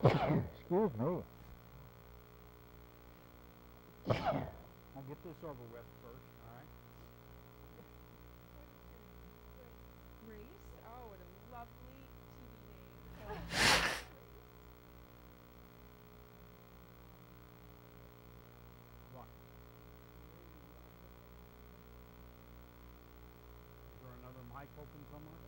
Excuse me. I'll get this over with first, all right? Grace? Oh, what a lovely TV name. What? Is there another mic open somewhere?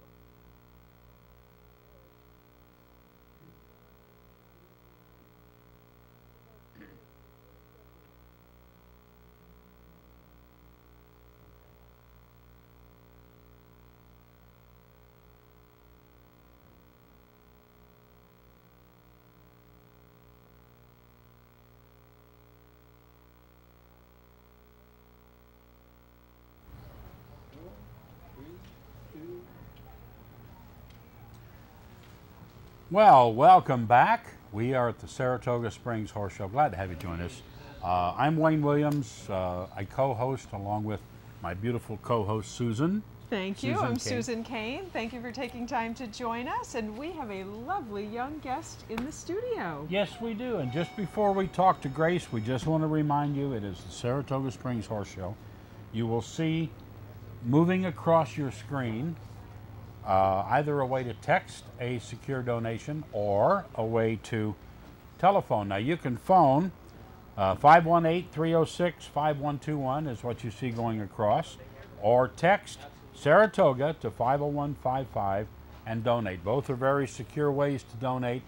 Well, welcome back. We are at the Saratoga Springs Horse Show. Glad to have you join us. I'm Wayne Williams. I co-host along with my beautiful co-host Susan. Thank you. Susan I'm Kayne. Susan Kayne. Thank you for taking time to join us. And we have a lovely young guest in the studio. Yes, we do. And just before we talk to Grace, we just want to remind you it is the Saratoga Springs Horse Show. You will see moving across your screen either a way to text a secure donation or a way to telephone. Now you can phone 518-306-5121 is what you see going across, or text Saratoga to 50155 and donate. Both are very secure ways to donate.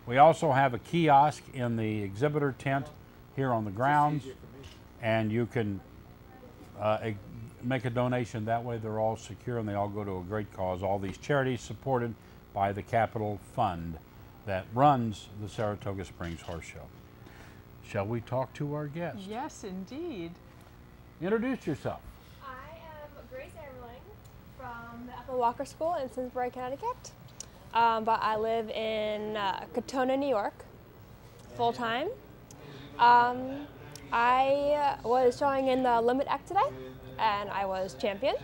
We also have a kiosk in the exhibitor tent here on the grounds, and you can make a donation that way. They're all secure and they all go to a great cause. All these charities supported by the Capital Fund that runs the Saratoga Springs Horse Show. Shall we talk to our guest? Yes, indeed. Introduce yourself. I am Grace Amerling from the Ethel Walker School in Simsbury, Connecticut. But I live in Katona, New York, full time. I was showing in the Limit Act today, and I was champion.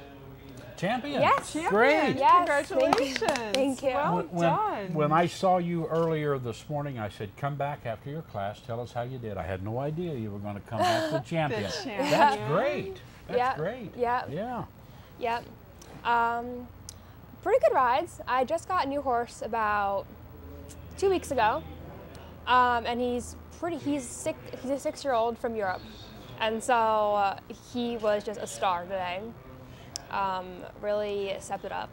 Champion? Yes. Champion. Great. Yes, Congratulations. thank you. Well done. When I saw you earlier this morning, I said, come back after your class, tell us how you did. I had no idea you were going to come back the champion. The champion. That's great. That's Yep. great. Yep. Yeah. Yep. Pretty good rides. I just got a new horse about 2 weeks ago, and he's a 6-year-old from Europe, and so he was just a star today. Really stepped it up.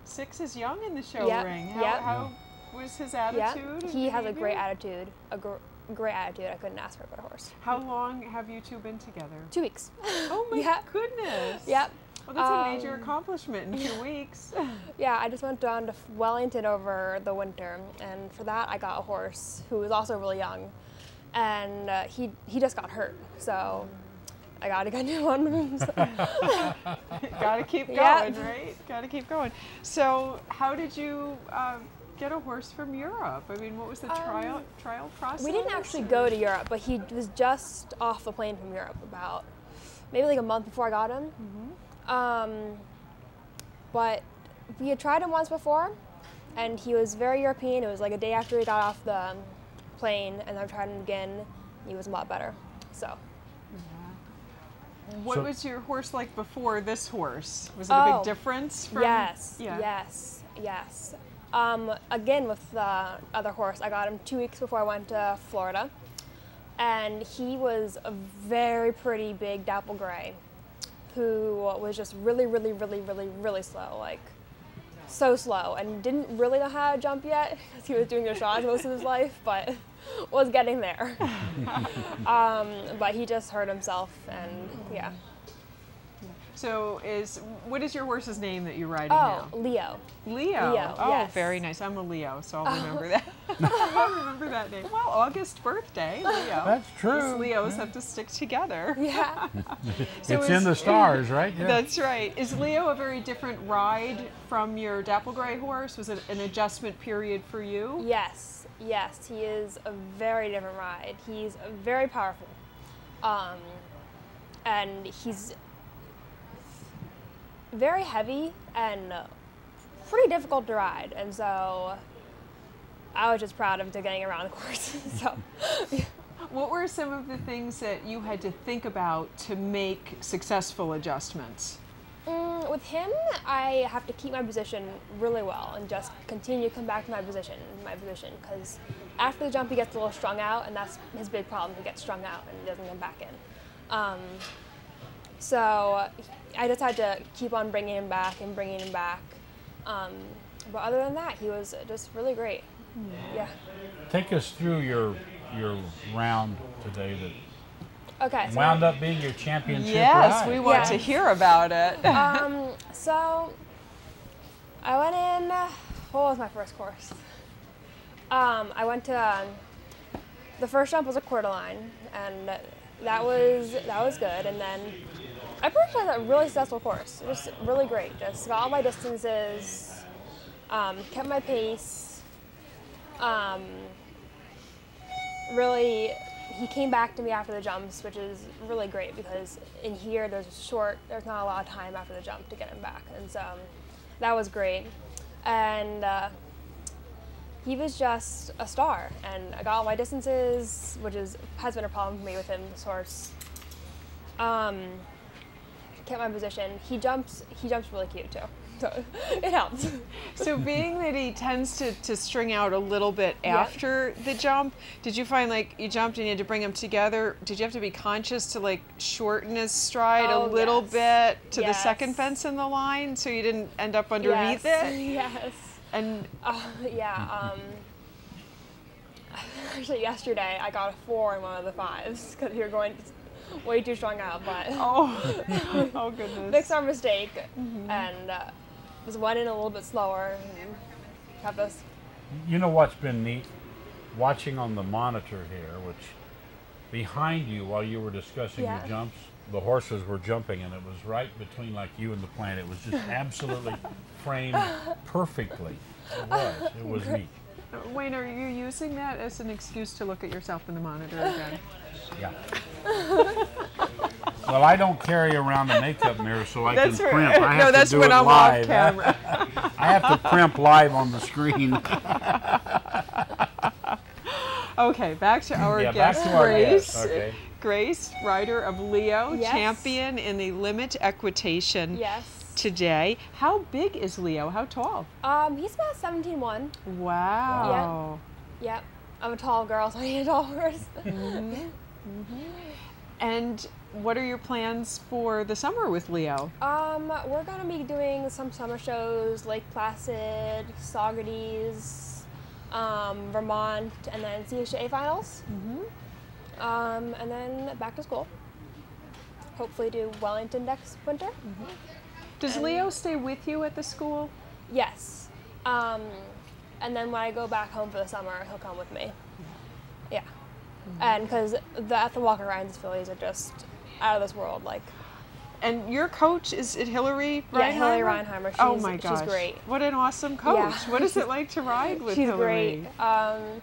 6 is young in the show Yep, ring. yep. How was his Yeah, attitude? and he has a behavior? great attitude. Great attitude. I couldn't ask for a better horse. How long have you two been together? 2 weeks. Oh my Yeah. goodness. Yep. Well, that's a major accomplishment in 2 weeks. Yeah, I just went down to Wellington over the winter, and for that I got a horse who was also really young, and he just got hurt, so I got to get a new one. Got to keep going, Yep. right? Got to keep going. So, how did you get a horse from Europe? I mean, what was the trial process? We didn't actually go to Europe, but he was just off the plane from Europe about maybe like a month before I got him. But we had tried him once before, and he was very European. It was like a day after he got off the plane, and I tried him again. He was a lot better. So. What So- was your horse like before this horse? Was it a big Oh, difference from? Yes, Yeah. yes. Again, with the other horse, I got him 2 weeks before I went to Florida, and he was a very pretty big dapple gray, who was just really slow, like so slow, and didn't really know how to jump yet because he was doing dressage most of his life, but was getting there. But he just hurt himself, and yeah. So, what is your horse's name that you're riding Oh, now? Leo. Leo. Leo, Oh, yes. very nice. I'm a Leo, so I'll remember that. I'll remember that name. Well, August birthday, Leo. That's true. Us Leos have to stick together. Yeah. So It's in the stars, right? Yeah. That's right. Is Leo a very different ride from your dapple gray horse? Was it an adjustment period for you? Yes, he is a very different ride. He's very powerful, and he's very heavy and pretty difficult to ride. And so I was just proud of getting around the course. So. What were some of the things that you had to think about to make successful adjustments? With him, I have to keep my position really well and just continue to come back to my position, because after the jump he gets a little strung out, and that's his big problem. He gets strung out and he doesn't come back in. So I just had to keep on bringing him back and bringing him back. But other than that, he was just really great. Yeah. Take us through your round today that Okay. So wound up being your championship Yes, ride. we want to hear about it. So I went in. What was my first course? I went to the first jump was a quarter line, and that was good. And then I pretty much had a really successful course. It was really great. Just got all my distances, kept my pace. Really, he came back to me after the jumps, which is really great because in here there's not a lot of time after the jump to get him back, and so that was great. And he was just a star, and I got all my distances, which has been a problem for me with him, this horse. Kept my position. He jumps really cute too, so it helps. So being that he tends to string out a little bit after the jump, did you find like you jumped and you had to bring him together? Did you have to be conscious to like shorten his stride a little bit to the second fence in the line so you didn't end up underneath it? Yes. And actually yesterday I got a 4 in one of the 5s because you're going way too strung out, but oh goodness. Fixed our mistake and just went in a little bit slower and kept us. You know what's been neat? Watching on the monitor here, which behind you while you were discussing your jumps, the horses were jumping, and it was right between like you and the plant. It was just absolutely framed perfectly. It was neat. Wayne, are you using that as an excuse to look at yourself in the monitor again? Yeah. Well, I don't carry around a makeup mirror, so I can primp. I have that's to do when it I'm live. off camera. I have to primp live on the screen. Okay, back to our guest, back to our Grace. guest. Okay. Grace, rider of Leo, champion in the limit equitation today. How big is Leo? How tall? He's about 17.1. Wow. Yeah. I'm a tall girl, so I need a tall horse. And what are your plans for the summer with Leo? We're gonna be doing some summer shows, Lake Placid, Saugerties, Vermont, and then CHA finals. And then back to school. Hopefully do Wellington next winter. Does Leo stay with you at the school? Yes. And then when I go back home for the summer, he'll come with me. Yeah. And because the Walker Ryan's fillies are just out of this world, like. And your coach, is it Hillary Reinheimer? Yeah, Hillary Reinheimer. Oh my gosh. She's great. What an awesome coach. Yeah. What is it like to ride with Hillary? She's great.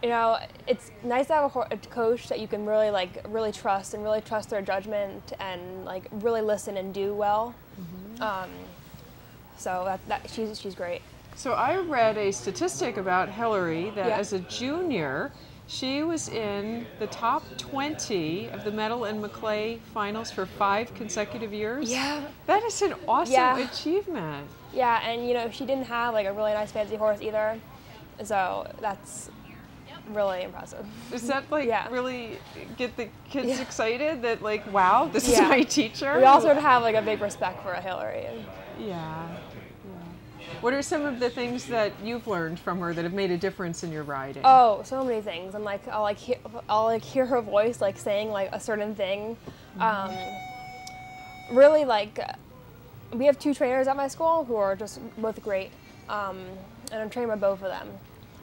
You know, it's nice to have a coach that you can really trust and really trust their judgment and like really listen and do well. So she's great. So I read a statistic about Hillary that as a junior, she was in the top 20 of the Medal and Maclay finals for 5 consecutive years. Yeah. That is an awesome achievement. Yeah, and you know, she didn't have like a really nice fancy horse either. So that's really impressive. Does that like really get the kids excited that like, wow, this is my teacher? We also have like a big respect for Hillary. Yeah. What are some of the things that you've learned from her that have made a difference in your riding? Oh, so many things. And like I'll hear her voice like saying like a certain thing. Really like we have 2 trainers at my school who are just both great. And I'm trained by both of them.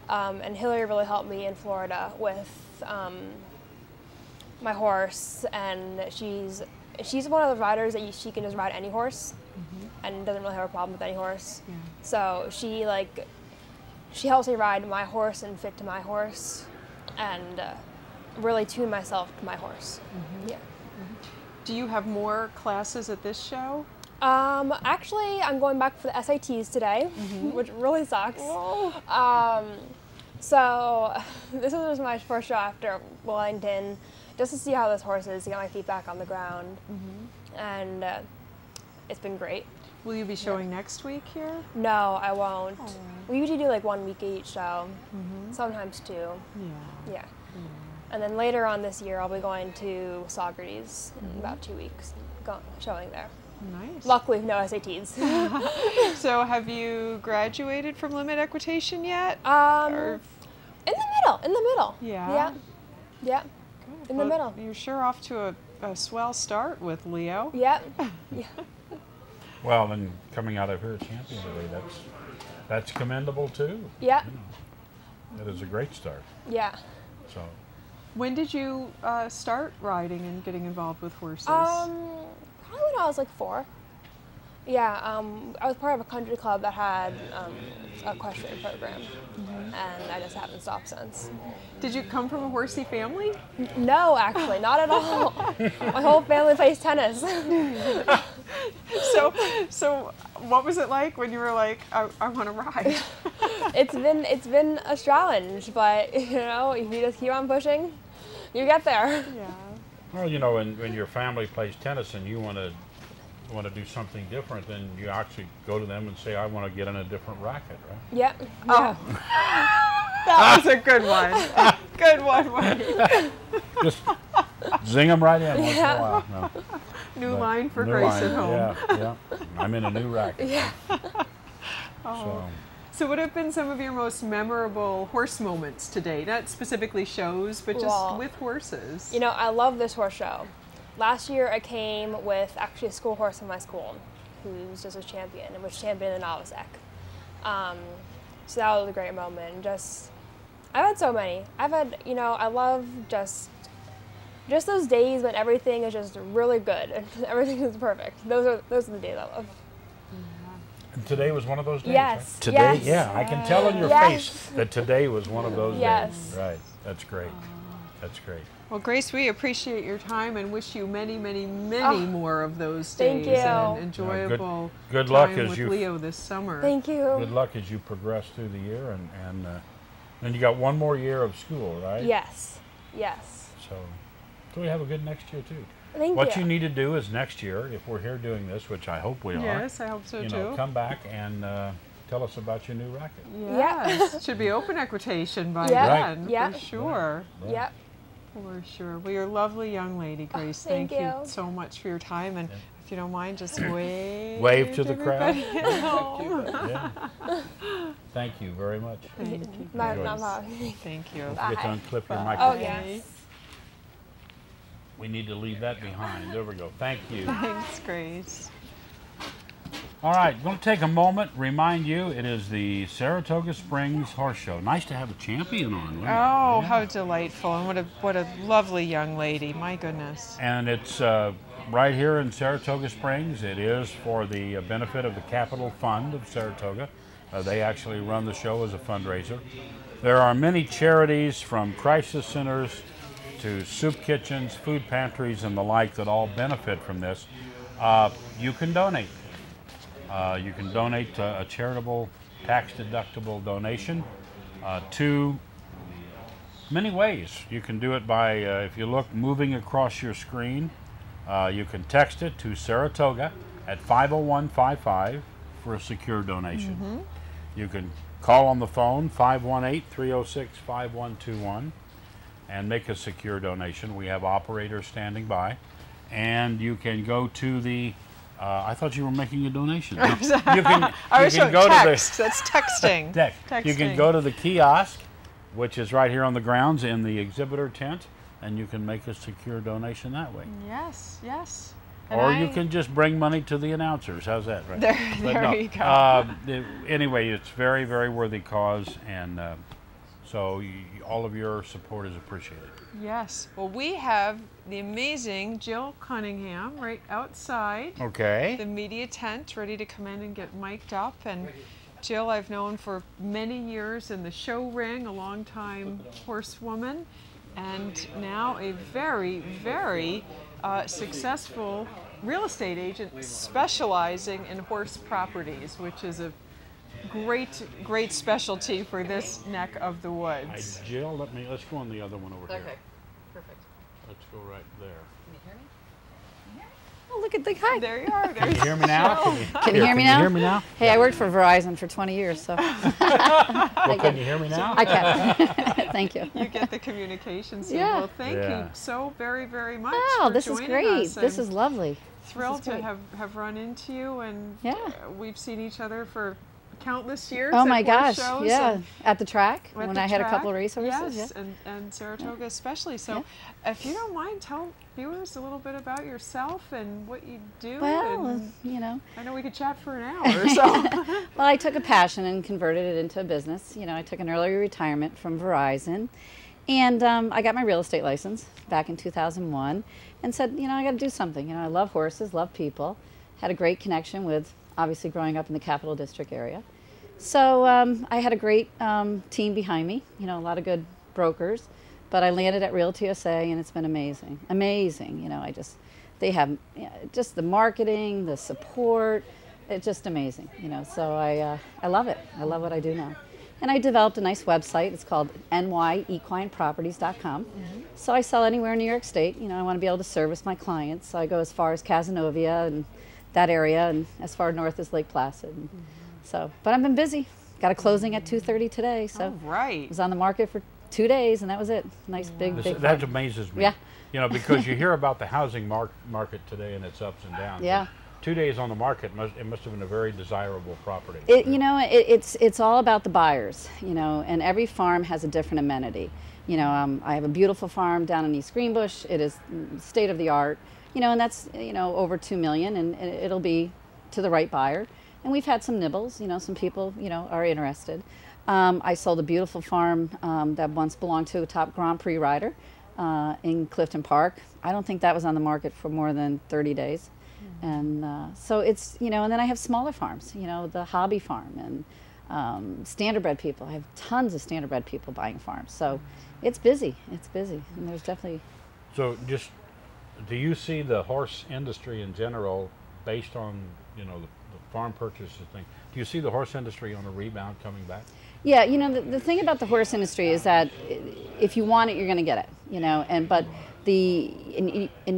And Hillary really helped me in Florida with my horse, and she's one of the riders that she can just ride any horse, and doesn't really have a problem with any horse. So she helps me ride my horse and fit to my horse, and really tune myself to my horse. Yeah. Do you have more classes at this show? Actually, I'm going back for the SATs today, which really sucks. So this was my first show after Wellington, just to see how this horse is, to get my feet back on the ground, and it's been great. Will you be showing next week here? No, I won't. We usually do like 1 week each show, sometimes 2. Yeah. And then later on this year, I'll be going to Saugerties in about 2 weeks, showing there. Nice. Luckily, no SATs. So have you graduated from limit equitation yet? In the middle. Yeah? Yeah. Good. In the middle. You're sure off to a swell start with Leo. Yep. Yeah. Well, and coming out of here championly, that's commendable too. Yeah. That is a great start. Yeah. So. When did you start riding and getting involved with horses? Probably when I was like 4. Yeah, I was part of a country club that had a equestrian program, and I just haven't stopped since. Did you come from a horsey family? No, actually, not at all. My whole family plays tennis. So what was it like when you were like, I want to ride? It's been a challenge, but if you just keep on pushing, you get there. Yeah. Well, when your family plays tennis and you want to do something different, then you actually go to them and say, I want to get in a different racket, right? Yep. Oh. That was a good one. Good one, Wade. Just zing them right in once in a while. No. New line for New Grace line, at home. Yeah. I'm in a new racket. Yeah. So what have been some of your most memorable horse moments today? Not specifically shows, but just with horses. I love this horse show. Last year I came with actually a school horse in my school who's just a champion and was champion in the novice ec. So that was a great moment. I've had so many. I've had, I love just those days when everything is just really good and everything is perfect. Those are the days I love. And today was one of those days, Yes. right? Today, Yes. yeah, I can tell in your face that today was one of those Yes. days. Right, that's great. That's great. Well, Grace, we appreciate your time and wish you many, many, many more of those Thank days you. and an enjoyable good luck time as with you Leo this summer. Thank you. Good luck as you progress through the year, and then you got one more year of school, right? Yes. So we have a good next year too. Thank What you. you need to do is next year, if we're here doing this, which I hope we are. Yes, I hope so too. Come back and tell us about your new racket. Yes, should be open equitation by Yeah. Right. then, Yeah. for sure. Right. Yep. For sure. Well, you're a lovely young lady, Grace. thank you you. so much for your time. And if you don't mind, just wave. Wave to the crowd. everybody at home. Yeah. Thank you very much. Thank you. Not Enjoy. problem. Thank you. Don't forget to Bye. unclip your Bye. microphone. Oh, yes. We need to leave that behind. There we go. Thank you. Thanks, Grace. All right, going to take a moment, remind you, it is the Saratoga Springs Horse Show. Nice to have a champion on. Wasn't it? Oh, Yeah. how delightful. And what a lovely young lady. My goodness. And it's right here in Saratoga Springs. It is for the benefit of the Capital Fund of Saratoga. They actually run the show as a fundraiser. There are many charities, from crisis centers to soup kitchens, food pantries, and the like, that all benefit from this. You can donate. You can donate a charitable, tax-deductible donation to many ways. You can do it by, if you look moving across your screen, you can text it to Saratoga at 50155 for a secure donation. You can call on the phone, 518-306-5121, and make a secure donation. We have operators standing by. And you can go to the I thought you were making a donation. No, you can go text. to That's texting. the text. You can go to the kiosk, which is right here on the grounds in the exhibitor tent, and you can make a secure donation that way. Yes. Or you can just bring money to the announcers. How's that? Right? There you go. Anyway, it's very, very worthy cause, and so all of your support is appreciated. Yes. Well, we have the amazing Jill Cunningham right outside Okay. the media tent, ready to come in and get mic'd up. And Jill, I've known for many years in the show ring, a long-time horsewoman, and now a very, very successful real estate agent specializing in horse properties, which is a great specialty for this neck of the woods. Jill, let's go on the other one over here. Okay, perfect. Let's go right there. Can you hear me? Oh, look at the hi. There you are. Can you hear me now? Can you hear me now? Can you hear me now? Hey, I worked for Verizon for 20 years, so Well, can you hear me now? I can. Thank you. You get the communication signal. Yeah. Well, thank you so very, very much Wow, for this is joining great. us. This I'm is lovely. thrilled This is to great. have run into you, and Yeah. we've seen each other for countless years. Oh at my horse gosh, shows yeah. and At the track, at when the I had a track. couple of racehorses. Yes, Yeah. and Saratoga especially. So, if you don't mind, tell viewers a little bit about yourself and what you do. Well, and you know. I know we could chat for an hour or so. Well, I took a passion and converted it into a business. You know, I took an early retirement from Verizon, and I got my real estate license back in 2001, and said, you know, I got to do something. You know, I love horses, love people. Had a great connection with, obviously, growing up in the Capital District area. So I had a great team behind me. You know, a lot of good brokers, but I landed at Realty USA, and it's been amazing, amazing. You know, they have just the marketing, the support. It's just amazing, you know, so I love it. I love what I do now. And I developed a nice website. It's called nyequineproperties.com. So I sell anywhere in New York State. You know, I want to be able to service my clients. So I go as far as Cazenovia and that area, and as far north as Lake Placid. So, but I've been busy. Got a closing at 2:30 today. So All right. I was on the market for 2 days, and that was it. Nice big That farm. amazes me. Yeah. You know, because you hear about the housing market today and its ups and downs. Yeah. 2 days on the market, it must have been a very desirable property. You know, it's all about the buyers, you know, and every farm has a different amenity. You know, I have a beautiful farm down in East Greenbush. It is state of the art, you know, and that's, you know, over 2 million, and it'll be to the right buyer. And we've had some nibbles, you know, some people, you know, are interested. I sold a beautiful farm that once belonged to a top Grand Prix rider in Clifton Park. I don't think that was on the market for more than 30 days. And so it's, you know, and then I have smaller farms, you know, the hobby farm and standardbred people. I have tons of standardbred people buying farms. So it's busy, and there's definitely... So just, do you see the horse industry in general, based on, you know, the farm purchases thing, do you see the horse industry on a rebound coming back? Yeah, you know, the thing about the horse industry is that if you want it, you're going to get it, you know, and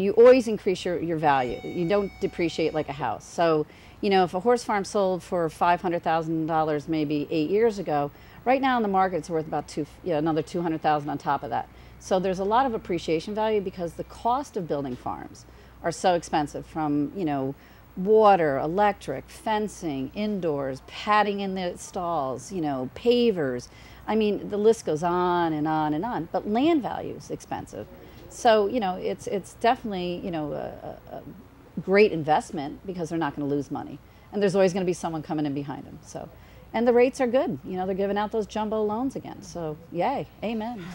you always increase your value. You don't depreciate like a house. So, you know, if a horse farm sold for $500,000 maybe 8 years ago, right now in the market it's worth about another $200,000 on top of that. So there's a lot of appreciation value because the cost of building farms are so expensive, from, you know, water, electric, fencing, indoors, padding in the stalls, you know, pavers. I mean, the list goes on and on and on. But land value is expensive. So, you know, it's definitely, you know, a great investment because they're not going to lose money. And there's always going to be someone coming in behind them. So, and the rates are good. You know, they're giving out those jumbo loans again. So, yay, amen.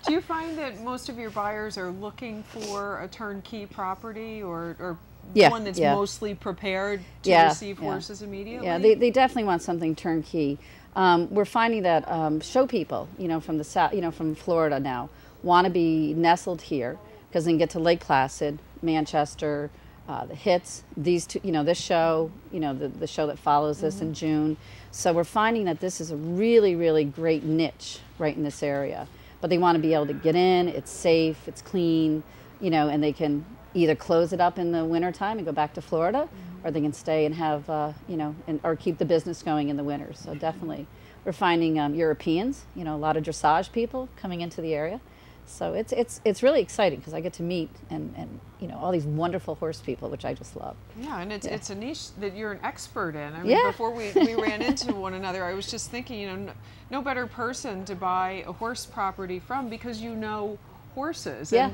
Do you find that most of your buyers are looking for a turnkey property or one that's mostly prepared to receive horses immediately? Yeah, they definitely want something turnkey. We're finding that show people, you know, from the south, you know, from Florida now, want to be nestled here because they can get to Lake Placid, Manchester, the hits, these two, you know, this show, you know, the show that follows this in June. So we're finding that this is a really, really great niche right in this area. But they want to be able to get in, it's safe, it's clean, you know, and they can either close it up in the wintertime and go back to Florida, or they can stay and have, you know, or keep the business going in the winter. So definitely, we're finding Europeans, you know, a lot of dressage people coming into the area. So it's really exciting because I get to meet and you know, all these wonderful horse people, which I just love. Yeah, and it's a niche that you're an expert in. I mean, before we ran into one another, I was just thinking, you know, no better person to buy a horse property from because you know horses. And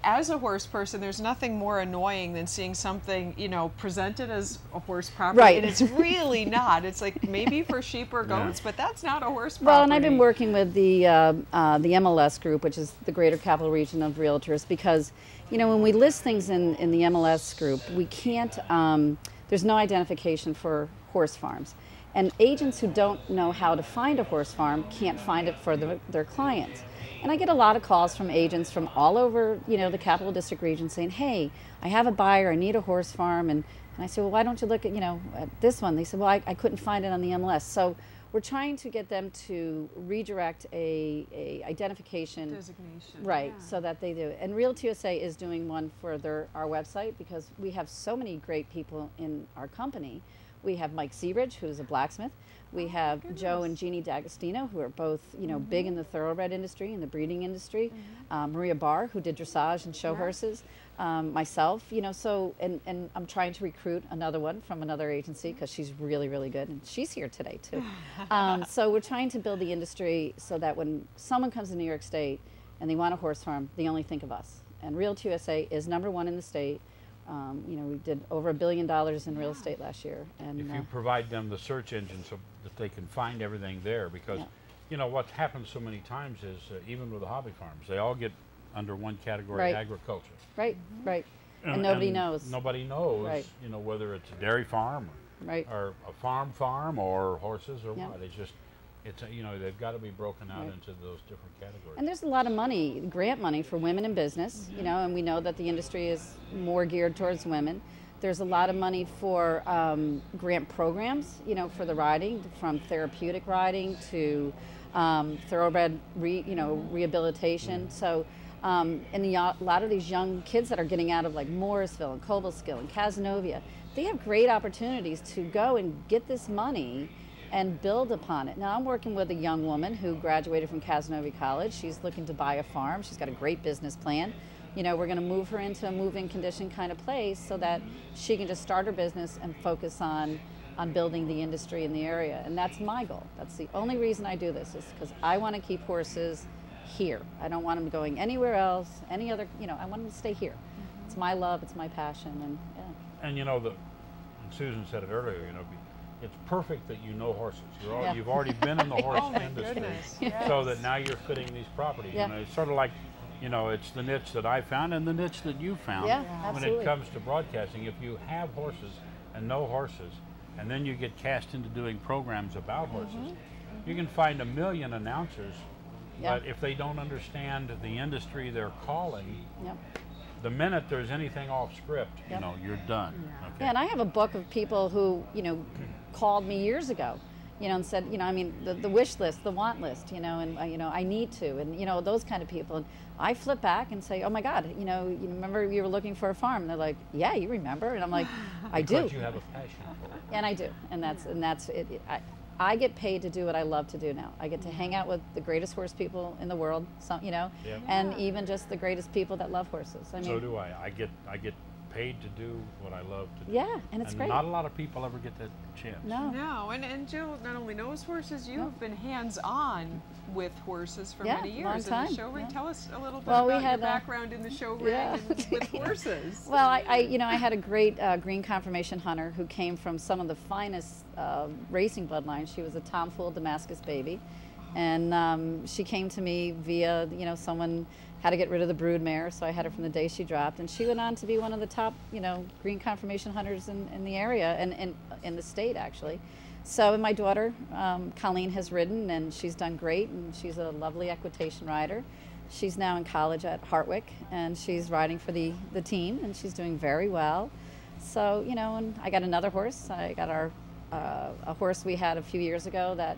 as a horse person, there's nothing more annoying than seeing something, you know, presented as a horse property, and it's really not. It's like maybe for sheep or goats, but that's not a horse property. Well, and I've been working with the MLS group, which is the Greater Capital Region of Realtors, because, you know, when we list things in the MLS group, we can't, there's no identification for horse farms. And agents who don't know how to find a horse farm can't find it for their clients. And I get a lot of calls from agents from all over, you know, the Capital District region saying, hey, I have a buyer, I need a horse farm. And I said, well, why don't you look at, you know, at this one? They said, well, I couldn't find it on the MLS. So we're trying to get them to redirect a identification Designation. right, Yeah. so that they do. And Realty USA is doing one for our website, because we have so many great people in our company. We have Mike Seabridge, who's a blacksmith. We have Joe and Jeannie D'Agostino, who are both, you know, big in the thoroughbred industry and the breeding industry. Maria Barr, who did dressage and show horses. Myself, you know, so, and I'm trying to recruit another one from another agency, because she's really, really good, and she's here today too. So we're trying to build the industry so that when someone comes to New York State and they want a horse farm, they only think of us. And Realty USA is #1 in the state. You know, we did over $1 billion in real estate last year. And If you provide them the search engine so that they can find everything there, because you know what happens so many times is even with the hobby farms, they all get under one category, Right. agriculture. right, right, and nobody knows. Nobody knows, Right. you know, whether it's a dairy farm Right. or a farm or horses or Yeah. what. It's just, it's a, you know, they've got to be broken out into those different categories. And there's a lot of money, grant money for women in business, you know, and we know that the industry is more geared towards women. There's a lot of money for grant programs, you know, for the riding, from therapeutic riding to thoroughbred, rehabilitation. So, and a lot of these young kids that are getting out of like Morrisville and Cobleskill and Cazenovia, they have great opportunities to go and get this money and build upon it. Now I'm working with a young woman who graduated from Cazenovia College. She's looking to buy a farm. She's got a great business plan. You know, we're going to move her into a move-in condition kind of place so that she can just start her business and focus on building the industry in the area. And that's my goal. That's the only reason I do this, is because I want to keep horses here. I don't want them going anywhere else, any other, you know, I want them to stay here. It's my love, it's my passion, and yeah. And you know, and Susan said it earlier, you know, it's perfect that you know horses. Yeah. You've already been in the horse Oh my industry, goodness, so that now you're fitting these properties. Yeah. You know, it's sort of like, you know, it's the niche that I found and the niche that you found. Yeah, when absolutely. it comes to broadcasting, if you have horses and know horses, and then you get cast into doing programs about horses, you can find 1 million announcers, Yeah. but if they don't understand the industry they're calling, Yep. the minute there's anything off script, Yep. you know, you're done. Okay? Yeah, and I have a book of people who, you know, called me years ago, you know, and said, you know, I mean, the wish list, the want list, you know, and, you know, I need to, and, you know, those kind of people. And I flip back and say, oh my God, you know, you remember you were looking for a farm? And they're like, yeah, you remember? And I'm like, I do. Because you have a passion for it. And I do, and that's it. I get paid to do what I love to do now. I get to hang out with the greatest horse people in the world, you know, Yep. and even just the greatest people that love horses. I mean, So do I. I get paid to do what I love to do. yeah, and it's great. Not a lot of people ever get that chance. No. No, and Jill not only knows horses, you have been hands-on with horses for Yeah, many years long in the time, show ring. yeah. Tell us a little bit Well, we about your had, background in the show ring yeah. and with horses. Well, you know, I had a great green confirmation hunter who came from some of the finest racing bloodlines. She was a Tom Fool Damascus baby, and she came to me via, you know, someone had to get rid of the brood mare, so I had her from the day she dropped, and she went on to be one of the top, you know, green confirmation hunters in the area and in the state actually. So, and my daughter, Colleen, has ridden, and she's done great, and she's a lovely equitation rider. She's now in college at Hartwick, and she's riding for the team, and she's doing very well. So, you know, and I got another horse. I got a horse we had a few years ago that,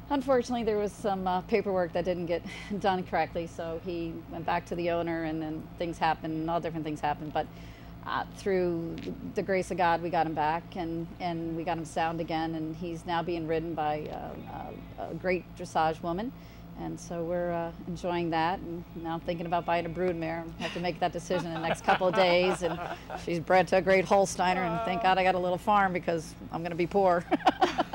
unfortunately, there was some paperwork that didn't get done correctly, so he went back to the owner, and then things happened, and all different things happened. But through the grace of God, we got him back, and we got him sound again, and he's now being ridden by a great dressage woman. And so we're enjoying that, and now I'm thinking about buying a broodmare. I have to make that decision in the next couple of days, and she's bred to a great Holsteiner, and thank God I got a little farm because I'm going to be poor.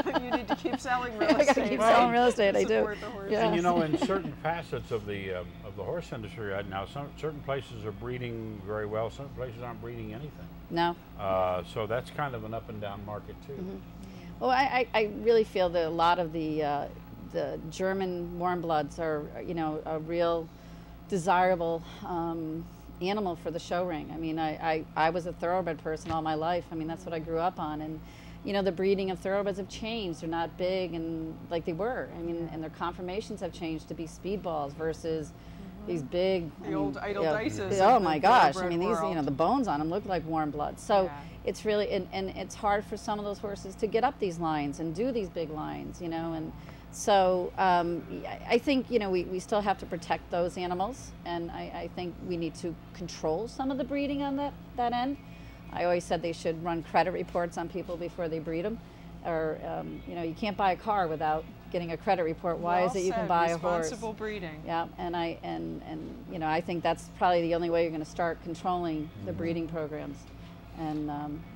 You need to keep selling real I estate. gotta keep selling real estate, I do. Support the horses. Yeah. And you know, in certain facets of the horse industry right now, certain places are breeding very well, certain places aren't breeding anything. No. So that's kind of an up and down market too. Well, I really feel that a lot of the German warm bloods are, you know, a real desirable animal for the show ring. I mean, I was a thoroughbred person all my life. I mean, that's what I grew up on, you know, the breeding of thoroughbreds have changed. They're not big and like they were. I mean, and their conformations have changed to be speedballs versus these big, The old idle dices. Oh of my the gosh! I thoroughbred mean, these, you know, world. the bones on them look like warm blood. So Yeah. it's really, and it's hard for some of those horses to get up these lines and do these big lines, you know. And so I think, you know, we still have to protect those animals, and I think we need to control some of the breeding on that end. I always said they should run credit reports on people before they breed them, or you know, you can't buy a car without getting a credit report. Why is it you can buy a horse? Responsible breeding. Yeah, and you know, I think that's probably the only way you're going to start controlling the breeding programs, and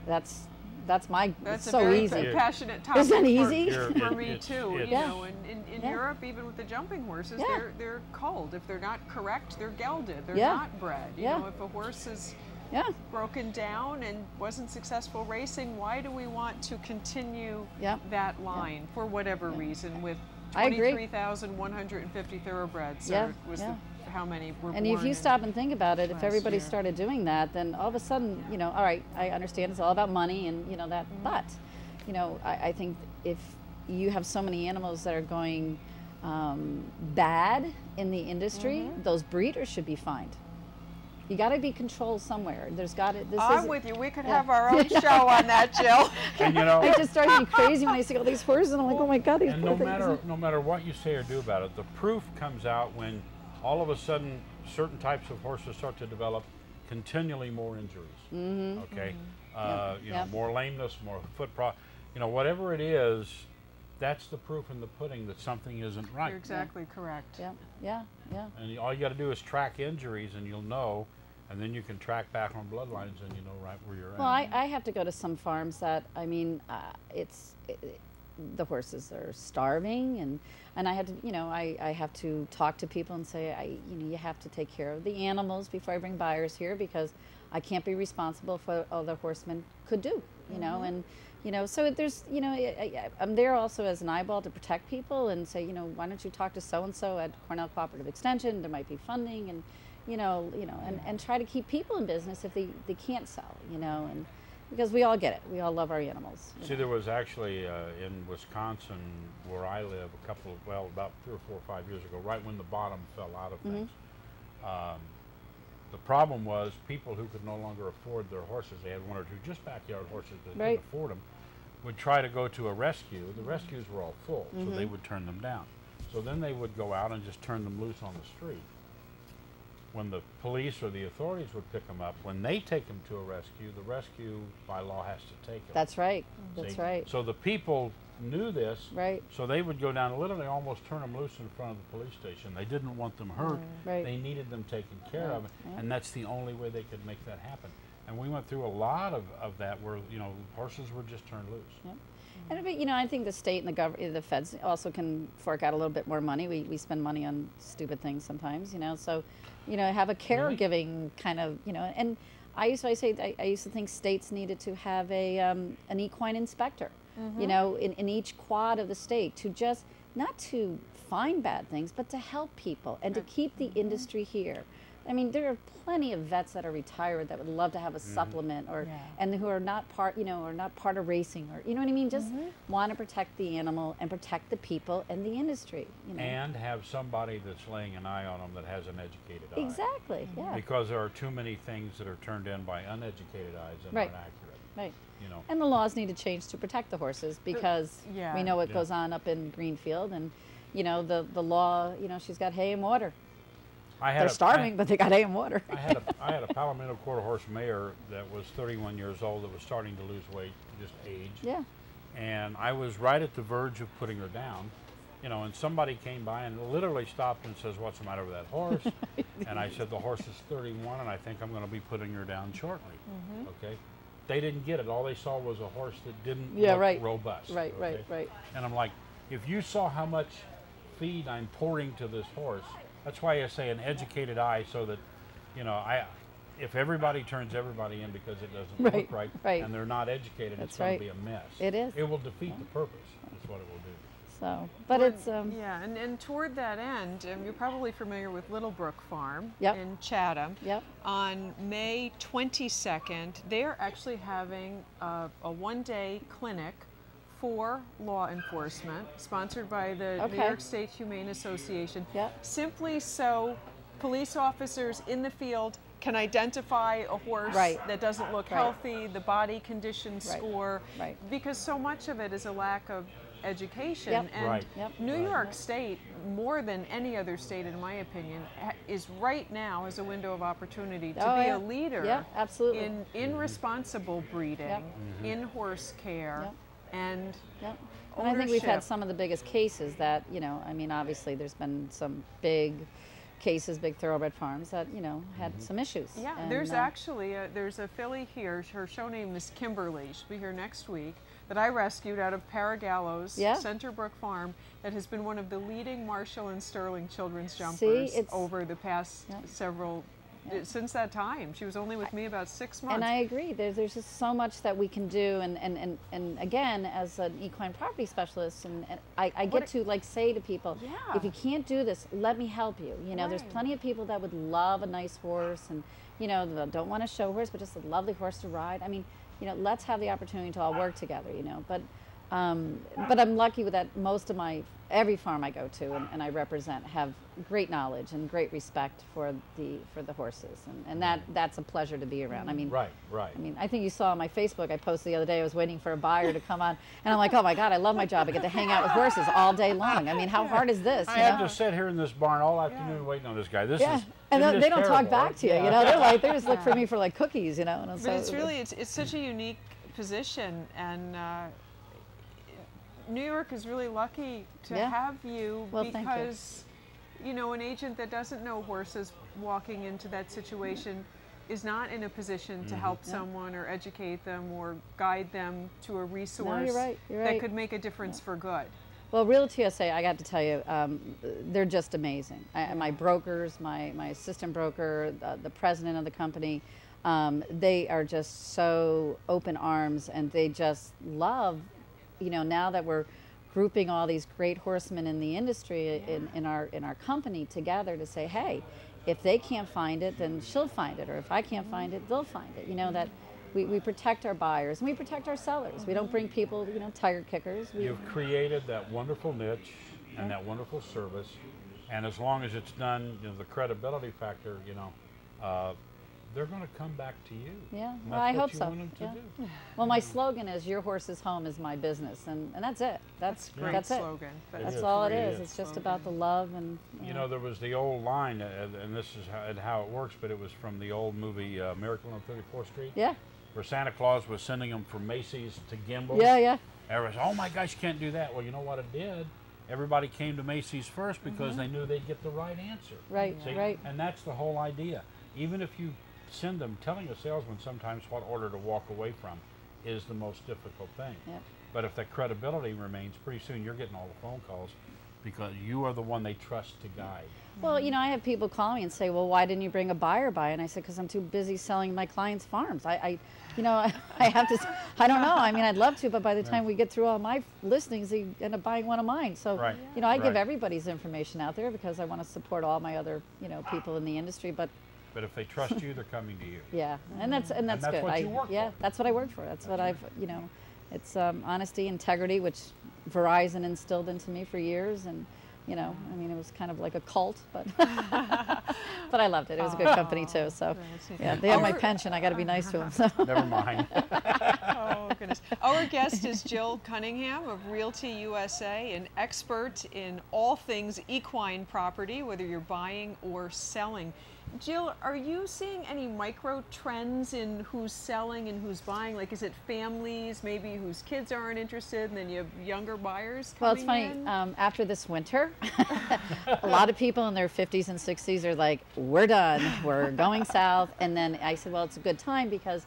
that's my. That's it's a so very easy. passionate topic. Isn't that easy? For me too. You Yeah. know, in Yeah. Europe, even with the jumping horses, Yeah. they're culled. If they're not correct, they're gelded. They're Yeah. not bred. You Yeah. know, if a horse is Yeah, broken down and wasn't successful racing, why do we want to continue Yeah. that line for whatever reason with I agree. 23,150 thoroughbreds? Yeah, Or was yeah. how many were and born if you in- stop and think about it, if last everybody year. started doing that, then all of a sudden, you know, all right, I understand it's all about money and you know that, but you know, I think if you have so many animals that are going bad in the industry, those breeders should be fined. You got to be controlled somewhere. There's got to. I'm with you. We could have our own show on that, Jill. And you know, It just drives me crazy when I see all these horses, and I'm like, oh my god, these and poor no matter what you say or do about it, the proof comes out when all of a sudden certain types of horses start to develop continually more injuries. Okay, you know, Yep. more lameness, more foot problem. You know, whatever it is, that's the proof in the pudding that something isn't right. You're exactly correct. Yeah, yeah, yeah. And all you got to do is track injuries, and you'll know, and then you can track back on bloodlines, and you know right where you're Well, at. I have to go to some farms that, I mean, the horses are starving, and I had to, you know, I have to talk to people and say, you know, you have to take care of the animals before I bring buyers here, because I can't be responsible for what other horsemen could do, you know, and you know, so there's, you know, I'm there also as an eyeball to protect people and say, you know, why don't you talk to so and so at Cornell Cooperative Extension? There might be funding, and you know, and try to keep people in business if they can't sell, you know, and because we all get it, we all love our animals. you See, know. there was actually in Wisconsin, where I live, about 3 or 4 or 5 years ago, right when the bottom fell out of things. The problem was people who could no longer afford their horses, they had one or two just backyard horses that Right. couldn't afford them, would try to go to a rescue. The rescues were all full, so they would turn them down. So then they would go out and just turn them loose on the street. When the police or the authorities would pick them up, when they take them to a rescue, the rescue by law has to take them. That's right. That's See? right. So the people knew this, Right. so they would go down and literally almost turn them loose in front of the police station. They didn't want them hurt. Right. They needed them taken care of, Yeah. and that's the only way they could make that happen. And we went through a lot of that where, you know, horses were just turned loose. Yep. And you know, I think the state and the feds also can fork out a little bit more money. We spend money on stupid things sometimes, you know. So, you know, have a caregiving kind of, you know. And I used to think states needed to have an equine inspector, you know, in each quad of the state, to just not to find bad things, but to help people and to keep the industry here. I mean, there are plenty of vets that are retired that would love to have a supplement, or and who are not part, you know, or not part of racing, or you know what I mean. Just want to protect the animal and protect the people and the industry. You know. And have somebody that's laying an eye on them that has an educated eye. Exactly. Yeah. Because there are too many things that are turned in by uneducated eyes and Right. aren't accurate. Right. You know. And the laws need to change to protect the horses, because yeah. we know what Yeah. goes on up in Greenfield, and you know the law. You know, she's got hay and water. They're starving, but they got hay and water. I had a Palomino quarter horse mare that was 31 years old that was starting to lose weight, just age. Yeah. And I was right at the verge of putting her down, you know, and somebody came by and literally stopped and says, "What's the matter with that horse?" And I said, "The horse is 31, and I think I'm going to be putting her down shortly." Okay. They didn't get it. All they saw was a horse that didn't look robust. Right, okay? right. And I'm like, if you saw how much feed I'm pouring to this horse, that's why I say an educated eye, so that, you know, if everybody turns everybody in because it doesn't look right, right. and they're not educated, That's it's going right. to be a mess. It is. It will defeat the purpose. That's what it will do. So, but Well, it's yeah, and toward that end, you're probably familiar with Littlebrook Farm Yep. in Chatham. Yep. On May 22nd, they are actually having a one-day clinic for law enforcement, sponsored by the New Okay. York State Humane Association. Yep. Simply so police officers in the field can identify a horse Right. that doesn't look Right. healthy, the body condition Right. score, Right. because so much of it is a lack of education. Yep. And Right. Yep. New York State, more than any other state in my opinion, is right now as a window of opportunity to be yeah. a leader Yeah, absolutely. in responsible breeding, Yep. in horse care, Yep. and Yep. And I think we've had ownership. some of the biggest cases that, I mean, obviously there's been some big cases, big thoroughbred farms that, had some issues. Yeah, And, there's actually there's a filly here. Her show name is Kimberly. She'll be here next week. That I rescued out of Paragallo's Yeah. Centerbrook Farm. That has been one of the leading Marshall and Sterling children's jumpers it's- over the past Yeah. several. Yeah. Since that time, she was only with me about 6 months. And I agree. There's just so much that we can do, and again, as an equine property specialist, and I get to say to people, Yeah. if you can't do this, let me help you. There's Right. plenty of people that would love a nice horse, and that don't want a show horse, but just a lovely horse to ride. I mean, let's have the opportunity to all work together. But I'm lucky with that. Most of every farm I go to and I represent have great knowledge and great respect for the horses, and that's a pleasure to be around. I mean, Right. I mean, I think you saw on my Facebook, I posted the other day, I was waiting for a buyer to come on, and I'm like, oh my God, I love my job. I get to hang out with horses all day long. I mean, how hard is this? I have to sit here in this barn all afternoon waiting on this guy. This Yeah, is and isn't they this don't talk terrible? back to you. Yeah. They just look for me for cookies. And but it's really it's such a unique position, and New York is really lucky to Yeah. have you Well, thank you. because an agent that doesn't know horses walking into that situation is not in a position to help someone or educate them or guide them to a resource you're right. that could make a difference for good. Well, Real TSA, I got to tell you, they're just amazing. My brokers, my assistant broker, the president of the company, they are just so open arms, and they just love, now that we're grouping all these great horsemen in the industry in our company together to say, hey, if they can't find it, then she'll find it, or if I can't find it, they'll find it. That we protect our buyers and we protect our sellers. We don't bring people, tire kickers. You've created that wonderful niche and that wonderful service, and as long as it's done, the credibility factor, they're going to come back to you. Yeah, And well, that's I what hope you so. want them to Yeah. do. Well, my slogan is "Your horse's home is my business," and that's it. That's Great that's it. slogan. That's is, all it it really is. is. It's just about the love and. There was the old line, and this is how it works, but it was from the old movie Miracle on 34th Street, Yeah, where Santa Claus was sending them from Macy's to Gimbel. yeah. Everyone's, oh my gosh, you can't do that. Well, you know what it did? Everybody came to Macy's first because they knew they'd get the right answer. Right, See? right. And that's the whole idea. Even if you send them, telling a salesman sometimes what order to walk away from is the most difficult thing. Yep. But if the credibility remains, pretty soon you're getting all the phone calls because you are the one they trust to guide. Well, I have people call me and say, "Well, why didn't you bring a buyer by?" And I said, "Because I'm too busy selling my clients' farms. I have to. I don't know. I mean, I'd love to, but by the time we get through all my listings, they end up buying one of mine. So, Right. I give Right. everybody's information out there because I want to support all my other, people in the industry. But But if they trust you, they're coming to you. yeah, and that's that's good. what you work yeah, for. that's what I worked for. That's what I've, it's honesty, integrity, which Verizon instilled into me for years, and I mean, it was kind of like a cult, but but I loved it. It was a good company too. So yeah, they have my pension. I got to be nice to them. So. Never mind. Oh, goodness. Our guest is Jill Cunningham of Realty USA, an expert in all things equine property, whether you're buying or selling. Jill, are you seeing any micro trends in who's selling and who's buying? Like, is it families maybe whose kids aren't interested, and then you have younger buyers coming Well, it's funny. in? After this winter, a lot of people in their 50s and 60s are like, "We're done. We're going south." And then I said, "Well, it's a good time because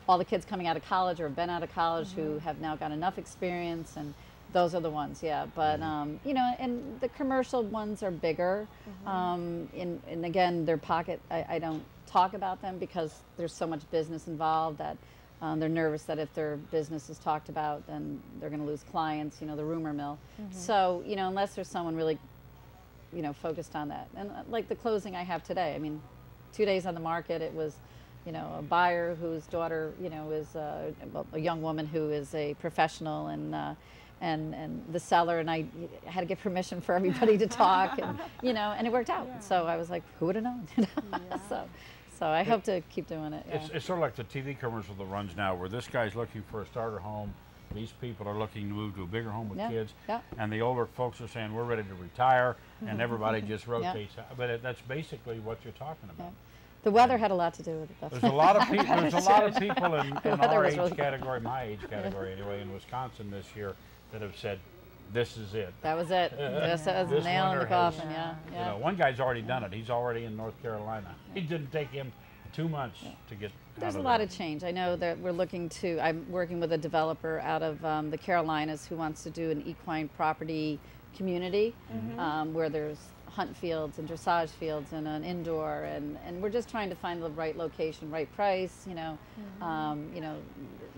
all the kids coming out of college or have been out of college who have now got enough experience, and those are the ones, yeah. But and the commercial ones are bigger. And again, their pocket. I don't talk about them because there's so much business involved that They're nervous that if their business is talked about, then they're going to lose clients, you know, the rumor mill. So, you know, unless there's someone really, you know, focused on that. And like the closing I have today, I mean, 2 days on the market, it was, you know, a buyer whose daughter, you know, is a young woman who is a professional, and the seller, and I had to get permission for everybody to talk, and you know, and it worked out. Yeah. So I was like, who would have known? You know? So I hope to keep doing it. Yeah. It's sort of like the TV commercial that runs now, where this guy's looking for a starter home, these people are looking to move to a bigger home with kids, and the older folks are saying we're ready to retire, and everybody just rotates. But that's basically what you're talking about. The weather had a lot to do with it. There's a lot of people. There's a lot of people in our age really category, my age category anyway, in Wisconsin this year, that have said, "This is it." That was it. This was the nail in the coffin. You know, one guy's already done it. He's already in North Carolina. It didn't take him 2 months to get. There's a lot of change. I know that we're looking to. I'm working with a developer out of the Carolinas who wants to do an equine property community where there's hunt fields and dressage fields and an indoor, and we're just trying to find the right location, right price, you know,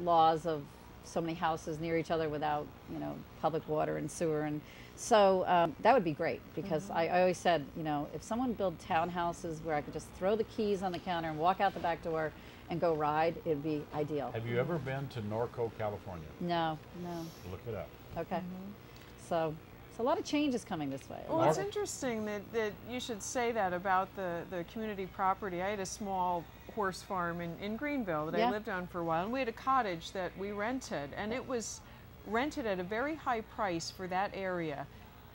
laws of so many houses near each other without, you know, public water and sewer, and so that would be great, because I always said, you know, if someone built townhouses where I could just throw the keys on the counter and walk out the back door and go ride, it'd be ideal. Have you ever been to Norco, California? No. Look it up. Okay. So a lot of change is coming this way. Well, it's interesting that you should say that about the community property. I had a small horse farm in Greenville that I lived on for a while, and we had a cottage that we rented, and it was rented at a very high price for that area.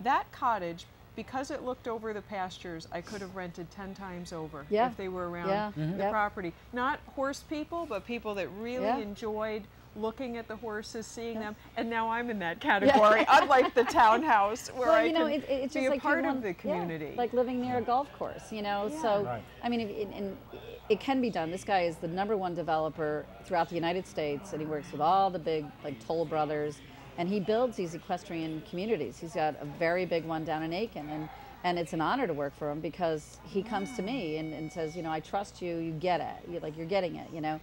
That cottage, because it looked over the pastures, I could have rented 10 times over if they were around the property. Not horse people, but people that really enjoyed looking at the horses, seeing them, and now I'm in that category, unlike the townhouse where I can it's be just a like part of the community. like living near a golf course, you know. So I mean, it can be done. This guy is the #1 developer throughout the United States, and he works with all the big, like, Toll Brothers, and he builds these equestrian communities. He's got a very big one down in Aiken, and it's an honor to work for him, because he comes to me and says, you know, I trust you, you get it, you're getting it, you know.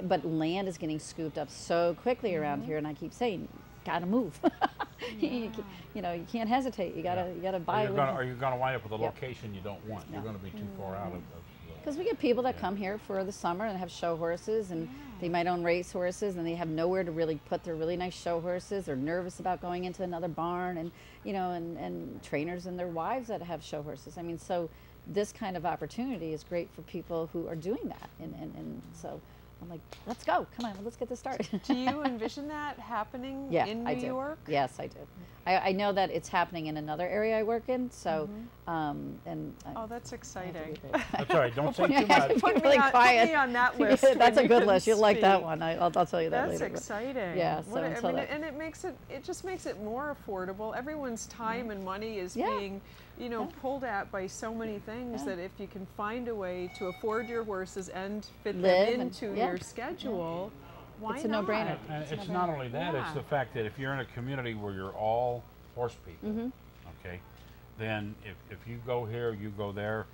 But land is getting scooped up so quickly around here, and I keep saying, gotta move. you know, you can't hesitate. You gotta buy. Or you're gonna wind up with a location you don't want. You're gonna be too far out of. Because we get people that come here for the summer and have show horses, and they might own race horses, and they have nowhere to really put their really nice show horses. They're nervous about going into another barn, and you know, and trainers and their wives that have show horses. I mean, so this kind of opportunity is great for people who are doing that, and so I'm like, let's go, come on, let's get this started. Do you envision that happening in New York? Yes, I do. I know that it's happening in another area I work in, so oh, that's exciting. That's all right, don't say too much. Put really quiet. me on that list. That's a good list. You'll like that one. I'll tell you that later. That's exciting. Yeah, so and it just makes it more affordable. Everyone's time and money is being, you know, pulled at by so many things that if you can find a way to afford your horses and fit them into your schedule, why not? It's a no-brainer. And it's not only that, it's the fact that if you're in a community where you're all horse people, okay, then if you go here, you go there,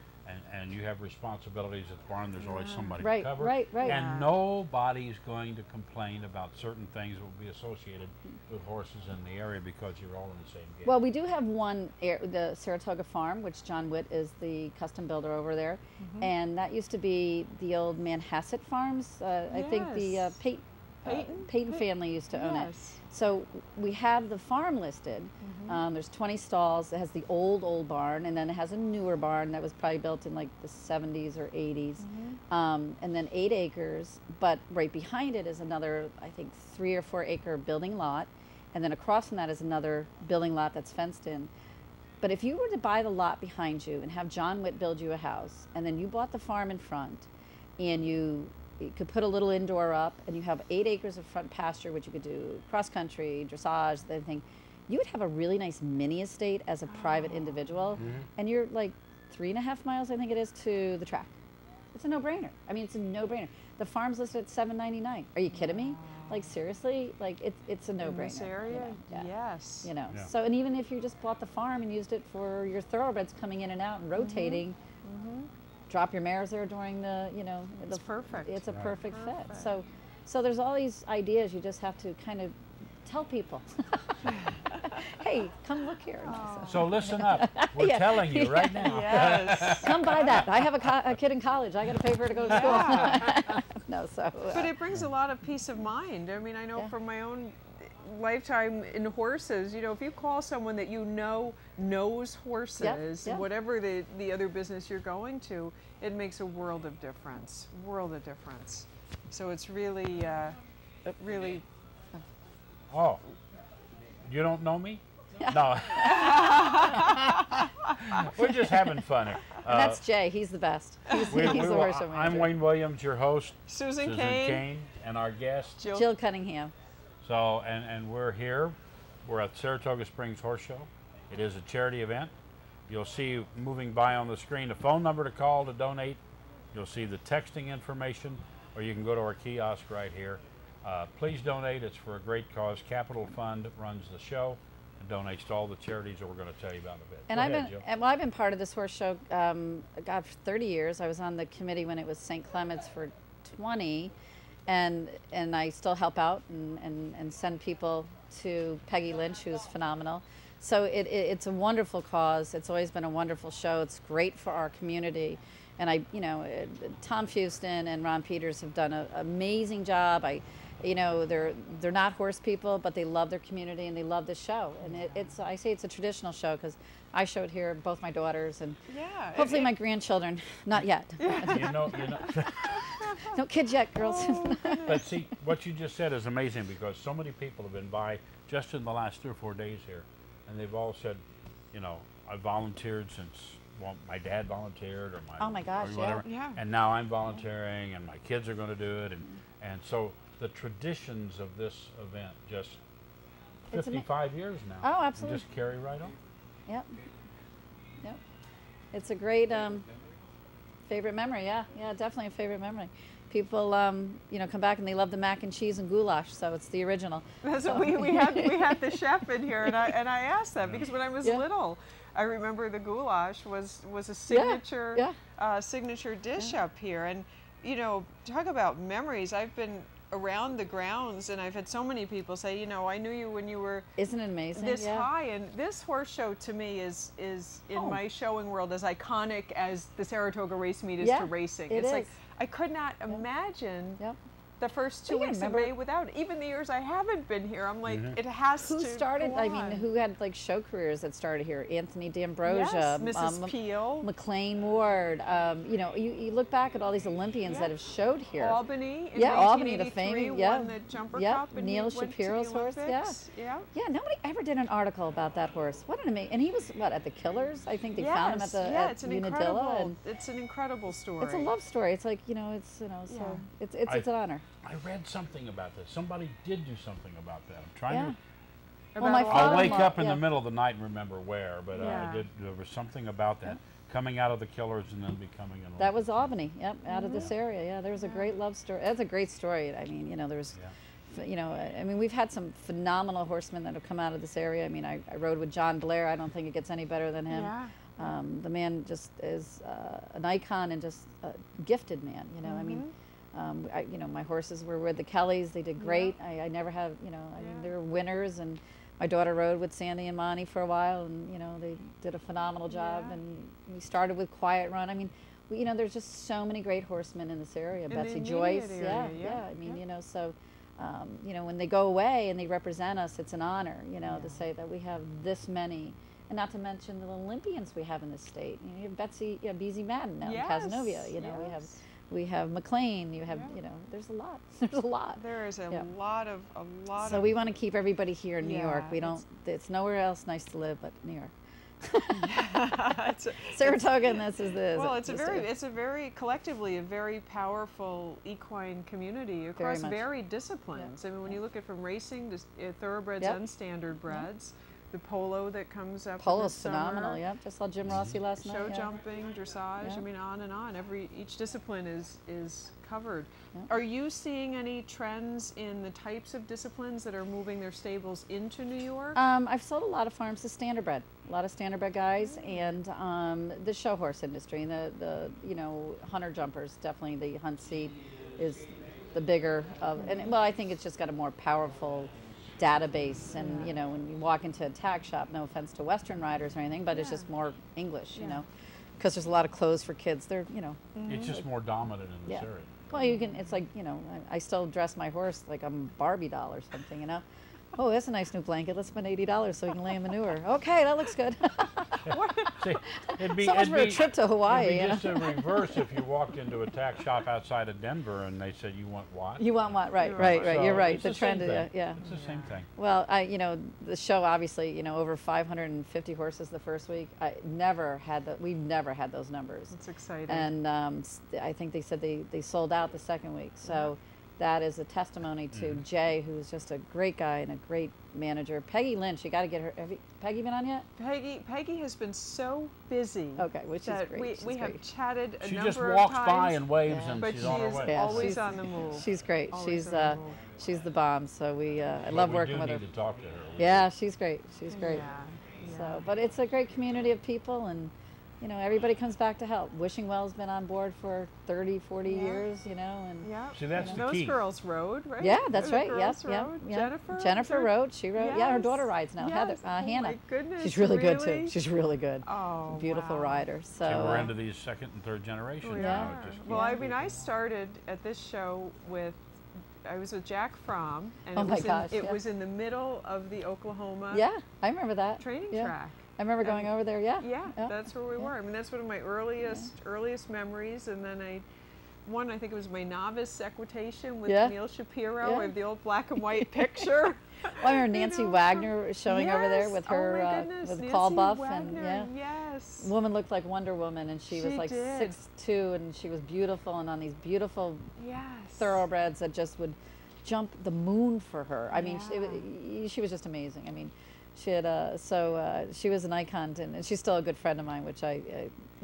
and you have responsibilities at the barn, there's always somebody to cover. Right. And nobody's going to complain about certain things that will be associated with horses in the area, because you're all in the same game. Well, we do have one, the Saratoga farm, which John Witt is the custom builder over there, and that used to be the old Manhasset farms. I think the Peyton family used to own it. So we have the farm listed. There's 20 stalls. It has the old barn, and then it has a newer barn that was probably built in like the 70s or 80s, and then 8 acres. But right behind it is another, I think, 3 or 4 acre building lot, and then across from that is another building lot that's fenced in. But if you were to buy the lot behind you and have John Witt build you a house, and then you bought the farm in front, and you could put a little indoor up, and you have 8 acres of front pasture, which you could do cross country, dressage, that thing, you would have a really nice mini estate as a private individual, and you're like 3.5 miles, I think it is, to the track. It's a no-brainer. I mean, it's a no-brainer. The farm's listed at $799. Are you kidding me? Like, seriously? Like, it's a no-brainer. In this area? You know? Yes. You know, so, and even if you just bought the farm and used it for your thoroughbreds coming in and out and rotating, drop your mares there during the, you know, it's perfect. It's a perfect fit. So So there's all these ideas. You just have to kind of tell people. Hey, come look here. So listen up. We're Yeah. telling you right now. Yes. Come buy that. I have a kid in college. I got to pay for her to go to school. No, so. But it brings a lot of peace of mind. I mean, I know Yeah. from my own lifetime in horses, you know, if you call someone that you know knows horses, yeah. whatever the other business you're going to, it makes a world of difference. World of difference. So it's really, really. Oh, you don't know me? No. We're just having fun here. And that's Jay. He's the best. He's the horse show I'm manager. Wayne Williams, your host. Susan Kayne. Kayne, and our guest. Jill Cunningham. So, and we're here. We're at Saratoga Springs Horse Show. It is a charity event. You'll see moving by on the screen the phone number to call to donate. You'll see the texting information, or you can go to our kiosk right here. Please donate. It's for a great cause. Capital Fund runs the show and donates to all the charities that we're going to tell you about in a bit. And Go I've ahead, been, Jill. and well, I've been part of this horse show, God, for 30 years. I was on the committee when it was St. Clement's for 20, and I still help out and send people to Peggy Lynch, who's phenomenal. So it's a wonderful cause. It's always been a wonderful show. It's great for our community. And Tom Fuston and Ron Peters have done an amazing job. They're not horse people, but they love their community and they love the show. And I say it's a traditional show because I showed here both my daughters and Yeah. hopefully my grandchildren. Not yet. You know. No kids yet, girls. Oh, But see, what you just said is amazing because so many people have been by just in the last 3 or 4 days here, and they've all said, I volunteered since, well, my dad volunteered, or Oh my gosh, or whatever, yeah. and now I'm volunteering, and my kids are going to do it, and so the traditions of this event just It's 55 years now. Oh, absolutely. Just carry right on. Yep. It's a great favorite memory. Yeah, definitely a favorite memory. People, come back and they love the mac and cheese and goulash. So it's the original. That's what we had the chef in here, and I asked that because when I was Yeah. little, I remember the goulash was a signature signature dish up here, and talk about memories. I've been around the grounds, and I've had so many people say, I knew you when you were Isn't it amazing? this Yeah. high, and this horse show to me is in Oh. my showing world as iconic as the Saratoga race meet is Yeah, to racing. it It's like is. I could not imagine Yep. the first 2 Well, yeah, weeks of remember- May without it. Even the years I haven't been here, I'm like, it has Who to started? go I mean, on. who had like show careers that started here? Anthony D'Ambrosia, Yes, Mrs. Peel, McLean Ward. You look back at all these Olympians Yeah. that have showed here. Albany in Albany, the 1983 famous, yeah, won the Jumper yeah, Cup, and Neil he went Shapiro's to the horse, Olympics. Yeah. Yeah, nobody ever did an article about that horse. What an amazing! And he was at the Killers. I think they found him at the it's an Unadilla, incredible. and It's an incredible story. it's a love story. It's like so Yeah. it's an honor. I read something about this. Somebody did do something about that. I'm trying Yeah. to. Well, my About- I'll father- wake up in yeah. the middle of the night and remember where, but Yeah. there was something about that coming out of the Killers and then becoming an That was Olympic. Albany. Yep, out of this area. Yeah, there was a great love story. That's a great story. I mean, there was. I mean, we've had some phenomenal horsemen that have come out of this area. I mean, I rode with John Blair. I don't think it gets any better than him. Yeah. The man just is an icon and just a gifted man. I mean, my horses were with the Kellys. They did great. I never have, I mean, they were winners. And my daughter rode with Sandy and Monty for a while, and they did a phenomenal job. Yeah. And we started with Quiet Run. I mean, there's just so many great horsemen in this area. the Betsy immediate Joyce, area, yeah, yeah, I mean, yeah. so. When they go away and they represent us, it's an honor, to say that we have this many, and not to mention the Olympians we have in this state. You have Betsy, Beezy Madden now in Casanova. Yes. We have McLean. You have, there's a lot. There's a lot. There is a Yeah. lot of So we want to keep everybody here in New Yeah, York. We don't. It's nowhere else nice to live but New York. it's a- Saratoga, and this is this. Well, it's a very collectively a very powerful equine community across much. varied disciplines. I mean, when you look at from racing to thoroughbreds Yep. and standardbreds, the polo that comes up. in the Polo's summer, phenomenal. Yep, just saw Jim Rossi last night. Show yeah. jumping, dressage. Yeah. I mean, on and on. Each discipline is covered. Yeah. Are you seeing any trends in the types of disciplines that are moving their stables into New York? I've sold a lot of farms to standardbred, a lot of standardbred guys, and the show horse industry, and the hunter jumpers. Definitely, the hunt seat is the bigger of, and well, I think it's just got a more powerful database, and you know, when you walk into a tack shop, no offense to Western riders or anything, but it's just more English, you know, because there's a lot of clothes for kids. They're, you know, It's just more dominant in this area. well, you can, it's like, you know, I still dress my horse like I'm a Barbie doll or something, you know. Oh, that's a nice new blanket. Let's spend $80 so we can lay in manure. Okay, that looks good. See, it'd be, So much it'd for a be- trip to Hawaii, It'd you be know? just the reverse if you walked into a tack shop outside of Denver and they said, you want what? You want what? Right, You're right, right. right. So You're right. it's The same trend, thing. yeah. It's the same thing. Well, you know, the show obviously, you know, over 550 horses the first week. We've never had those numbers. It's exciting. And I think they said they sold out the second week. So that is a testimony to Jay, who's just a great guy and a great manager. Peggy Lynch, you got to get her. Have Peggy been on yet? Peggy has been so busy. Okay, which is that great. She's we have great. chatted a She number just of walks times. by and waves and But she's she on her is way. Yeah, always she's- on the move. She's great. Always She's on the move. she's the bomb. So I But love we working do with her. need to talk to her. Yeah, she's great. She's great. Yeah, So, but it's a great community of people, and you know, everybody comes back to help. Wishing Well's been on board for 30, 40 years, you know, and Yeah. See, that's the Those key. girls rode, right? yeah, that's The right. girls Yep, rode. yep. Jennifer. Jennifer rode. She rode. Yeah, her Yes. daughter rides now. Yes. Heather, Oh Hannah. my goodness, She's really good really? too. She's really good. Oh, Beautiful wow. rider. So See, we're uh, into these second and third generations We now. are. It just Well, keeps I mean, I moving. started at this show I was with Jack Fromm, and Oh it my was gosh, it yeah. was in the middle of the Oklahoma yeah, I remember that training yeah. track. I remember going over there. Yeah. Yeah, Yeah. that's where we were. I mean, that's one of my earliest memories. And then I think it was my novice equitation with Yeah. Neil Shapiro. Yeah. I have the old black and white picture. I remember Nancy You know, Wagner showing over there Yes. with Oh her my goodness, with Nancy Call Buff Wagner, and yes. woman looked like Wonder Woman, and she was She like did. 6'2", and she was beautiful, and on these beautiful Yes. thoroughbreds that just would jump the moon for her. I mean, Yeah. she was just amazing. I mean, she had she was an icon, and she's still a good friend of mine. Which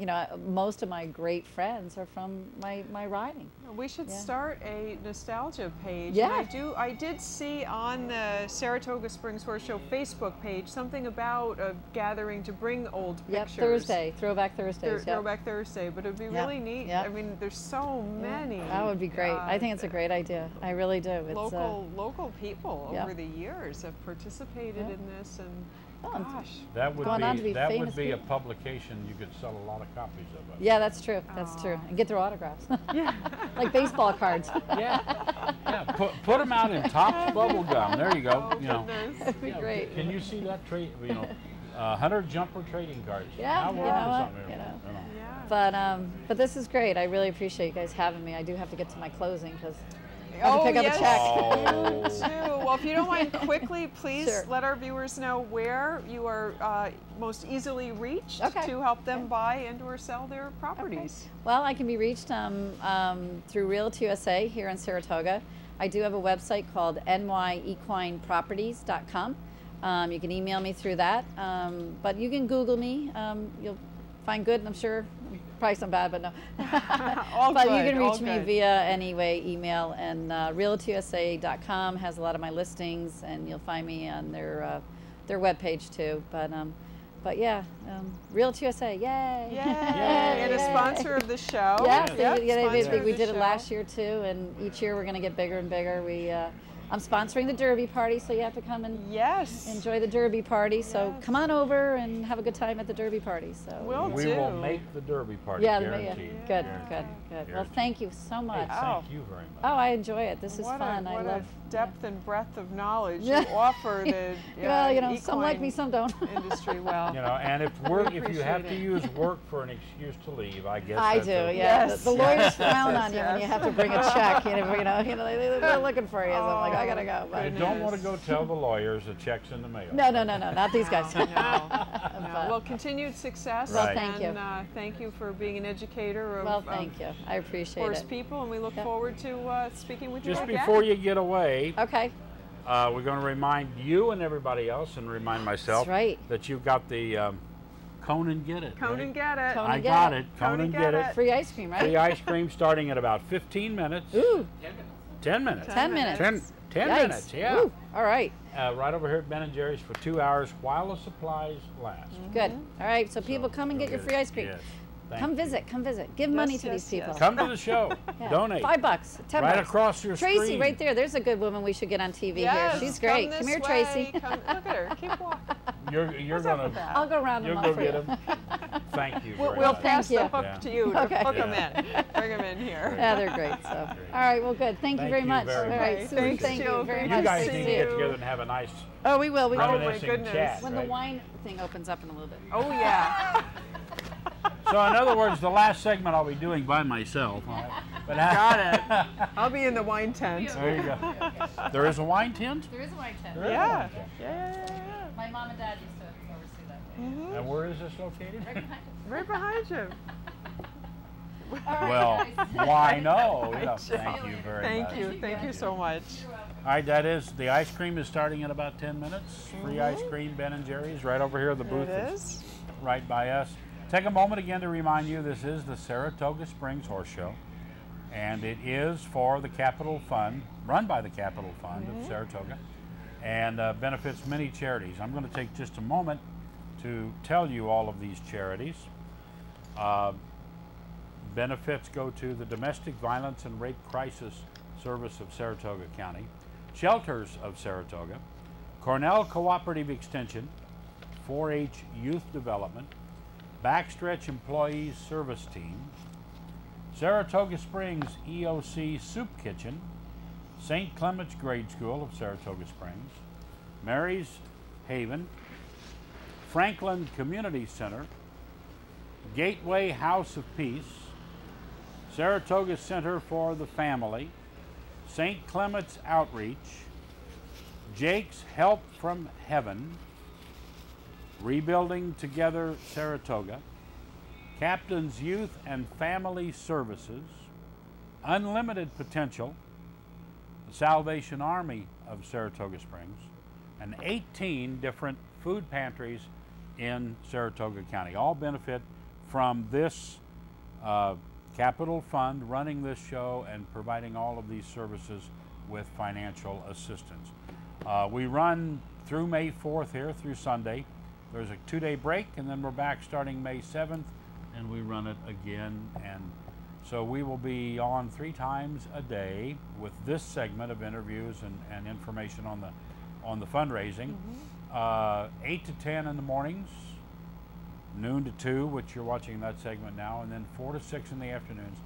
you know, most of my great friends are from my riding. We should Yeah. start a nostalgia page. Yeah. And I did see on the Saratoga Springs Horse Show Facebook page something about a gathering to bring old Yep, pictures. Thursday, Throwback Thursdays. Yep. Throwback Thursday, but it'd be Yeah, really neat. yeah. I mean, there's so many. That would be great. I think it's a great idea. I really do. It's Local people yeah. over the years have participated Yeah. in this, and Oh, and gosh, That would Going on to be that would famous be a people. publication you could sell a lot of copies of. I yeah, that's true. That's true. And get their autographs, like baseball cards. Yeah, put them out in Topps bubble gum. There you go. oh You know, goodness. That'd be Yeah, great. Can you see that trade? You know, 100 jumper trading cards. Yeah, Now you we're know onto what? something here. You know. Yeah. But this is great. I really appreciate you guys having me. I do have to get to my closing because I have Oh, to pick up yes. a check. Oh. Too. Well, if you don't mind, quickly, please Sure. let our viewers know where you are most easily reached Okay. to help them buy and or sell their properties. Well, I can be reached through Realty USA here in Saratoga. I do have a website called nyequineproperties.com. You can email me through that, but you can Google me. You'll find good, and I'm sure probably some bad, but no. All But good, you can all reach me good. via any way, email, and realtyusa.com has a lot of my listings, and you'll find me on their webpage too. But yeah, Realty USA, yay! Yay! And a Yay. sponsor of the show. Yes, Yep, sponsor of we the did it show. last year too, and each year we're going to get bigger and bigger. I'm sponsoring the Derby party, so you have to come and Yes. enjoy the Derby party. So Yes. come on over and have a good time at the Derby party. So Will We do. will make the Derby party. yeah, guaranteed. good, Guaranteed. good, good. Well, Guaranteed. thank you so Hey, much. thank you very much. Oh, I enjoy it. This is What fun. A, I what love a depth and breadth of knowledge Yeah. you offer the Well, you know, some like equine me, some don't. industry well. You know, and if you have to appreciate use work for an excuse to leave, I guess I that's do, okay. yeah. Yes. The lawyers frown Yes, on you when you yes. have to bring a check. They're looking for you. So I'm like, I gotta go. You But don't want to go tell the lawyers the check's in the mail. no, not these guys. No. But- Well, continued success. Well, thank you. And thank you for being an educator of, Well, thank you. I appreciate horse it. people, and we look Yeah. forward to speaking with Just you again. before you get away, Okay. we're going to remind you and everybody else, and remind myself, That's right. that you've got the Kone and Get It. Cone right? and get it. Cone I and Get got It. it. Kone and Get It. Free ice cream, right? Free ice cream starting at about 15 minutes. Ooh, 10 minutes. 10 minutes. 10 Yikes. minutes, yeah. Ooh, all right. Right over here at Ben & Jerry's for 2 hours while the supplies last. Good. All right. So people come and So get your go free ice cream. Yes. Come visit. Give money to these people. Come to the show. Yeah. Donate. $5, $10. Right across your Tracy, screen. right there. There's a good woman we should get on TV Yes, here. She's great. Come Come here, this Tracy. way. Look at her. Keep walking. You're gonna. I'll go around You'll them go all for get you. them. Thank you. We'll, very we'll much. pass the Thank hook you. to you to Okay. hook them in. Bring them in here. Yeah, they're great. So, all right, well, good. Thank you very much. very All right, much. Susan, Thanks, thank Jill. you very Great You much. guys to need see to get you. together and have a nice Oh, we will. We will. reminiscing goodness. chat. When right? the wine thing opens up in a little bit. Oh yeah. So in other words, the last segment I'll be doing by myself. All right? But Got it. I'll be in the wine tent. There you go. There is a wine tent? There is a wine tent. There is a Yeah. wine tent. Yeah. My mom and dad used to oversee that. And where is this located? Right behind you. Well, why no? Yeah, thank you very much. Thank you. Thank you so much. All right, that is, the ice cream is starting in about 10 minutes. Free ice cream, Ben & Jerry's, right over here. The booth It is is. right by us. Take a moment again to remind you this is the Saratoga Springs Horse Show, and it is for the Capital Fund, run by the Capital Fund of Saratoga, and benefits many charities. I'm going to take just a moment to tell you all of these charities. Benefits go to the Domestic Violence and Rape Crisis Service of Saratoga County, Shelters of Saratoga, Cornell Cooperative Extension, 4-H Youth Development, Backstretch Employees Service Team, Saratoga Springs EOC Soup Kitchen, St. Clement's Grade School of Saratoga Springs, Mary's Haven, Franklin Community Center, Gateway House of Peace, Saratoga Center for the Family, St. Clement's Outreach, Jake's Help from Heaven, Rebuilding Together Saratoga, Captain's Youth and Family Services, Unlimited Potential, the Salvation Army of Saratoga Springs, and 18 different food pantries in Saratoga County. All benefit from this Capital Fund running this show and providing all of these services with financial assistance. We run through May 4th here through Sunday. There's a 2-day break, and then we're back starting May 7th, and we run it again. And so we will be on 3 times a day with this segment of interviews and information on the fundraising. 8 to 10 in the mornings, noon to 2, which you're watching that segment now, and then 4 to 6 in the afternoons.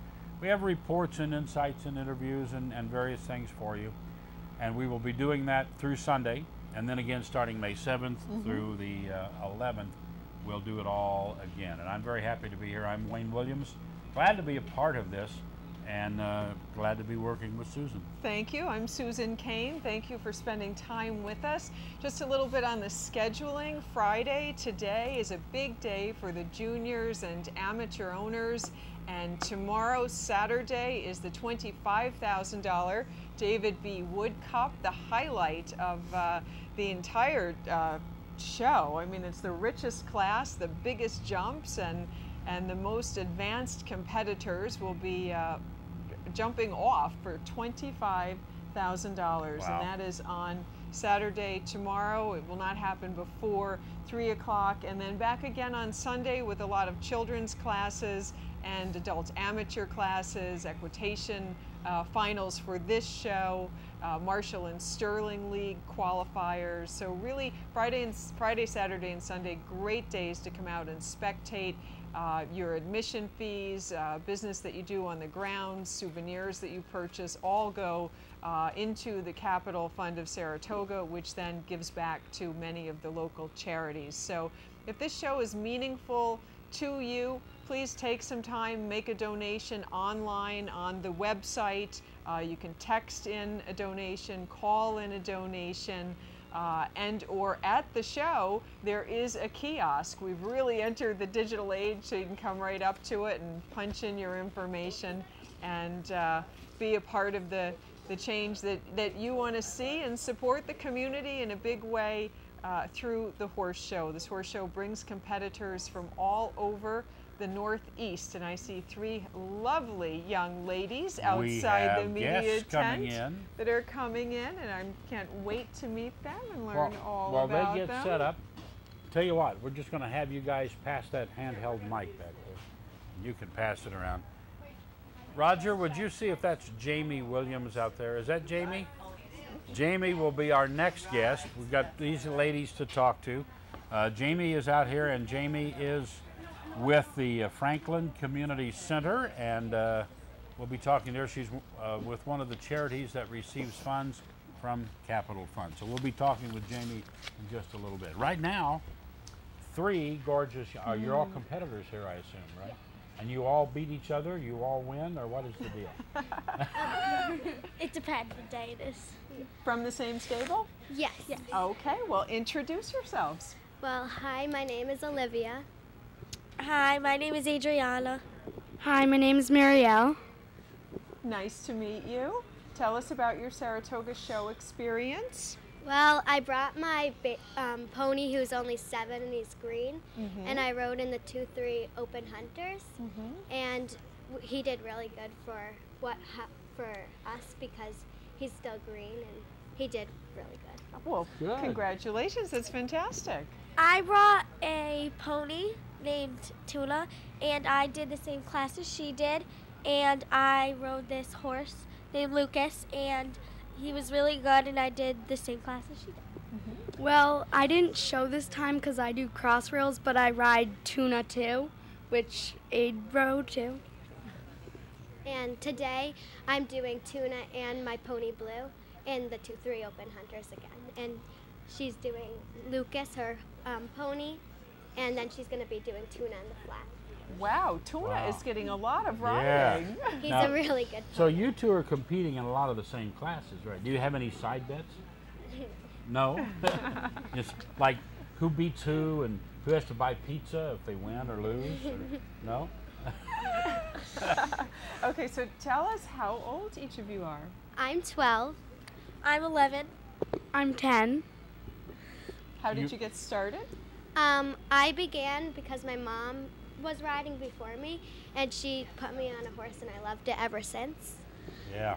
We have reports and insights and interviews and various things for you. And we will be doing that through Sunday, and then again starting May 7th through the 11th, we'll do it all again. And I'm very happy to be here. I'm Wayne Williams, glad to be a part of this, and glad to be working with Susan. Thank you. I'm Susan Kayne. Thank you for spending time with us. Just a little bit on the scheduling. Friday today is a big day for the juniors and amateur owners. And tomorrow, Saturday, is the $25,000 David B. Wood Cup, the highlight of the entire show. I mean, it's the richest class, the biggest jumps, and the most advanced competitors will be jumping off for $25,000. Wow. And that is on Saturday tomorrow. It will not happen before 3 o'clock. And then back again on Sunday with a lot of children's classes and adult amateur classes, equitation finals for this show, Marshall and Sterling League qualifiers. So really Friday, Saturday, and Sunday, great days to come out and spectate. Your admission fees, business that you do on the ground, souvenirs that you purchase, all go into the Capital Fund of Saratoga, which then gives back to many of the local charities. So if this show is meaningful to you, please take some time, make a donation online on the website. You can text in a donation, call in a donation, and or at the show, there is a kiosk. We've really entered the digital age, so you can come right up to it and punch in your information and be a part of the change that you want to see and support the community in a big way through the horse show. This horse show brings competitors from all over the Northeast, and I see 3 lovely young ladies outside the media tent that are coming in, and I can't wait to meet them and learn all about them. While they get set up, tell you what, we're just going to have you guys pass that handheld mic back there. You can pass it around. Roger, would you see if that's Jamie Williams out there? Is that Jamie? Jamie will be our next guest. We've got these ladies to talk to. Jamie is out here, and Jamie is with the Franklin Community Center, and we'll be talking to her. She's with one of the charities that receives funds from Capital Fund. So we'll be talking with Jamie in just a little bit. Right now, three gorgeous, you're all competitors here, I assume, right? And you all beat each other, you all win, or what is the deal? It depends what day it is. From the same stable? Yes. Okay, well, introduce yourselves. Well, hi, my name is Olivia. Hi, my name is Adriana. Hi, my name is Marielle. Nice to meet you. Tell us about your Saratoga show experience. Well, I brought my pony who's only 7 and he's green, and I rode in the 2-3 Open Hunters, and he did really good for us because he's still green and he did really good. Well, congratulations, that's fantastic. I brought a pony named Tuna, and I did the same class as she did, and I rode this horse named Lucas, and he was really good, and I did the same class as she did. Well, I didn't show this time because I do cross rails, but I ride Tuna too, which Aid rode too. And today I'm doing Tuna and my pony Blue in the 2-3 Open Hunters again. And she's doing Lucas, her pony, and then she's going to be doing Tuna in the flat. Wow, Tuna is getting a lot of riding. Yeah. He's Now, a really good pony. So you two are competing in a lot of the same classes, right? Do you have any side bets? No? It's like who beats who and who has to buy pizza if they win or lose? Or, no? Okay, so tell us how old each of you are. I'm 12. I'm 11. I'm 10. How did you get started? I began because my mom was riding before me, and she put me on a horse, and I loved it ever since. Yeah.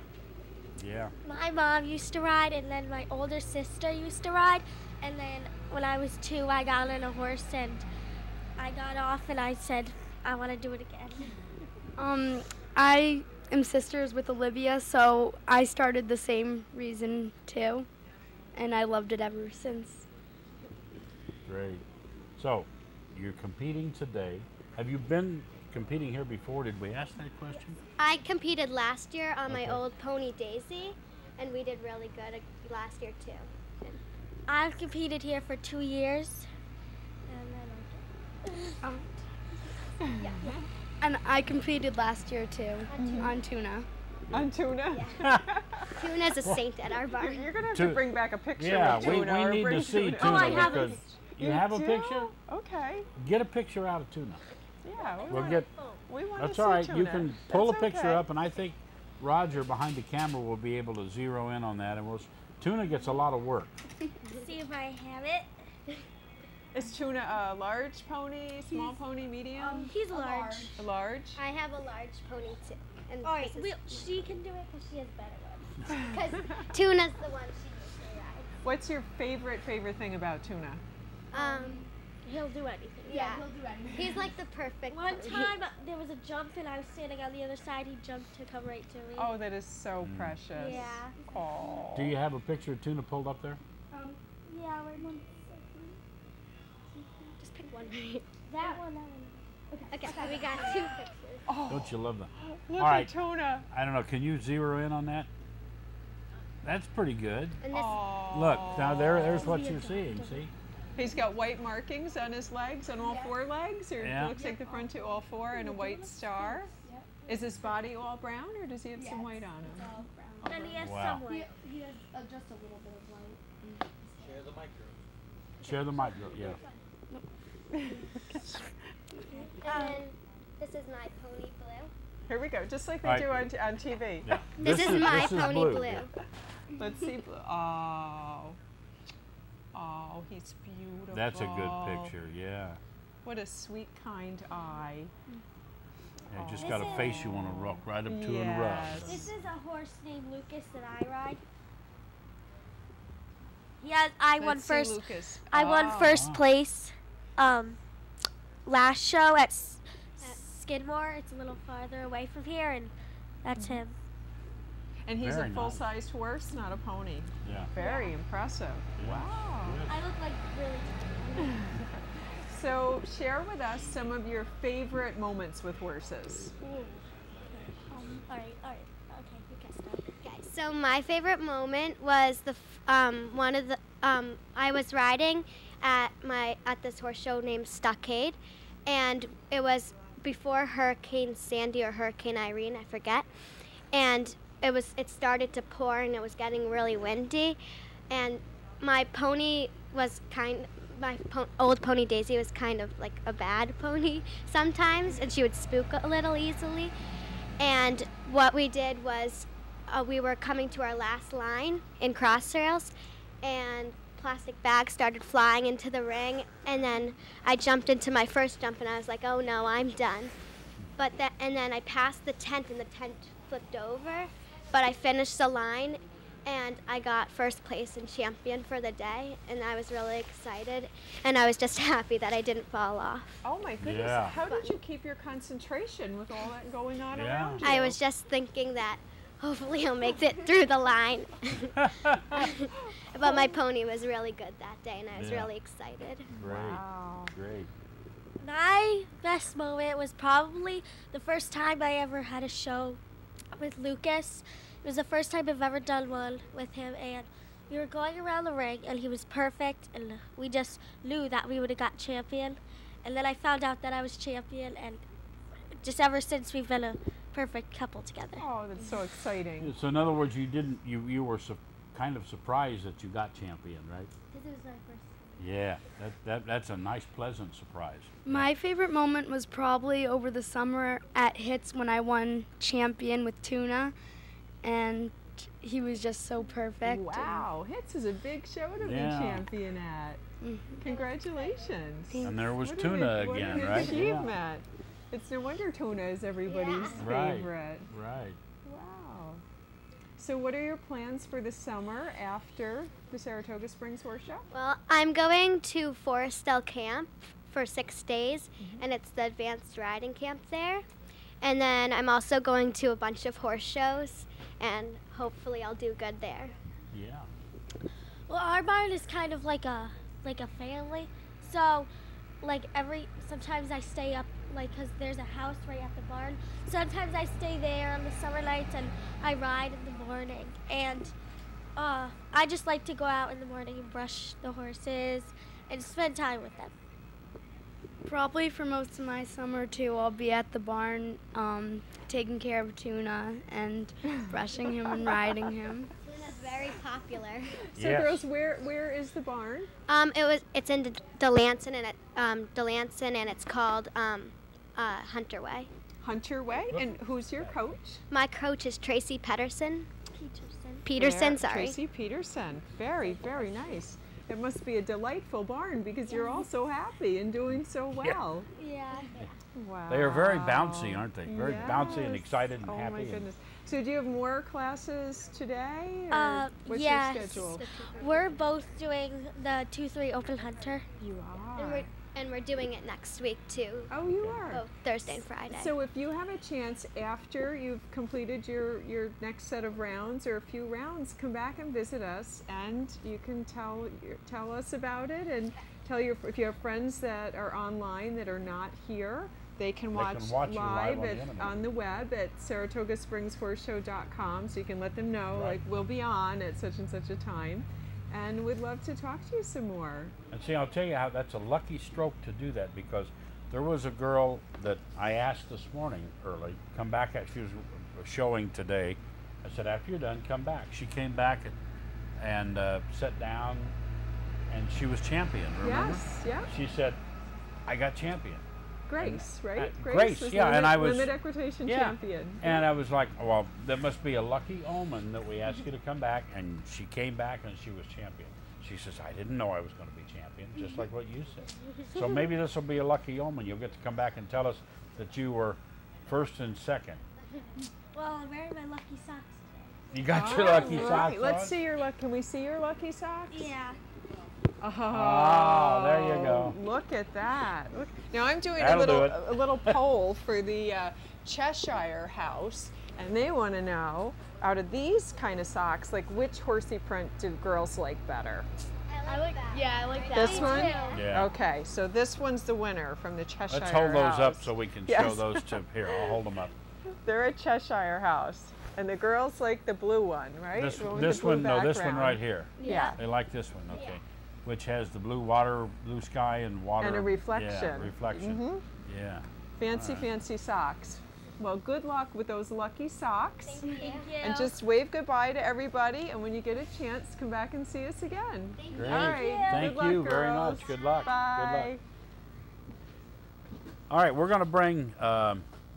Yeah. My mom used to ride, and then my older sister used to ride, and then when I was 2, I got on a horse, and I got off, and I said, I want to do it again. I am sisters with Olivia, so I started the same reason too, and I loved it ever since. Great. So, you're competing today. Have you been competing here before? Did we ask that question? I competed last year on my old pony Daisy, and we did really good last year too. I've competed here for 2 years, and then And I competed last year too on Tuna. On Tuna? Tuna's a saint at our barn. You're going to have to bring back a picture Yeah, of Tuna. we or need bring to see Tuna. Tuna I have because you have a do? picture? Okay. Get a picture out of Tuna. Yeah, We'll get. we want to That's see all right. Tuna. You can pull That's a picture okay. up, and I think Roger behind the camera will be able to zero in on that. And Tuna gets a lot of work. see if I have it. Is Tuna a large pony, small pony, medium? He's large. A large? I have a large pony too. And All right, this is- she can do it because she has better ones. Because Tuna's the one she usually rides. What's your favorite thing about Tuna? He'll do anything. Yeah, he's like the perfect One pony. time there was a jump and I was standing on the other side. He jumped to come right to me. Oh, that is so precious. Yeah. Oh. Do you have a picture of Tuna pulled up there? Yeah, wait 1 second. Just pick one. That one. Okay, so we got 2 pictures. Oh, Don't you love that? look All right. at Tuna. I don't know. Can you zero in on that? That's pretty good. And this, Look, now there's what you're seeing. See? He's got white markings on his legs, on all 4 legs, or Yeah. it looks like the front 2, all 4, and a white star. Is his body all brown, or does he have some white on him? Then he has Wow. some white. He has just a little bit of light. Share the mic, yeah. and then this is my pony Blue. Here we go, just like they All do right. on TV. Yeah. This is my pony Blue. yeah. Let's see. Oh. Oh, he's beautiful. That's a good picture, yeah. What a sweet, kind eye. Yeah, just got a face you want to rock right up to and rub. Yes. This is a horse named Lucas that I ride. Yeah, I won Let's see first. Lucas. I won Oh. first place last show at Skidmore. It's a little farther away from here, and that's him. And he's Very a nice. full-sized horse, not a pony. Yeah. Very impressive. Yeah. Wow. Good. I look like really tiny. So share with us some of your favorite moments with horses. All right. Okay, you can start. Okay, so my favorite moment was one of the I was riding at this horse show named Stockade, and it was before Hurricane Sandy or Hurricane Irene, I forget, and it started to pour and it was getting really windy, and my pony was old pony Daisy was kind of like a bad pony sometimes, and she would spook a little easily. And what we did was we were coming to our last line in cross rails, and plastic bags started flying into the ring, and then I jumped into my first jump, and I was like, oh no, I'm done. And then I passed the tent, and the tent flipped over, but I finished the line, and I got first place and champion for the day, and I was really excited, and I was just happy that I didn't fall off. Oh my goodness. Yeah. How did you keep your concentration with all that going on Yeah. around you? I was just thinking that hopefully I'll make it through the line. But my pony was really good that day, and I was Yeah. really excited. Great. Wow. Great. My best moment was probably the first time I ever had a show with Lucas. It was the first time I've ever done one with him, and we were going around the ring, and he was perfect, and we just knew that we would have got champion. And then I found out that I was champion, and just ever since we've been a perfect couple together. Oh, that's so exciting. So in other words, you were kind of surprised that you got champion, right? This is my first. Yeah, that's a nice, pleasant surprise. My favorite moment was probably over the summer at Hits when I won champion with Tuna, and he was just so perfect. Wow, Hits is a big show to Yeah. be champion at. Congratulations. And there was What Tuna what again, an right? achievement. It's no wonder Tuna is everybody's Right. favorite. Right. Wow. So what are your plans for the summer after the Saratoga Springs Horse Show? Well, I'm going to Forestdale Camp for 6 days, and it's the advanced riding camp there. And then I'm also going to a bunch of horse shows, and hopefully I'll do good there. Yeah. Well, our barn is kind of like a family. So, sometimes I stay up, because there's a house right at the barn. Sometimes I stay there on the summer nights and I ride in the morning. And I just like to go out in the morning and brush the horses and spend time with them. Probably for most of my summer too, I'll be at the barn taking care of Tuna and brushing him and riding him. Tuna's very popular. So Yes. girls, where is the barn? It's in Delancey, and it's called Hunter Way. Hunter Way. And who's your coach? My coach is Tracy Peterson. Peterson, sorry. Tracy Peterson. Very, very nice. It must be a delightful barn because you're all so happy and doing so well. Yeah. Wow. They are very bouncy, aren't they? Very bouncy and Yes. excited and oh happy. Oh my and- goodness. So do you have more classes today? Or what's yes. your schedule? We're both doing the 2-3 Open Hunter. You And are. we're doing it next week too. Oh, you are. Both Thursday and Friday. So if you have a chance after you've completed your next set of rounds or a few rounds, come back and visit us, and you can tell us about it, and if you have friends that are online that are not here, they can watch you live on the internet. on the web at SaratogaSpringsHorseShow.com, so you can let them know Right. we'll be on at such and such a time, and we'd love to talk to you some more. And see, I'll tell you how that's a lucky stroke to do that, because there was a girl that I asked this morning early, come back, she was showing today. I said, after you're done, come back. She came back and sat down, and she was champion, remember? Yes, yeah. She said, I got champion. Grace, right? Grace, was yeah, and I was- limit equitation Yeah. champion. And I was like, well, that must be a lucky omen that we asked you to come back. And she came back and she was champion. She says, I didn't know I was going to be champion, just like what you said. So maybe this will be a lucky omen. You'll get to come back and tell us that you were first and second. Well, I'm wearing my lucky socks You got your lucky All socks right, on? let's see your luck. Can we see your lucky socks? today. Yeah. Oh, there you go. Look at that. Look. Now I'm doing That'll do it. a little poll for the Cheshire House, and they want to know, out of these kind of socks, like which horsey print do girls like better? I like that. Yeah, I like that. This one? Yeah. Okay, so this one's the winner from the Cheshire Let's hold those House. up so we can show Yes. those to, here, I'll hold them up. They're a Cheshire House, and the girls like the blue one, right? This, The one with this the blue one, no, this one background. right here. Yeah. They like this one, okay. Which has the blue water, blue sky and water. And a reflection. Yeah, reflection. Yeah. Fancy, fancy socks. Well, good luck with those lucky socks. Thank you. And just wave goodbye to everybody, and when you get a chance, come back and see us again. Great. All right. Thank Good luck, you very girls. much. Good luck. Bye. Good luck. All right, we're going to bring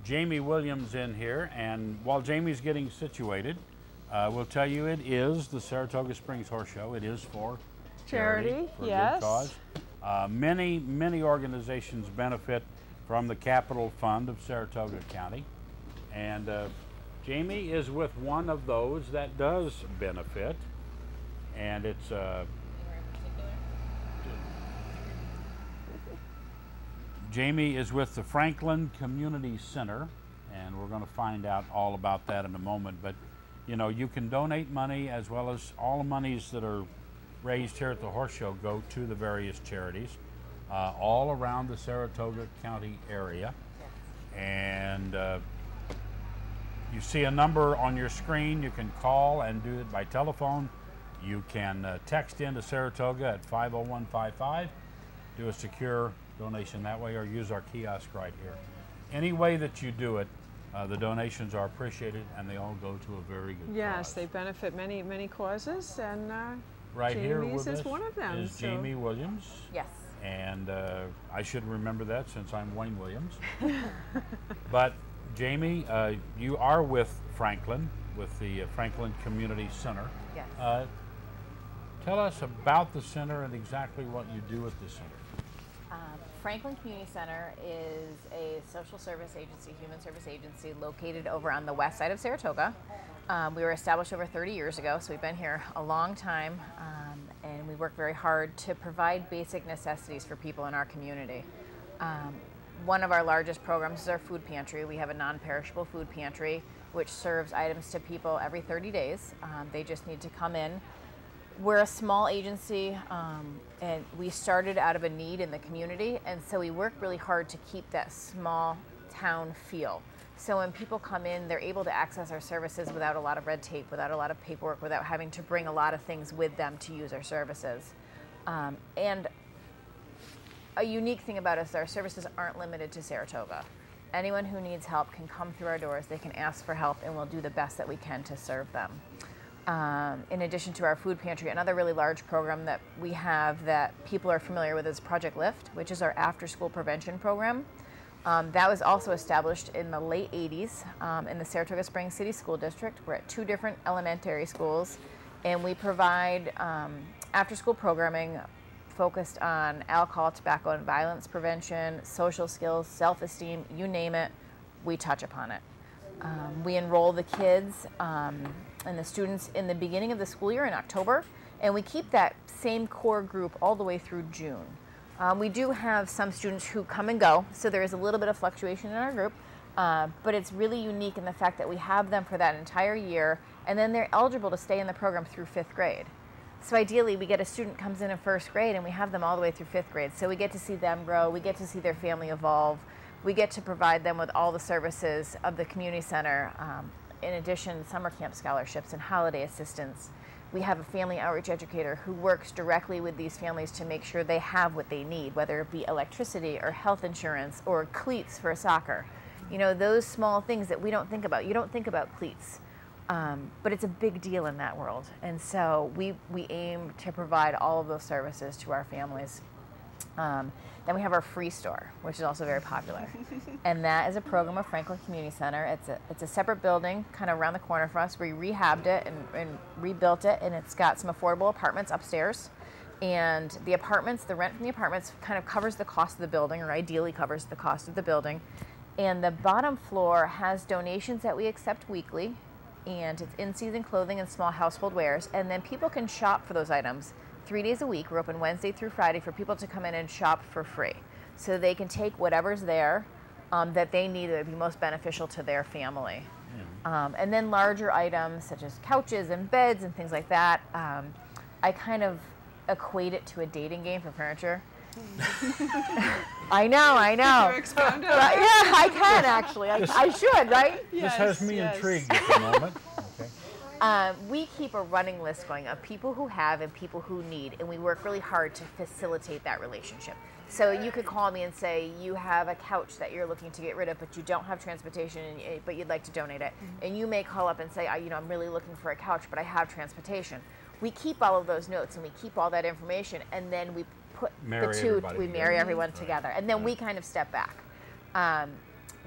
Jamie Williams in here, and while Jamie's getting situated, we'll tell you it is the Saratoga Springs Horse Show. It is for charity, for a yes. good cause. Many organizations benefit from the Capital Fund of Saratoga County, and Jamie is with one of those that does benefit, and it's Jamie is with the Franklin Community Center, and we're going to find out all about that in a moment. But you know, you can donate money, as well as all the monies that are raised here at the Horse Show go to the various charities all around the Saratoga County area. And you see a number on your screen. You can call and do it by telephone. You can text into Saratoga at 50155, do a secure donation that way, or use our kiosk right here. Any way that you do it, the donations are appreciated, and they all go to a very good Yes, cause. they benefit many causes, and Right here Jamie's with is us one of them. is so- Jamie Williams. Yes. And I should remember that since I'm Wayne Williams. But Jamie, you are with Franklin, with the Franklin Community Center. Yes. Tell us about the center and exactly what you do at the center. Franklin Community Center is a social service agency, human service agency located over on the west side of Saratoga. We were established over 30 years ago, so we've been here a long time, and we work very hard to provide basic necessities for people in our community. One of our largest programs is our food pantry. We have a non-perishable food pantry which serves items to people every 30 days. They just need to come in. We're a small agency, and we started out of a need in the community, and so we work really hard to keep that small town feel. So when people come in, they're able to access our services without a lot of red tape, without a lot of paperwork, without having to bring a lot of things with them to use our services. And a unique thing about us, our services aren't limited to Saratoga. Anyone who needs help can come through our doors, they can ask for help, and we'll do the best that we can to serve them. In addition to our food pantry, another really large program that we have that people are familiar with is Project Lift, which is our after-school prevention program. That was also established in the late 80s in the Saratoga Springs City School District. We're at 2 different elementary schools, and we provide after-school programming focused on alcohol, tobacco, and violence prevention, social skills, self-esteem, you name it, we touch upon it. We enroll the kids and the students in the beginning of the school year in October, and we keep that same core group all the way through June. We do have some students who come and go, so there is a little bit of fluctuation in our group, but it's really unique in the fact that we have them for that entire year, and then they're eligible to stay in the program through 5th grade. So ideally, we get a student comes in 1st grade, and we have them all the way through 5th grade, so we get to see them grow, we get to see their family evolve, we get to provide them with all the services of the community center. In addition, summer camp scholarships and holiday assistance. We have a family outreach educator who works directly with these families to make sure they have what they need, whether it be electricity or health insurance or cleats for soccer. You know, those small things that we don't think about. You don't think about cleats, but it's a big deal in that world. And so we aim to provide all of those services to our families. Then we have our free store, which is also very popular. And that is a program of Franklin Community Center. It's a separate building kind of around the corner from us. We rehabbed it and rebuilt it, and it's got some affordable apartments upstairs. And the apartments, the rent from the apartments kind of covers the cost of the building, or ideally covers the cost of the building. And the bottom floor has donations that we accept weekly, and it's in-season clothing and small household wares. And then people can shop for those items 3 days a week. We're open Wednesday through Friday for people to come in and shop for free. So they can take whatever's there that they need that would be most beneficial to their family. And then larger items such as couches and beds and things like that, I kind of equate it to a dating game for furniture. I know. Can you expound on Right, that? yeah, I can actually. I should, right? This has me intrigued at the moment. Okay. We keep a running list going of people who have and people who need, and we work really hard to facilitate that relationship. So you could call me and say you have a couch that you're looking to get rid of, but you don't have transportation, but you'd like to donate it. And you may call up and say, I'm really looking for a couch, but I have transportation. We keep all of those notes and we keep all that information, and then we put Marry the two, everybody we together. marry everyone Right. together, and then we kind of step back.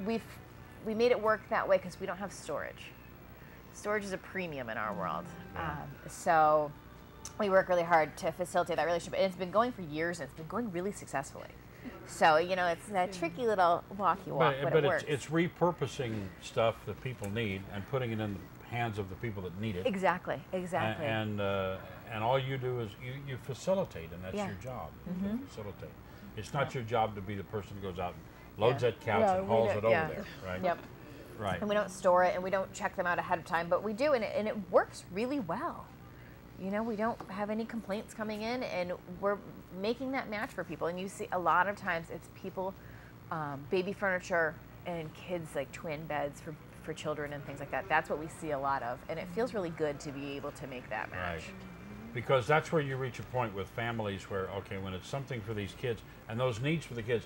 We made it work that way because we don't have storage. Storage is a premium in our world. So we work really hard to facilitate that relationship. And it's been going for years, and it's been going really successfully. So, it's that tricky little walk you walk, but it works. It's repurposing stuff that people need and putting it in the hands of the people that need it. Exactly. And all you do is you facilitate, and that's your job, to facilitate. It's not your job to be the person who goes out and loads that couch and hauls it over there, right? Yep. Right. And we don't store it, and we don't check them out ahead of time, but we do, and it works really well. We don't have any complaints coming in, and we're making that match for people. And you see a lot of times it's people, baby furniture, and kids like twin beds for children and things like that. That's what we see a lot of, and it feels really good to be able to make that match. Right. Because that's where you reach a point with families where, okay, when it's something for these kids and those needs for the kids,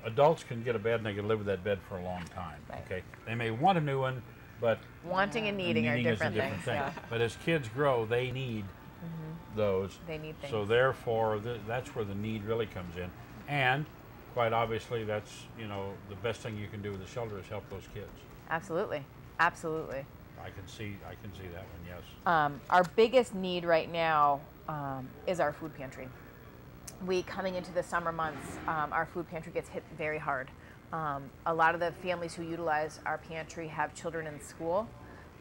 adults can get a bed and they can live with that bed for a long time. Right. Okay, they may want a new one, but Wanting and needing are different is a different things. thing. Yeah. But as kids grow, they need those. They need things. So therefore, that's where the need really comes in. And quite obviously, that's the best thing you can do with the shelter is help those kids. Absolutely. I can see that one. Yes. Our biggest need right now is our food pantry. Coming into the summer months, our food pantry gets hit very hard. A lot of the families who utilize our pantry have children in school,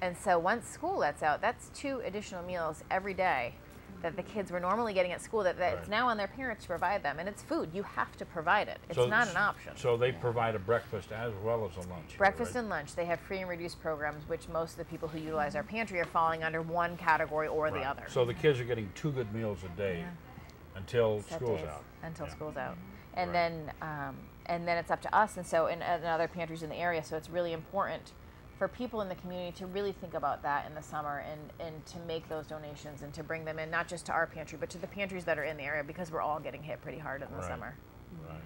and so once school lets out, that's 2 additional meals every day that the kids were normally getting at school that it's now on their parents to provide them, and it's food. You have to provide it. It's not an option. So they provide a breakfast as well as a lunch. Breakfast right? and lunch. They have free and reduced programs, which most of the people who utilize our pantry are falling under one category or the other. So the kids are getting 2 good meals a day until Set school's days out. Until school's out. And then it's up to us, and so in other pantries in the area. So it's really important for people in the community to really think about that in the summer and to make those donations and to bring them in, not just to our pantry, but to the pantries that are in the area, because we're all getting hit pretty hard in the summer. Right.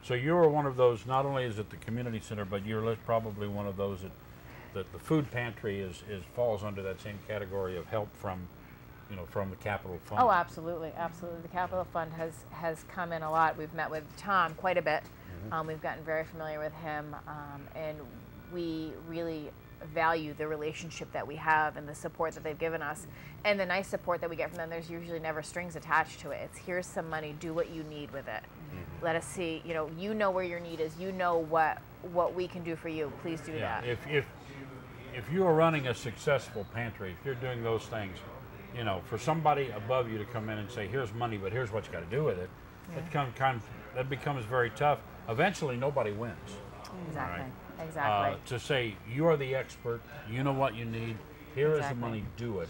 So you are one of those, not only is it the community center, but you're probably one of those that the food pantry falls under that same category of help from the capital fund. Oh, absolutely. The capital fund has come in a lot. We've met with Tom quite a bit. We've gotten very familiar with him, and we really value the relationship that we have and the support that they've given us, and the nice support that we get from them. There's usually never strings attached to it. It's here's some money, do what you need with it. Let us see, you know where your need is, what we can do for you. Please do that. If you are running a successful pantry, if you're doing those things, for somebody above you to come in and say, here's money, but here's what you got to do with it, that becomes very tough. Eventually, nobody wins. Exactly. Right? Exactly. To say, you are the expert, you know what you need, here is the money, do it.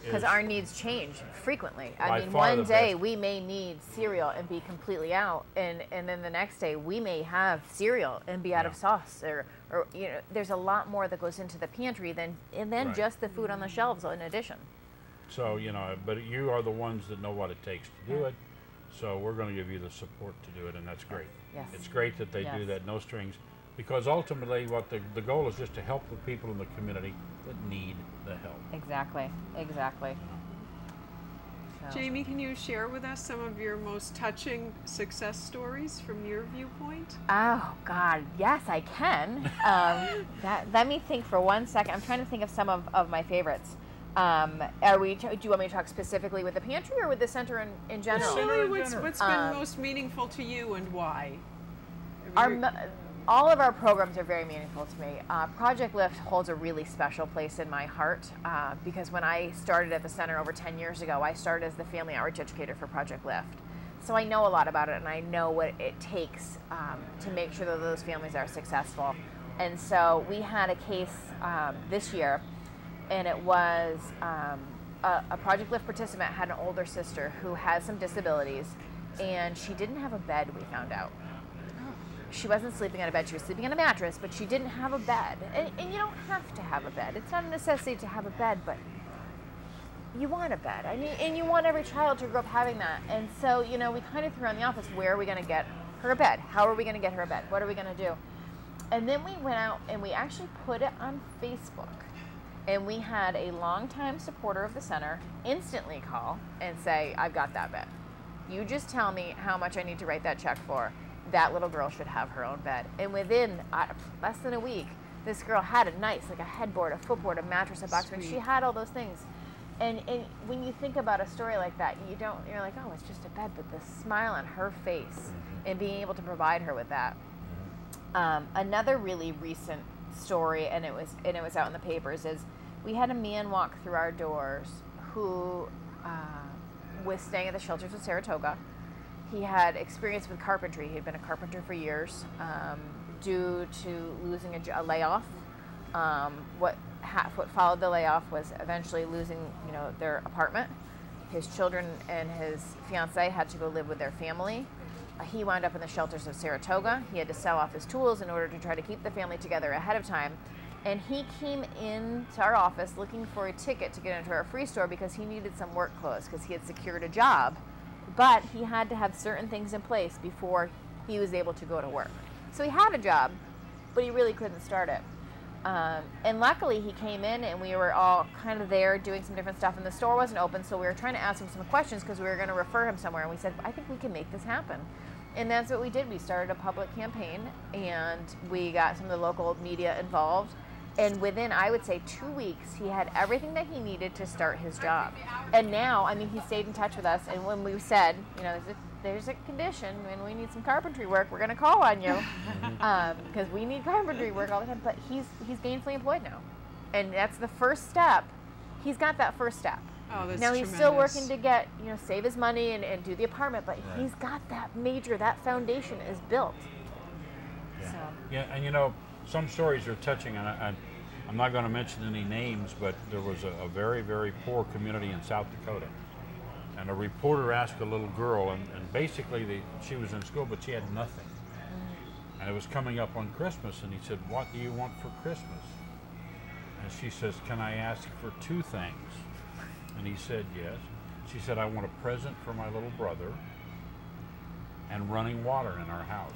Because our needs change frequently. By I mean, far one the day best. we may need cereal and be completely out, and then the next day we may have cereal and be out of sauce, or there's a lot more that goes into the pantry than just the food on the shelves in addition. So, but you are the ones that know what it takes to do it, so we're going to give you the support to do it, and that's great. Yes. It's great that they do that, no strings, because ultimately what the goal is just to help the people in the community that need the help. Exactly. So. Jamie, can you share with us some of your most touching success stories from your viewpoint? Oh God, yes, I can. Let me think for 1 second. I'm trying to think of some of my favorites. Do you want me to talk specifically with the pantry or with the center in general? Really, what's been most meaningful to you and why? all of our programs are very meaningful to me. Project Lift holds a really special place in my heart because when I started at the center over 10 years ago, I started as the family outreach educator for Project Lift. So I know a lot about it, and I know what it takes to make sure that those families are successful. And so we had a case this year, and it was a Project Lift participant had an older sister who has some disabilities, and she didn't have a bed, we found out. She wasn't sleeping on a bed, she was sleeping on a mattress, but she didn't have a bed. And you don't have to have a bed. It's not a necessity to have a bed, but you want a bed. I mean, and you want every child to grow up having that. And so, you know, we kind of threw around the office, where are we going to get her a bed? How are we going to get her a bed? What are we going to do? And then we went out and we actually put it on Facebook. And we had a longtime supporter of the center instantly call and say, I've got that bed. You just tell me how much I need to write that check for. That little girl should have her own bed. And within less than a week, this girl had a nice, like a headboard, a footboard, a mattress, a box spring. She had all those things. And when you think about a story like that, you're like, oh, it's just a bed, but the smile on her face and being able to provide her with that. Another really recent story, and it was out in the papers, is we had a man walk through our doors who was staying at the shelters of Saratoga. He had experience with carpentry. He had been a carpenter for years. Due to losing a layoff, what followed the layoff was eventually losing, their apartment. His children and his fiance had to go live with their family. He wound up in the shelters of Saratoga. He had to sell off his tools in order to try to keep the family together ahead of time. And he came into our office looking for a ticket to get into our free store because he needed some work clothes because he had secured a job. But he had to have certain things in place before he was able to go to work. So he had a job, but he really couldn't start it. And luckily he came in and we were all kind of there doing some different stuff, and the store wasn't open, so we were trying to ask him some questions because we were going to refer him somewhere, and we said, I think we can make this happen. And that's what we did. We started a public campaign and we got some of the local media involved. And within, I would say, 2 weeks, he had everything that he needed to start his job. And now, I mean, he stayed in touch with us. And when we said, there's a condition, and we need some carpentry work, we're going to call on you. Because we need carpentry work all the time. But he's gainfully employed now. And that's the first step. He's got that first step. Oh, that's now tremendous. He's still working to get, save his money and do the apartment. But he's got that that foundation is built. Yeah, So. yeah, and some stories are touching, and I'm not going to mention any names, but there was a very, very poor community in South Dakota. And a reporter asked a little girl, and basically she was in school, but she had nothing. And it was coming up on Christmas, and he said, what do you want for Christmas? And she says, can I ask for 2 things? And he said, yes. She said, I want a present for my little brother and running water in our house.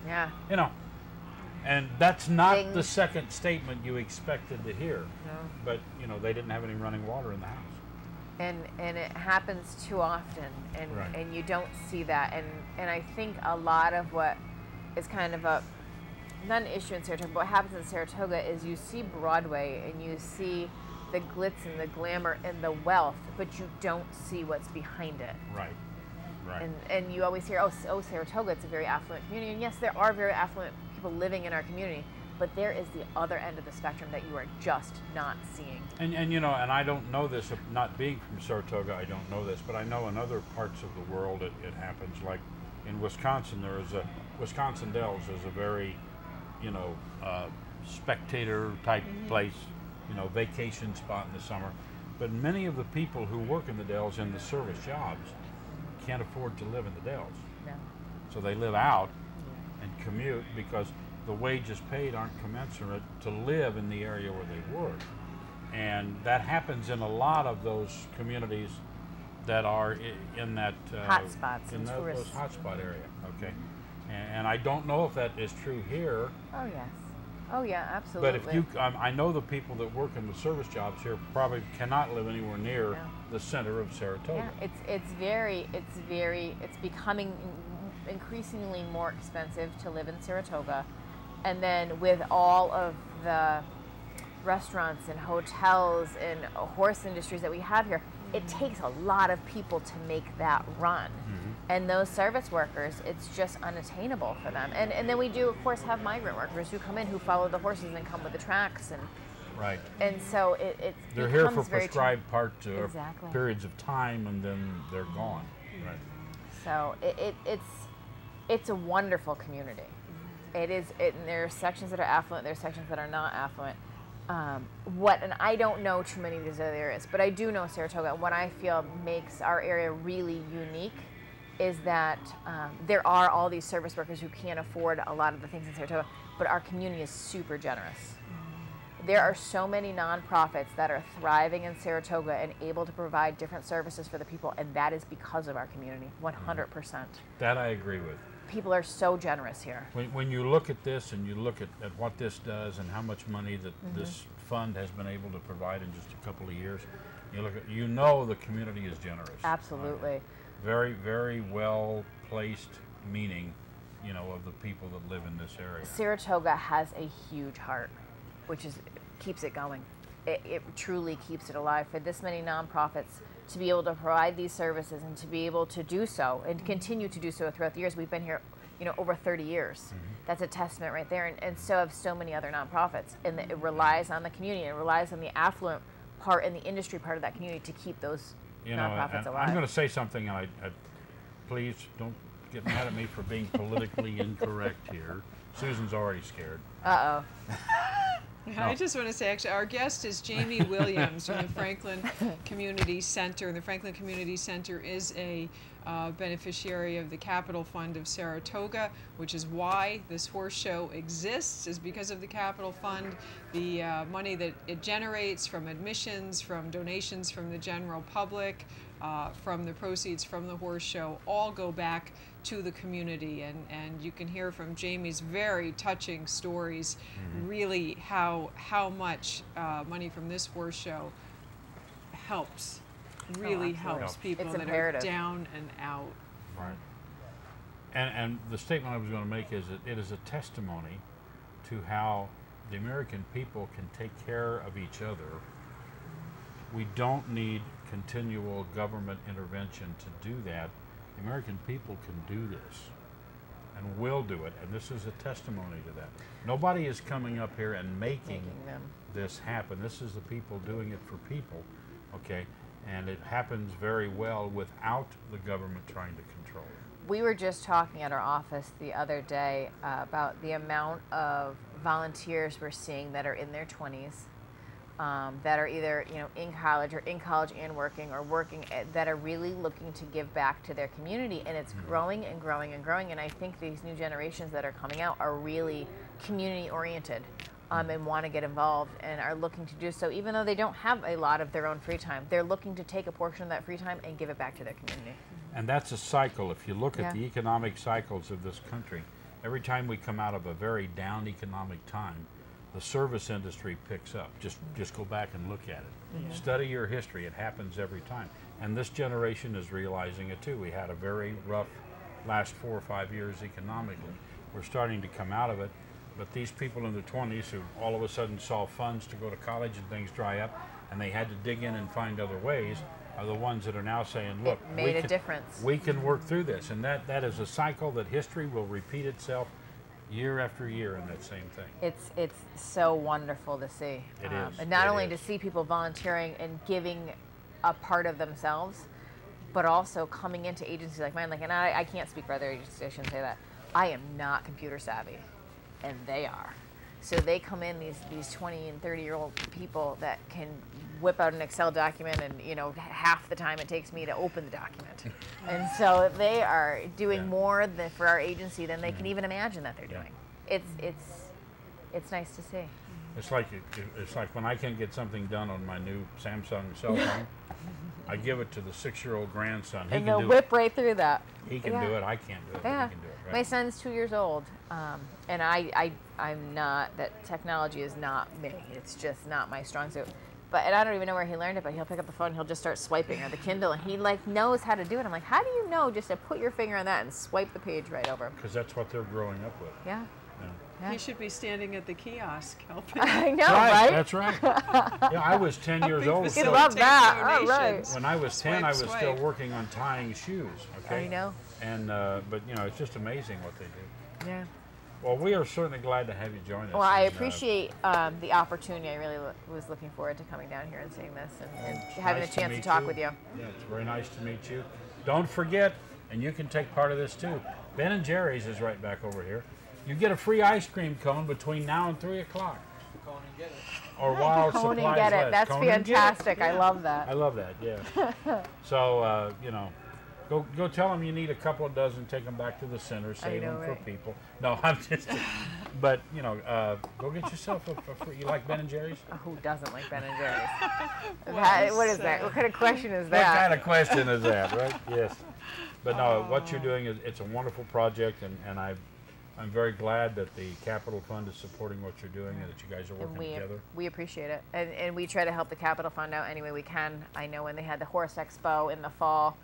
Yeah. And that's not the second statement you expected to hear. No. But, they didn't have any running water in the house. And it happens too often, and Right. and you don't see that. And I think a lot of what is kind of not an issue in Saratoga, but what happens in Saratoga is you see Broadway and you see the glitz and the glamour and the wealth, but you don't see what's behind it. Right. Right. And you always hear, oh, Saratoga, it's a very affluent community. And yes, there are very affluent people living in our community, but there is the other end of the spectrum that you are just not seeing. And and I don't know this, not being from Saratoga, I don't know this, but I know in other parts of the world it happens. Like in Wisconsin, there is Wisconsin Dells is a very, spectator type place, vacation spot in the summer. But many of the people who work in the Dells in the service jobs can't afford to live in the Dells. No. So they live out and commute because the wages paid aren't commensurate to live in the area where they work. And that happens in a lot of those communities that are in that hotspots in and those hotspot area. Okay, and I don't know if that is true here. Oh yes. Oh yeah, absolutely. But if I know the people that work in the service jobs here probably cannot live anywhere near the center of Saratoga. Yeah, it's becoming increasingly more expensive to live in Saratoga, and then with all of the restaurants and hotels and horse industries that we have here, it takes a lot of people to make that run. And those service workers, it's just unattainable for them. And then we do, of course, have migrant workers who come in, who follow the horses and come with the tracks. Right. And so it they're here for very prescribed exactly. periods of time, and then they're gone. Right. So it's a wonderful community. It is. And there are sections that are affluent. There are sections that are not affluent. And I don't know too many of these other areas, but I do know Saratoga. What I feel makes our area really unique is that there are all these service workers who can't afford a lot of the things in Saratoga, but our community is super generous. There are so many nonprofits that are thriving in Saratoga and able to provide different services for the people, and that is because of our community, 100%. That I agree with. People are so generous here. When you look at this and you look at what this does and how much money that this fund has been able to provide in just a couple of years, you know the community is generous. Absolutely. Very, very well placed meaning, of the people that live in this area. Saratoga has a huge heart, which keeps it going. It truly keeps it alive. For this many nonprofits to be able to provide these services and to be able to do so and continue to do so throughout the years. We've been here, over 30 years. That's a testament right there. And so have so many other nonprofits. And it relies on the community. It relies on the affluent part and the industry part of that community to keep those nonprofits alive. I'm going to say something, and I please don't get mad at me for being politically incorrect here. Susan's already scared. Uh-oh. I just want to say, actually, our guest is Jamie Williams from the Franklin Community Center. The Franklin Community Center is a beneficiary of the Capital Fund of Saratoga, which is why this horse show exists, is because of the Capital Fund. The money that it generates from admissions, from donations from the general public, from the proceeds from the horse show, all go back to the community, and you can hear from Jamie's very touching stories, really how much money from this horse show helps people it's that imperative. are down and out. Right. And the statement I was going to make is that it is a testimony to how the American people can take care of each other. We don't need continual government intervention to do that. The American people can do this and will do it, and this is a testimony to that. Nobody is coming up here and making this happen. This is the people doing it for people, okay? And it happens very well without the government trying to control it. We were just talking at our office the other day about the amount of volunteers we're seeing that are in their 20s, that are either in college and working, or working that are really looking to give back to their community, and it's growing and growing and growing. And I think these new generations that are coming out are really community oriented, and want to get involved and are looking to do so, even though they don't have a lot of their own free time. They're looking to take a portion of that free time and give it back to their community. And that's a cycle. If you look at the economic cycles of this country, every time we come out of a very down economic time, the service industry picks up. Just go back and look at it. Study your history. It happens every time. And this generation is realizing it too. We had a very rough last 4 or 5 years economically. We're starting to come out of it. But these people in their 20s who all of a sudden saw funds to go to college and things dry up, and they had to dig in and find other ways, are the ones that are now saying, look, it made a difference. We can work through this. And that is a cycle that history will repeat itself year after year in that same thing. It's so wonderful to see. It is. And not only to see people volunteering and giving a part of themselves, but also coming into agencies like mine. And I can't speak for other agencies, I shouldn't say that. I am not computer savvy, and they are. So they come in, these 20 and 30-year-old people that can whip out an Excel document and, half the time it takes me to open the document. And so they are doing more for our agency than they can even imagine that they're doing. It's nice to see. It's like when I can't get something done on my new Samsung cell phone, I give it to the 6-year-old grandson. And they'll whip right through that. He can do it. I can't do it. Yeah. But he can do it. Right? My son's 2 years old, and I'm not. That technology is not me. It's just not my strong suit. And I don't even know where he learned it. But he'll pick up the phone, and he'll just start swiping, or the Kindle, and he knows how to do it. I'm like, how do you know just to put your finger on that and swipe the page right over? Because that's what they're growing up with. Yeah. He should be standing at the kiosk helping. I know, right? That's right. Yeah, I was 10 years old. He loved that. All right. When I was 10, I was still working on tying shoes. Okay. I know. And but you know, it's just amazing what they do. Yeah. Well, we are certainly glad to have you join us. Well, I and, appreciate the opportunity. I really was looking forward to coming down here and seeing this and having nice a chance to meet talk you. with you. Yeah, it's very nice to meet you. Don't forget, and you can take part of this too. Ben and Jerry's is right back over here. You get a free ice cream cone between now and 3 o'clock. Cone and get it. Or while Cone supplies and get it. last. That's Cone and get it. fantastic. I Yeah. love that. I love that. Yeah. So you know, go tell them you need a couple of dozen. Take them back to the center. Save know, them for right? people. No, I'm just. But you know, go get yourself a free. You like Ben and Jerry's? Who doesn't like Ben and Jerry's? Well What is that? What kind of question is What that? kind of question is that, right? Yes. But no, what you're doing it's a wonderful project, and I'm very glad that the Capital Fund is supporting what you're doing and that you guys are And working together. we appreciate it, and we try to help the Capital Fund out any way we can. I know when they had the Horse Expo in the fall,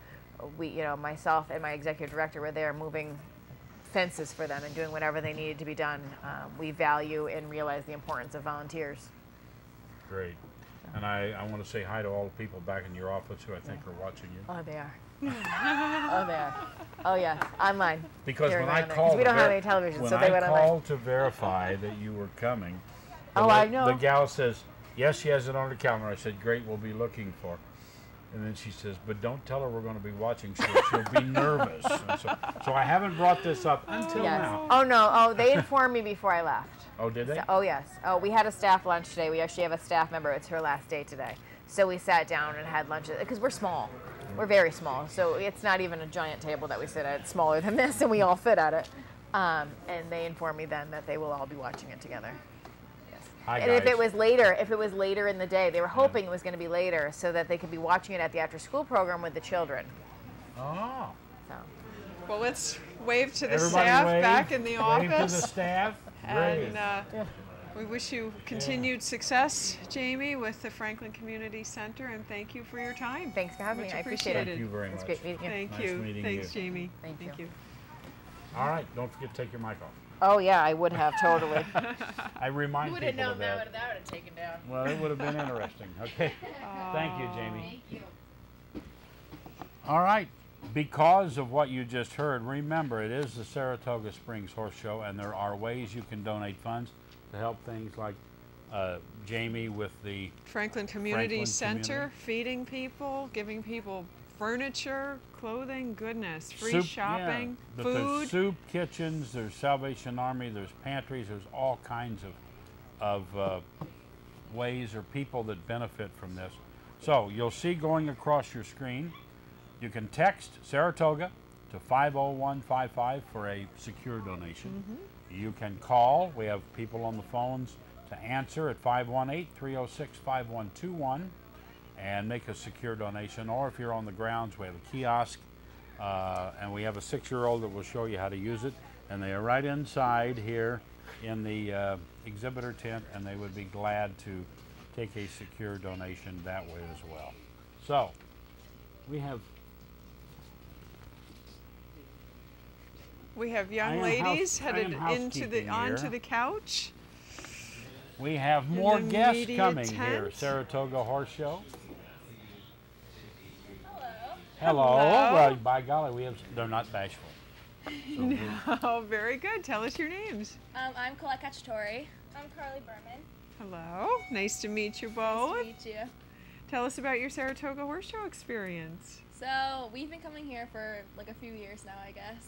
myself and my executive director were there moving fences for them and doing whatever they needed to be done. We value and realize the importance of volunteers. Great. And I want to say hi to all the people back in your office who I think are watching you. Oh, they are. Oh, they are. Oh, yes, online. Because They're when I around there. 'Cause called, we don't to have any television, when so they I went online. called to verify that you were coming, Oh, I know. The gal says, yes, she has it on her calendar. I said, great, we'll be looking for her. And then she says, but don't tell her we're going to be watching. She'll be nervous. And so I haven't brought this up until now. Oh, no. Oh, they informed me before I left. Oh, did they? Oh, yes. Oh, we had a staff lunch today. We actually have a staff member. It's her last day today. So we sat down and had lunch because we're small. We're very small. So it's not even a giant table that we sit at. It's smaller than this, and we all fit at it. And they informed me then that they will all be watching it together. Yes. Hi, And if guys. it was later in the day, they were hoping it was going to be later so that they could be watching it at the after-school program with the children. Oh. So. Well, let's wave to the Everybody staff wave. back in the Wave office. to the staff. Great. And we wish you continued success, Jamie, with the Franklin Community Center, and thank you for your time. Thanks for having Much me. I appreciate it. Thank you very It's much. great meeting you. Thank Nice you. meeting Thanks, you. Jamie. Thank you. All right, don't forget to take your mic off. Oh, yeah, I would have, totally. I remind Would have people known of that that. would have taken down. Well, it would have been interesting. Okay. Thank you, Jamie. All right. Because of what you just heard, remember it is the Saratoga Springs Horse Show, and there are ways you can donate funds to help things like Jamie with the Franklin Community Franklin Center, Community. feeding people, giving people furniture, clothing, goodness, free soup, shopping, but food. There's soup kitchens, there's Salvation Army, there's pantries, there's all kinds of ways or people that benefit from this. So you'll see going across your screen, you can text Saratoga to 50155 for a secure donation. You can call. We have people on the phones to answer at 518-306-5121 and make a secure donation. Or if you're on the grounds, we have a kiosk and we have a 6-year-old that will show you how to use it. And they are right inside here in the exhibitor tent, and they would be glad to take a secure donation that way as well. So we have young ladies headed onto here. the couch. We have more guests immediate coming here. tent. Saratoga Horse Show. Hello. Well, by golly, they're not bashful. So Oh, very good. Tell us your names. I'm Colette Cacciatore. I'm Carly Berman. Hello. Nice to meet you both. Nice to meet you. Tell us about your Saratoga Horse Show experience. So we've been coming here for like a few years now, I guess.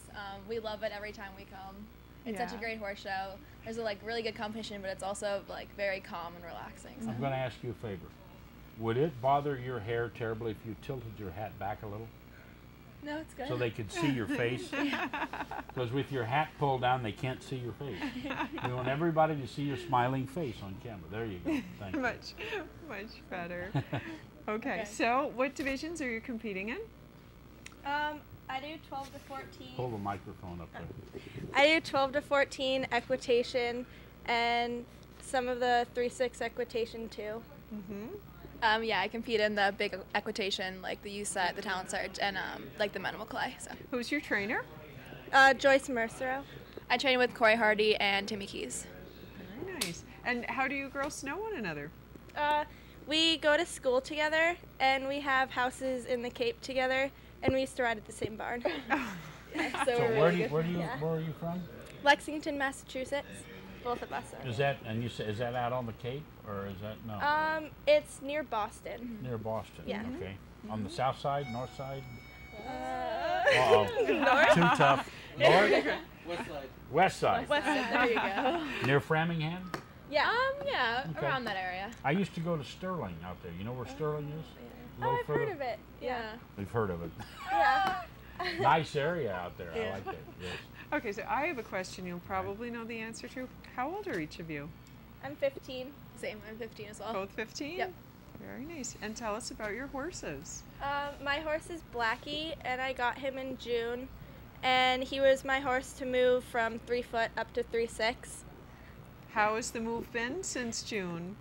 We love it every time we come. It's such a Yeah. great horse show. There's a really good competition, but it's also like very calm and relaxing. So. I'm going to ask you a favor. Would it bother your hair terribly if you tilted your hat back a little No, it's good. so they could see your face? Because with your hat pulled down, they can't see your face. We want everybody to see your smiling face on camera. There you go. Thank you. Much better. Okay, so what divisions are you competing in? I do 12 to 14. Pull the microphone up there. I do 12 to 14 equitation and some of the 3-6 equitation too. Yeah, I compete in the big equitation, like the youth set, the talent surge, and like the minimal clay. So. Who's your trainer? Joyce Mercero. I train with Corey Hardy and Timmy Keys. Very nice. And how do you girls know one another? We go to school together, and we have houses in the Cape together, and we used to ride at the same barn. Yeah, So we're where really do good. you, where are you from? Lexington, Massachusetts. Both of us are. Is that, and you say, is that out on the Cape, or is that, no? It's near Boston. Near Boston? Yeah. Okay. On the south side, north side? Uh, Too tough. North? West side. West side, there you go. Near Framingham? Yeah. Yeah, Okay. around that area. I used to go to Sterling out there. You know where Sterling is? A little I've heard further? of it. Yeah. We've heard of it. Yeah. Nice area out there. I Yeah. like it. Yes. Okay, so I have a question you'll probably know the answer to. How old are each of you? I'm 15. Same, I'm 15 as well. Both 15? Yep. Very nice. And tell us about your horses. My horse is Blackie, and I got him in June. And he was my horse to move from 3 foot up to 3'6". How has the move been since June?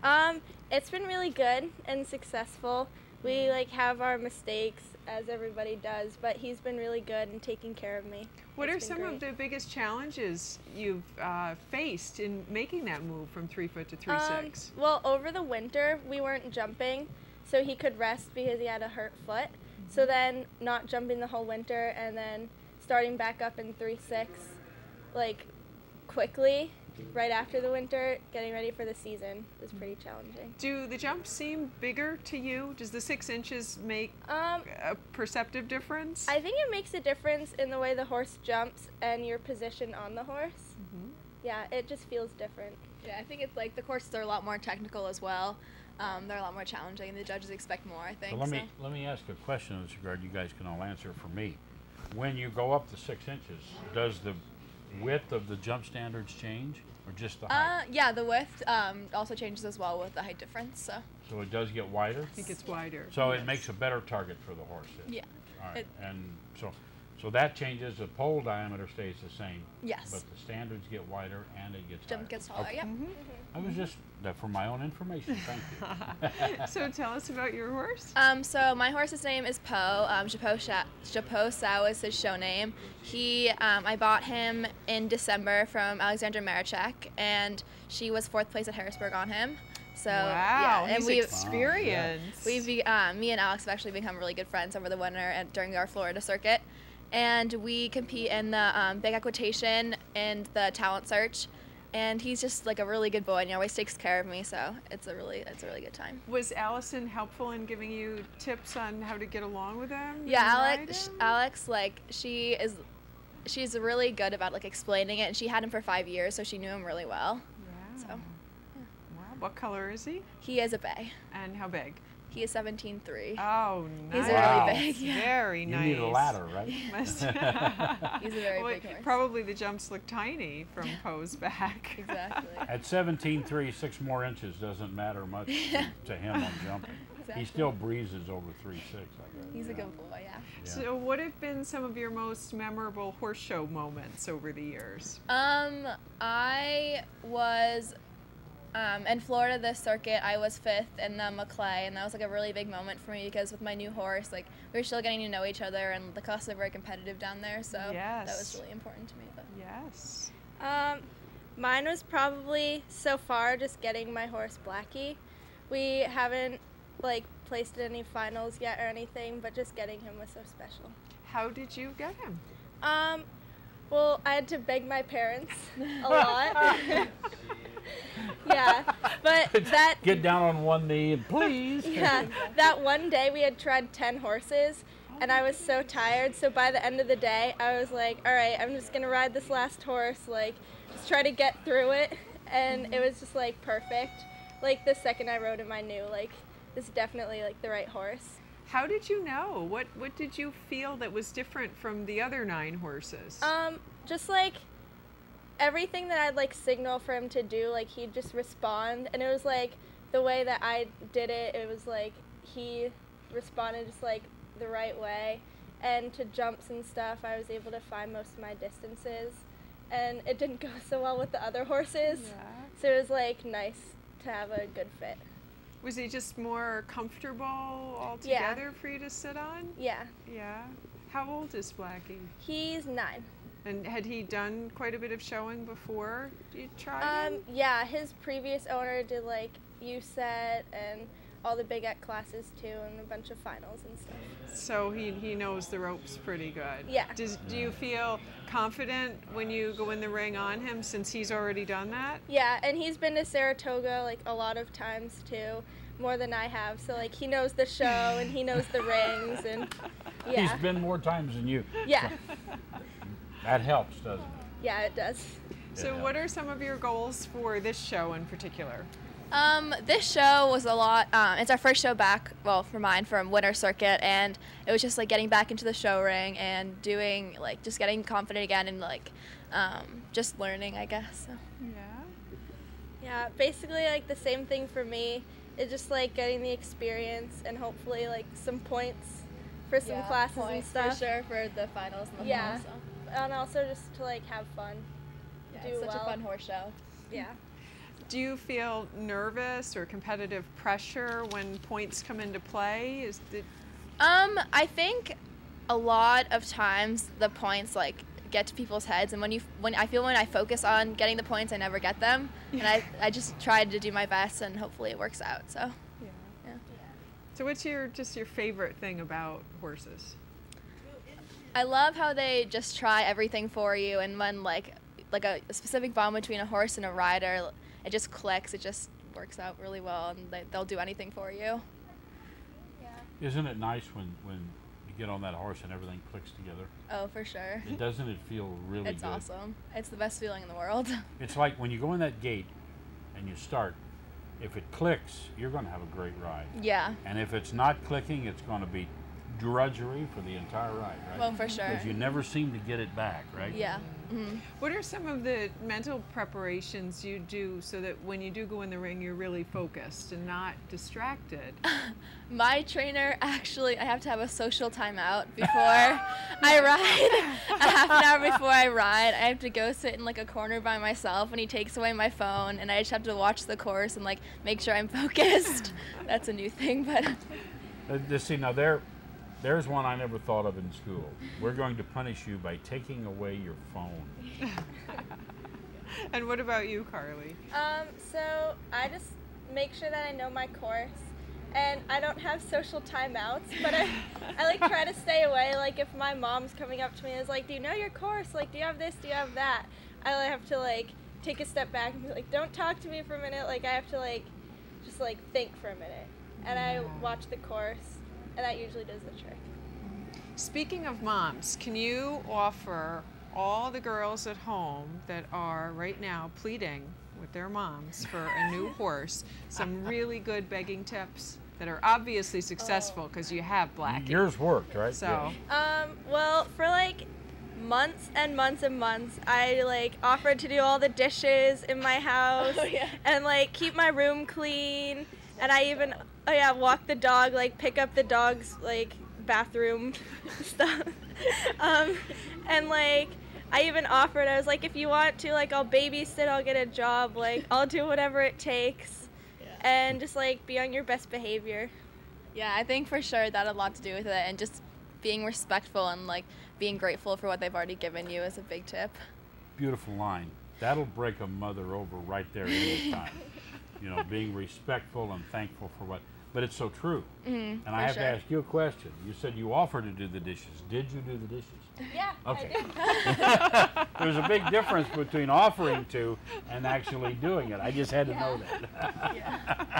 It's been really good and successful. We have our mistakes, as everybody does, but he's been really good and taking care of me. What are It's been some of great. the biggest challenges you've faced in making that move from 3 foot to 3'6"? Well, over the winter, we weren't jumping, so he could rest because he had a hurt foot. So then not jumping the whole winter and then starting back up in 3'6", quickly, right after the winter, getting ready for the season was pretty challenging. Do the jumps seem bigger to you? Does the 6 inches make a perceptive difference? I think it makes a difference in the way the horse jumps and your position on the horse. Yeah, it just feels different. Yeah, I think it's the courses are a lot more technical as well. They're a lot more challenging, and the judges expect more, I think. So let me ask a question in this regard. You guys can all answer it for me. When you go up to 6 inches, does the width of the jump standards change, or just the height? Yeah, the width also changes as well with the height difference. So it does get wider? I think it's wider. So it makes a better target for the horse then? Yeah. All right. And so that changes. The pole diameter stays the same. Yes. But the standards get wider and it gets Jump higher. gets taller. Okay. Yep. I was just for my own information. Thank you. So tell us about your horse. So my horse's name is Poe. Chapeau Sao is his show name. I bought him in December from Alexandra Marichek, and she was 4th place at Harrisburg on him. So wow, yeah, and he's experienced. me and Alex have actually become really good friends over the winter and during our Florida circuit, and we compete in the big equitation and the talent search. And he's just a really good boy, and he always takes care of me. So it's a really good time. Was Allison helpful in giving you tips on how to get along with him? Yeah, Alex, she's really good about explaining it, and she had him for 5 years, so she knew him really well. Yeah. So Wow. What color is he? he is a bay. And how big? He is 17'3". Oh, nice. He's really big. Yeah. Very You nice. need a ladder, right? Must- He's a very Well, big horse. probably the jumps look tiny from Poe's back. Exactly. At 17'3", 6 more inches doesn't matter much to him on jumping. Exactly. He still breezes over 3'6", I bet. He's a good boy, yeah. Yeah. So what have been some of your most memorable horse show moments over the years? I was in Florida this circuit. I was 5th in the McClay, and that was a really big moment for me because with my new horse, we were still getting to know each other, and the classes are very competitive down there, so that was really important to me. But. Yes. Mine was probably so far just getting my horse Blackie. We haven't placed in any finals yet or anything, but just getting him was so special. How did you get him? Well, I had to beg my parents a lot. Yeah, but that Get down on one knee and please. yeah, that one day we had tried 10 horses, and I was so tired. So by the end of the day, I was like, all right, I'm just gonna ride this last horse, just try to get through it. And it was just perfect. The second I rode him, I knew this is definitely the right horse. How did you know? What did you feel that was different from the other 9 horses? Just everything that I'd signal for him to do, he'd just respond, and it was the way that I did it. It was he responded just the right way, and to jumps and stuff, I was able to find most of my distances, and it didn't go so well with the other horses. Yeah. So it was nice to have a good fit. Was he just more comfortable altogether for you to sit on? Yeah. Yeah. How old is Blackie? He's 9. And had he done quite a bit of showing before you tried him? Yeah, his previous owner did USET and all the big ec classes too, and a bunch of finals and stuff. So he knows the ropes pretty good. Yeah. Do you feel confident when you go in the ring on him since he's already done that? Yeah, and he's been to Saratoga like a lot of times too, more than I have. So like he knows the show and he knows the rings, and yeah. He's been more times than you. Yeah. That helps, doesn't it? Yeah, it does. So what are some of your goals for this show in particular? This show was a lot, it's our first show back, well, for mine, from Winter Circuit, and it was just like getting back into the show ring and doing, like, just getting confident again and like, just learning, I guess. So. Yeah, basically like the same thing for me. It's just like getting the experience and hopefully like some points for some classes and stuff. For sure, for the finals and the yeah. fall, so. And also just to like have fun. Yeah, do it's such well. a fun horse show. Yeah. Do you feel nervous or competitive pressure when points come into play? I think a lot of times the points like get to people's heads, and when I focus on getting the points, I never get them, and I just try to do my best, and hopefully it works out. So. Yeah. So what's your favorite thing about horses? I love how they just try everything for you, and when like a specific bond between a horse and a rider, it just clicks. It just works out really well, and they'll do anything for you. Yeah. Isn't it nice when you get on that horse and everything clicks together? Oh, for sure. Doesn't it feel really good? It's awesome. It's the best feeling in the world. It's like when you go in that gate and you start, if it clicks, you're going to have a great ride. Yeah. And if it's not clicking, it's going to be drudgery for the entire ride, right? Well, for sure. Because you never seem to get it back, right? Yeah. Mm-hmm. What are some of the mental preparations you do so that when you do go in the ring, you're really focused and not distracted? My trainer, actually, I have to have a social timeout before I ride. A half an hour before I ride, I have to go sit in like a corner by myself, and he takes away my phone, and I just have to watch the course and like make sure I'm focused. That's a new thing, but. See, now there's one I never thought of in school. We're going to punish you by taking away your phone. And what about you, Carly? So I just make sure that I know my course, and I don't have social timeouts, but I like try to stay away. Like if my mom's coming up to me and is like, do you know your course? Like, do you have this? Do you have that? I have to like take a step back and be like, don't talk to me for a minute. Like I have to like just like think for a minute, and I watch the course. And that usually does the trick. Speaking of moms, can you offer all the girls at home that are right now pleading with their moms for a new horse some really good begging tips that are obviously successful because you have Blackie? Yours worked, right? So. Well, for like months and months and months, I like offered to do all the dishes in my house and like keep my room clean, and I even walk the dog, like pick up the dog's like bathroom stuff. And like I even offered, I was like, if you want to, like I'll babysit, I'll get a job, like I'll do whatever it takes. And just like be on your best behavior. Yeah, I think for sure that had a lot to do with it, and just being respectful and like being grateful for what they've already given you is a big tip. Beautiful line. That'll break a mother over right there any time. You know, being respectful and thankful for what. But it's so true. And I have to ask you a question. You said you offered to do the dishes. Did you do the dishes? Yeah, okay. I did. There's a big difference between offering to and actually doing it. I just had to know that.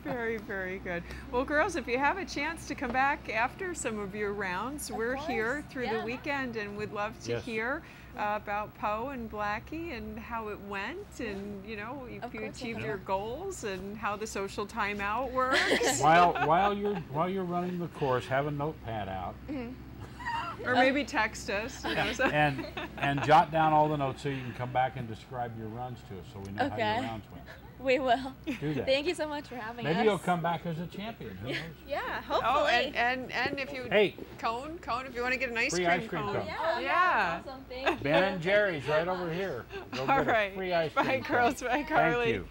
Very, very good. Well, girls, if you have a chance to come back after some of your rounds, we're here through the weekend, and we'd love to hear about Poe and Blackie and how it went, and you know, if you achieved your goals and how the social timeout works. While you're running the course, have a notepad out. Or maybe text us. You know, so. and jot down all the notes so you can come back and describe your runs to us so we know how your rounds went. We will. Do that. Thank you so much for having us. Maybe you'll come back as a champion. Who knows? Yeah, hopefully. Oh, and if you cone, if you want to get an free ice cream cone. Yeah. Awesome. Thank you. Ben and Jerry's right over here. Go All get right. a free ice cream Bye, girls. Bye, Carly. Thank you.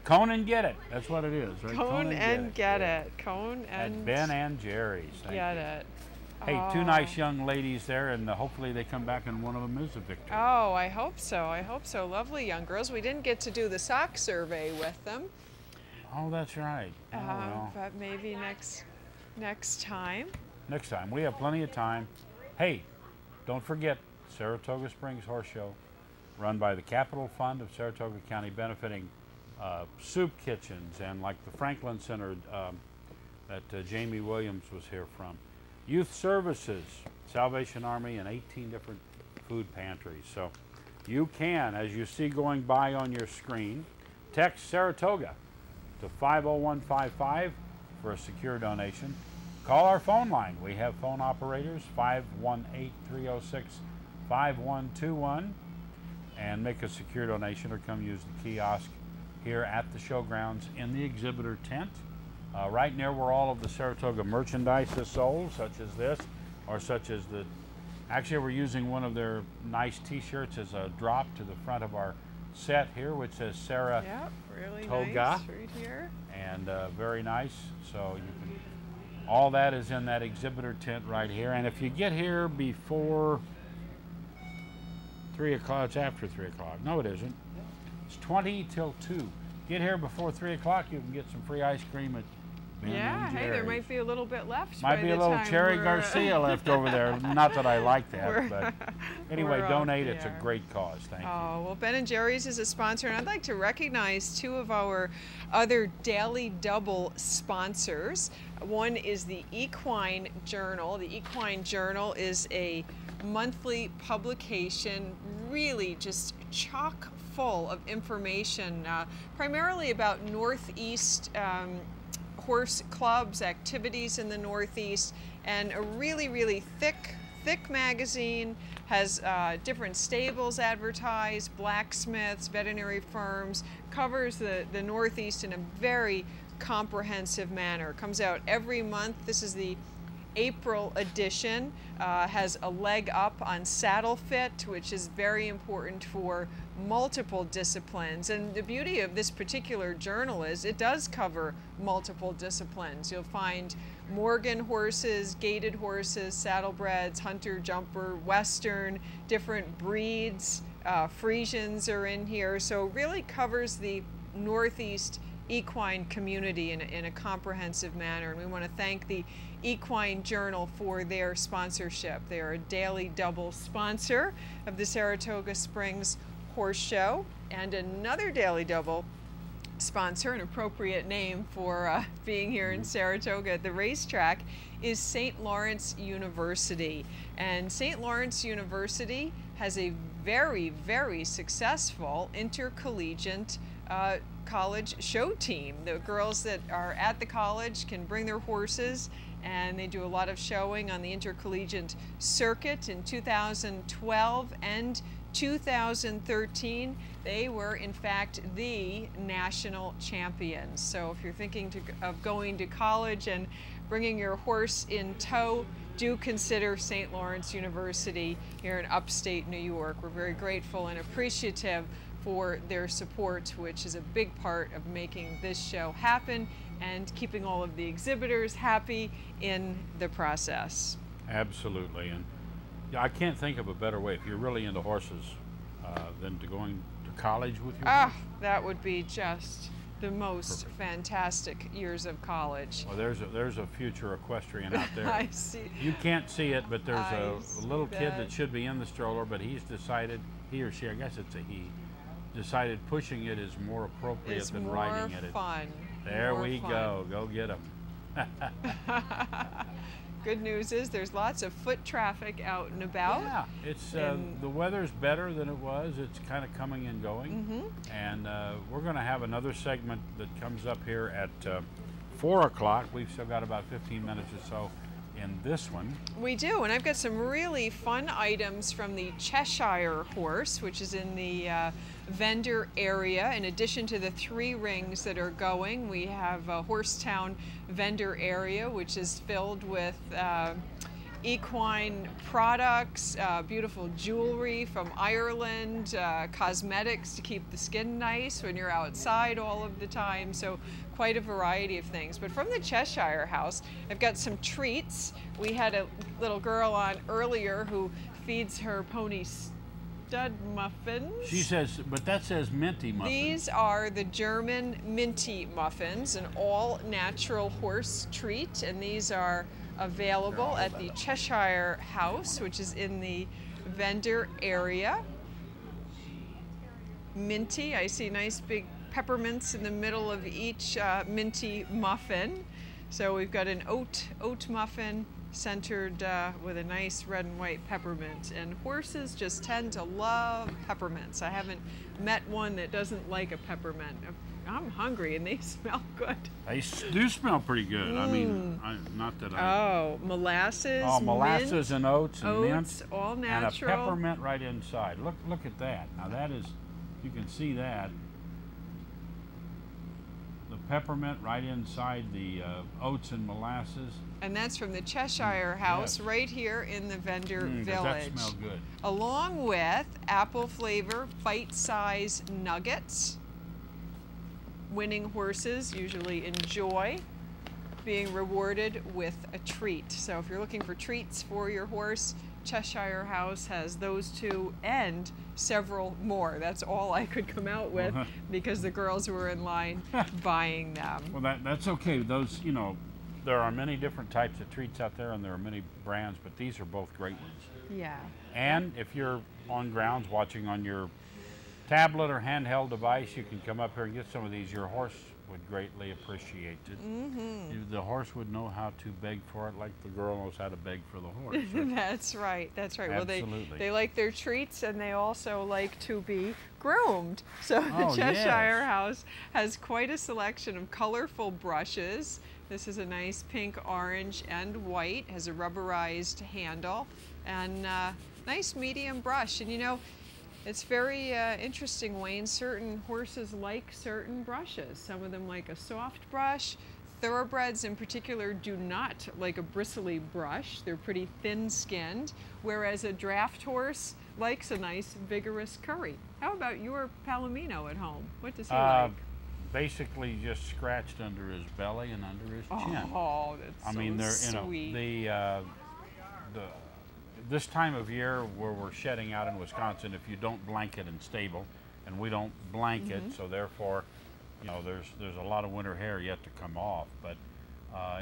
Cone and get it. That's what it is, right? Cone and get it. Cone and at Ben and Jerry's. Get it. Hey, two nice young ladies there, and hopefully they come back and one of them is a victor. Oh, I hope so. I hope so. Lovely young girls. We didn't get to do the sock survey with them. Oh, that's right. Oh, well. But maybe next time. Next time. We have plenty of time. Hey, don't forget Saratoga Springs Horse Show, run by the Capital Fund of Saratoga County, benefiting soup kitchens and like the Franklin Center that Jamie Williams was here from. Youth Services, Salvation Army, and 18 different food pantries. So you can, as you see going by on your screen, text Saratoga to 50155 for a secure donation. Call our phone line. We have phone operators, 518-306-5121, and make a secure donation or come use the kiosk here at the showgrounds in the exhibitor tent, right near where all of the Saratoga merchandise is sold, such as this, or such as the, actually we're using one of their nice t-shirts as a drop to the front of our set here, which says Saratoga. Yeah, really nice right here. And very nice. So you can, all that is in that exhibitor tent right here. And if you get here before 3 o'clock, it's after 3 o'clock. No, it isn't. It's 20 till 2. Get here before 3 o'clock, you can get some free ice cream at Ben Yeah, and hey, there Jerry's. might be a little bit left. Might by be the a little time Cherry we're, Garcia left over there. Not that I like that, We're- but anyway, we're donate. off It's a the air. great cause. Thank you. Oh, well, Ben and Jerry's is a sponsor, and I'd like to recognize two of our other Daily Double sponsors. One is the Equine Journal. The Equine Journal is a monthly publication, really just chock full of information, primarily about Northeast horse clubs, activities in the Northeast, and a really, really thick magazine. Has different stables advertised, blacksmiths, veterinary firms, covers the Northeast in a very comprehensive manner. Comes out every month. This is the April edition, has a leg up on saddle fit, which is very important for multiple disciplines. And the beauty of this particular journal is it does cover multiple disciplines. You'll find Morgan horses, gaited horses, saddlebreds, hunter, jumper, western, different breeds, Friesians are in here. So it really covers the Northeast equine community in a comprehensive manner, and we want to thank the Equine Journal for their sponsorship. They are a Daily Double sponsor of the Saratoga Springs Horse Show, and another Daily Double sponsor, an appropriate name for being here in Saratoga at the racetrack, is St. Lawrence University. And St. Lawrence University has a very, very successful intercollegiate college show team. The girls that are at the college can bring their horses, and they do a lot of showing on the intercollegiate circuit. In 2012 and 2013, they were in fact the national champions. So if you're thinking of going to college and bringing your horse in tow, do consider St. Lawrence University here in upstate New York. We're very grateful and appreciative for their support, which is a big part of making this show happen and keeping all of the exhibitors happy in the process. Absolutely, and yeah, I can't think of a better way if you're really into horses than to going to college with your horse. That would be just the most fantastic years of college. Well, there's a future equestrian out there. I see. You can't see it, but there's I a little see kid that. that should be in the stroller, but he's decided, he or she, I guess it's a he, decided pushing it is more appropriate It's than more riding it. fun. There More we fun. go get him. Good news is there's lots of foot traffic out and about. Yeah, it's And- the weather's better than it was. It's kind of coming and going, and we're going to have another segment that comes up here at 4 o'clock. We've still got about 15 minutes or so in this one. We do, and I've got some really fun items from the Cheshire horse, which is in the vendor area. In addition to the 3 rings that are going, we have a Horsetown vendor area, which is filled with equine products, beautiful jewelry from Ireland, cosmetics to keep the skin nice when you're outside all of the time. So quite a variety of things. But from the Cheshire House, I've got some treats. We had a little girl on earlier who feeds her ponies stud muffins. She says, but that says minty muffins. These are the German minty muffins, an all-natural horse treat, and these are available at the Cheshire House, which is in the vendor area. Minty, I see nice big peppermints in the middle of each minty muffin. So we've got an oat muffin centered with a nice red and white peppermint. And horses just tend to love peppermints. I haven't met one that doesn't like a peppermint. I'm hungry and they smell good. They do smell pretty good. I mean, not that I... Oh, molasses, Oh, molasses mint, and oats and oats, mint. all And a natural. peppermint right inside. Look at that. Now that is, you can see that. The peppermint right inside the oats and molasses. And that's from the Cheshire House, yes. right here in the vendor Does village. that smell good? Along with apple flavor bite-size nuggets. Winning horses usually enjoy being rewarded with a treat. So if you're looking for treats for your horse, Cheshire House has those two and several more. That's all I could come out with because the girls were in line buying them. Well, that's okay. Those, you know, there are many different types of treats out there and there are many brands, but these are both great ones. Yeah. And if you're on grounds watching on your tablet or handheld device, you can come up here and get some of these. Your horse would greatly appreciate it. The horse would know how to beg for it like the girl knows how to beg for the horse. That's right, that's right. Absolutely. Well, they like their treats and they also like to be groomed. So the Oh, Cheshire yes. House has quite a selection of colorful brushes. This is a nice pink, orange, and white, has a rubberized handle, and nice medium brush. And you know, it's very interesting, Wayne. Certain horses like certain brushes. Some of them like a soft brush. Thoroughbreds in particular do not like a bristly brush. They're pretty thin-skinned, whereas a draft horse likes a nice, vigorous curry. How about your Palomino at home? What does he like? Basically just scratched under his belly and under his chin. Oh, that's I mean, they're, sweet. you know, this time of year where we're shedding out in Wisconsin, if you don't blanket and stable, and we don't blanket, so therefore, you know, there's a lot of winter hair yet to come off, but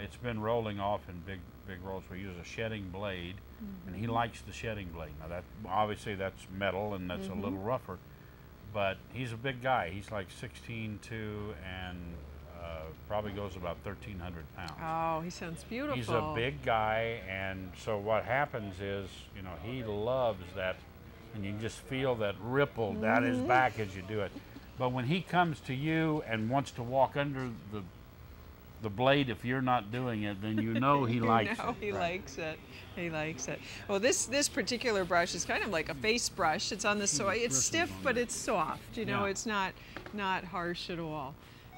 it's been rolling off in big rolls. We use a shedding blade, and he likes the shedding blade. Now that obviously that's metal and that's a little rougher, but he's a big guy. He's like 16'2" and probably goes about 1,300 pounds. Oh, he sounds beautiful. He's a big guy, and so what happens is, you know, he loves that, and you just feel that ripple down his back as you do it. But when he comes to you and wants to walk under the blade, if you're not doing it, then you know he likes it. He likes it. He likes it. Well, this particular brush is kind of like a face brush. It's on the soil. It's stiff, but it's soft. You know, it's not harsh at all.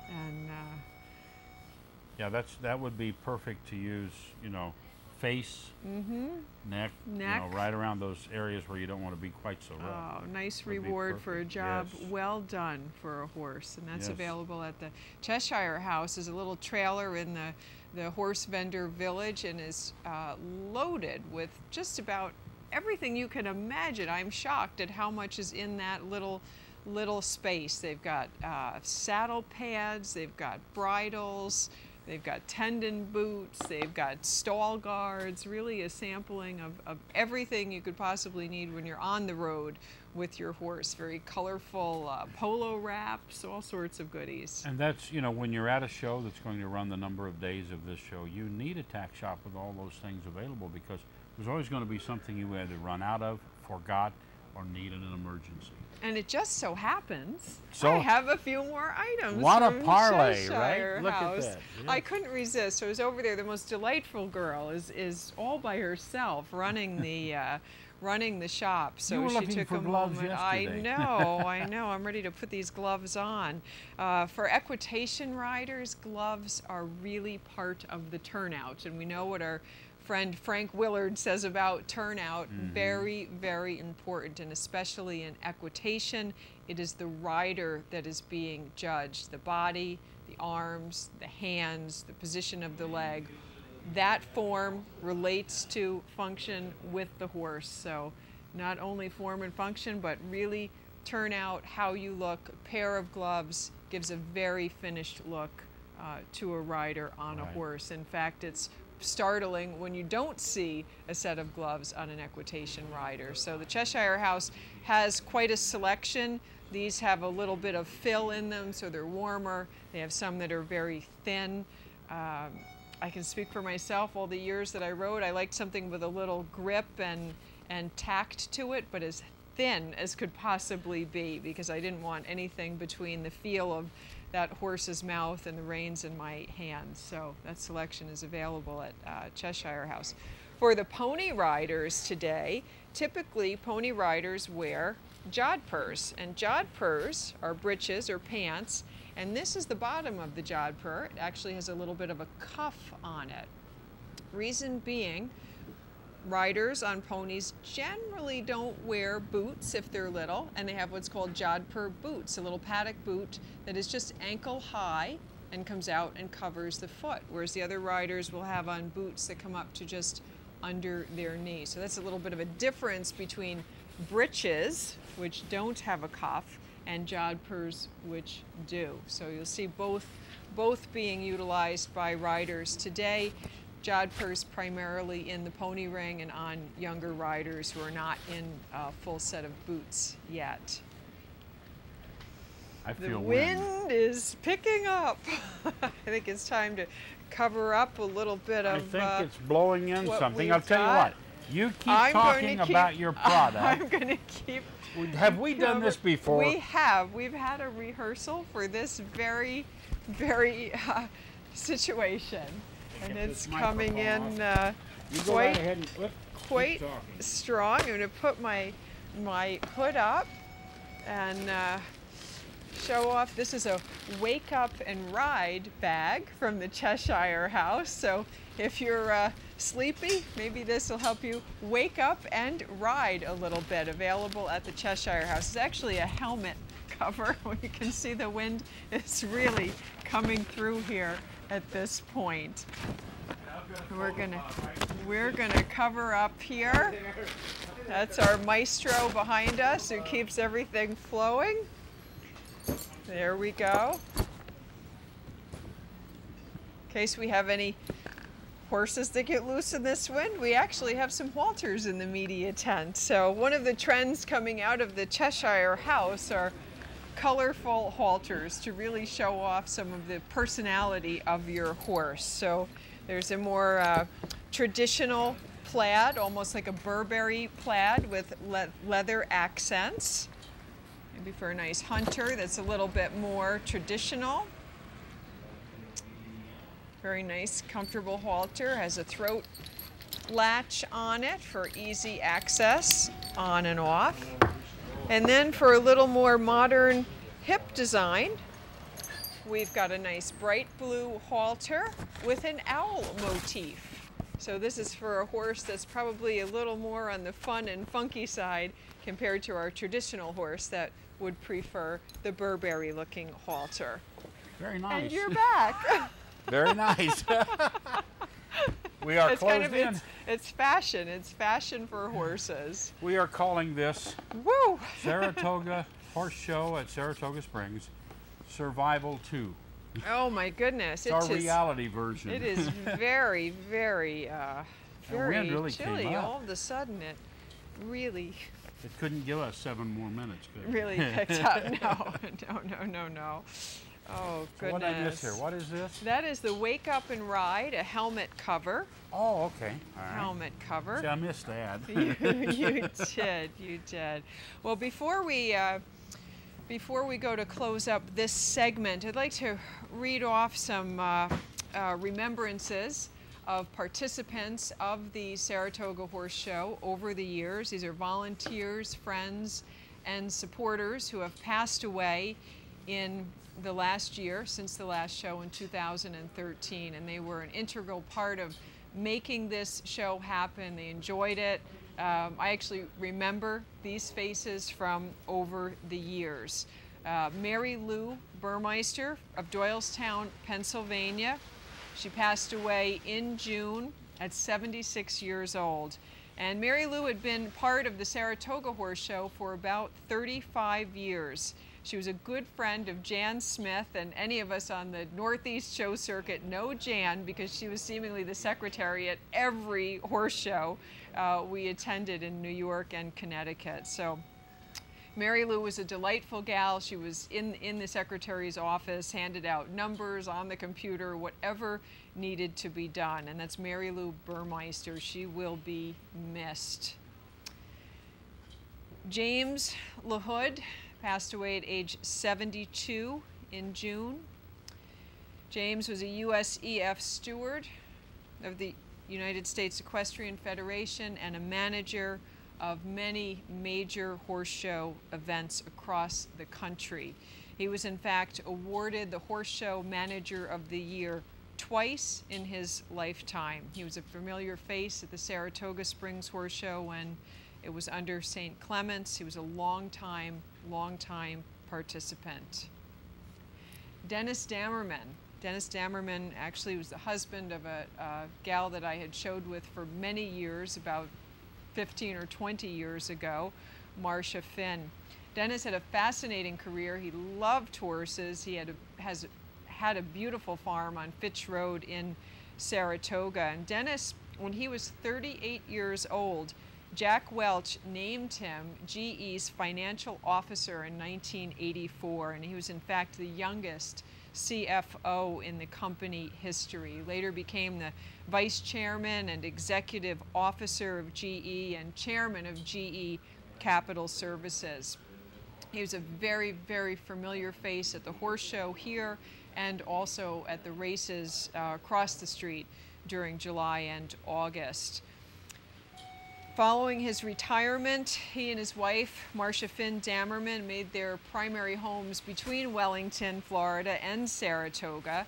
And yeah, that would be perfect to use. You know, face, neck, you know, right around those areas where you don't want to be quite so rough. Oh, nice reward for a job well done for a horse, and that's available at the Cheshire House. Is a little trailer in the horse vendor village, and is loaded with just about everything you can imagine. I'm shocked at how much is in that little space. They've got saddle pads, they've got bridles, they've got tendon boots, they've got stall guards, really a sampling of everything you could possibly need when you're on the road with your horse. Very colorful polo wraps, all sorts of goodies. And that's, you know, when you're at a show that's going to run the number of days of this show, you need a tack shop with all those things available, because there's always going to be something you either run out of, forgot, or need in an emergency. And it just so happens So, I have a few more items. what a from parlay, Cheshire right? Look at House. that, yeah. I couldn't resist. So I was over there. The most delightful girl is all by herself running the running the shop. So You were she looking took for a gloves moment. yesterday. I know. I'm ready to put these gloves on. For equitation riders, gloves are really part of the turnout, and we know what our friend Frank Willard says about turnout. Very, very important, and especially in equitation, it is the rider that is being judged. The body, the arms, the hands, the position of the leg. That form relates to function with the horse. So not only form and function, but really turn out how you look. A pair of gloves gives a very finished look to a rider on a horse. In fact, it's startling when you don't see a set of gloves on an equitation rider. So the Cheshire House has quite a selection. These have a little bit of fill in them, so they're warmer. They have some that are very thin. I can speak for myself. All the years that I rode, I liked something with a little grip and tact to it, but as thin as could possibly be, because I didn't want anything between the feel of that horse's mouth and the reins in my hands. So that selection is available at Cheshire House. For the pony riders today, typically pony riders wear jodhpurs, and jodhpurs are breeches or pants, and this is the bottom of the jodhpur. It actually has a little bit of a cuff on it. Reason being, riders on ponies generally don't wear boots if they're little, and they have what's called jodhpur boots, a little paddock boot that is just ankle high and comes out and covers the foot, whereas the other riders will have on boots that come up to just under their knee. So that's a little bit of a difference between breeches, which don't have a cuff, and jodhpurs, which do. So you'll see both being utilized by riders today. Jodhpurs primarily in the pony ring and on younger riders who are not in a full set of boots yet. I feel the wind is picking up. I think it's time to cover up a little bit of. I think it's blowing in something. I'll tell you what. You keep talking about your product. I'm going to keep. Have we done this before? We have. We've had a rehearsal for this very, very situation. And it's coming in quite strong. I'm going to put my hood up and show off. This is a wake up and ride bag from the Cheshire House. So if you're sleepy, maybe this will help you wake up and ride a little bit. Available at the Cheshire House. It's actually a helmet cover. You can see the wind is really coming through here at this point. We're gonna cover up here. That's our maestro behind us who keeps everything flowing. There we go. In case we have any horses that get loose in this wind, we actually have some halters in the media tent. So one of the trends coming out of the Cheshire House are colorful halters to really show off some of the personality of your horse. So there's a more traditional plaid, almost like a Burberry plaid with leather accents. Maybe for a nice hunter that's a little bit more traditional. Very nice, comfortable halter. Has a throat latch on it for easy access on and off. And then for a little more modern hip design, we've got a nice bright blue halter with an owl motif. So this is for a horse that's probably a little more on the fun and funky side compared to our traditional horse that would prefer the Burberry looking halter. Very nice. And you're back. Very nice. We are closed in. It's fashion. It's fashion for horses. We are calling this Woo! Saratoga Horse Show at Saratoga Springs Survival 2. Oh my goodness. It's our reality version. It is very, very, very really chilly. All of a sudden it really... It couldn't give us 7 more minutes, could it? Really picked up. No. Oh, goodness. So what did I miss here? What is this? That is the Wake Up and Ride, a helmet cover. Oh, okay. All right. Helmet cover. See, I missed that. You did. Well, before we go to close up this segment, I'd like to read off some remembrances of participants of the Saratoga Horse Show over the years. These are volunteers, friends, and supporters who have passed away in the last year, since the last show in 2013, and they were an integral part of making this show happen. They enjoyed it. I actually remember these faces from over the years. Mary Lou Burmeister of Doylestown, Pennsylvania. She passed away in June at 76 years old. And Mary Lou had been part of the Saratoga Horse Show for about 35 years. She was a good friend of Jan Smith, and any of us on the Northeast show circuit know Jan because she was seemingly the secretary at every horse show we attended in New York and Connecticut. So Mary Lou was a delightful gal. She was in the secretary's office, handed out numbers on the computer, whatever needed to be done. And that's Mary Lou Burmeister. She will be missed. James LaHood passed away at age 72 in June. James was a USEF steward of the United States Equestrian Federation and a manager of many major horse show events across the country. He was in fact awarded the Horse Show Manager of the Year twice in his lifetime. He was a familiar face at the Saratoga Springs Horse Show when it was under St. Clements. He was a long time participant. Dennis Dammerman. Dennis Dammerman actually was the husband of a gal that I had showed with for many years, about 15 or 20 years ago, Marcia Finn. Dennis had a fascinating career. He loved horses. He has had a beautiful farm on Fitch Road in Saratoga. And Dennis, when he was 38 years old, Jack Welch named him GE's financial officer in 1984, and he was in fact the youngest CFO in the company history. Later became the vice chairman and executive officer of GE and chairman of GE Capital Services. He was a very, very familiar face at the horse show here and also at the races across the street during July and August. Following his retirement, he and his wife, Marcia Finn Dammerman, made their primary homes between Wellington, Florida, and Saratoga.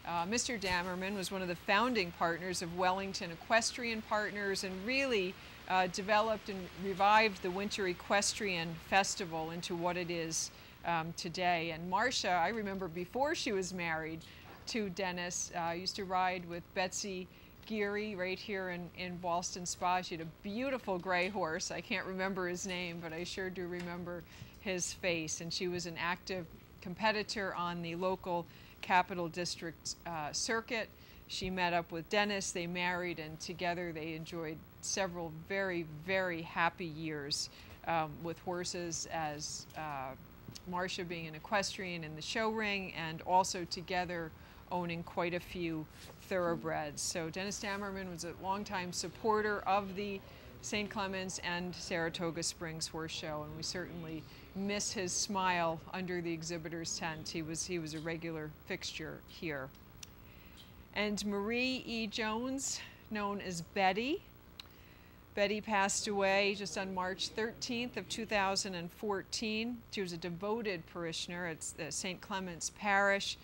Mr. Dammerman was one of the founding partners of Wellington Equestrian Partners and really developed and revived the Winter Equestrian Festival into what it is today. And Marcia, I remember before she was married to Dennis, used to ride with Betsy Geary right here in Ballston Spa. She had a beautiful gray horse. I can't remember his name, but I sure do remember his face. And she was an active competitor on the local Capital District circuit. She met up with Dennis, they married, and together they enjoyed several very, very happy years with horses, as Marcia being an equestrian in the show ring and also together owning quite a few thoroughbreds. So Dennis Dammerman was a longtime supporter of the St. Clements and Saratoga Springs Horse Show, and we certainly miss his smile under the exhibitor's tent. He was a regular fixture here. And Marie E. Jones, known as Betty. Betty passed away just on March 13th of 2014. She was a devoted parishioner at the St. Clements Parish.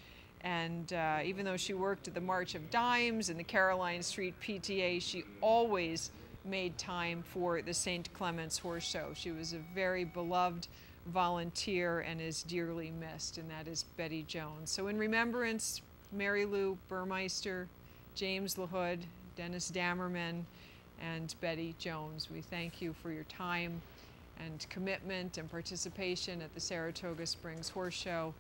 And even though she worked at the March of Dimes and the Caroline Street PTA, she always made time for the St. Clements Horse Show. She was a very beloved volunteer and is dearly missed, and that is Betty Jones. So in remembrance, Mary Lou Burmeister, James LaHood, Dennis Dammerman, and Betty Jones, we thank you for your time and commitment and participation at the Saratoga Springs Horse Show.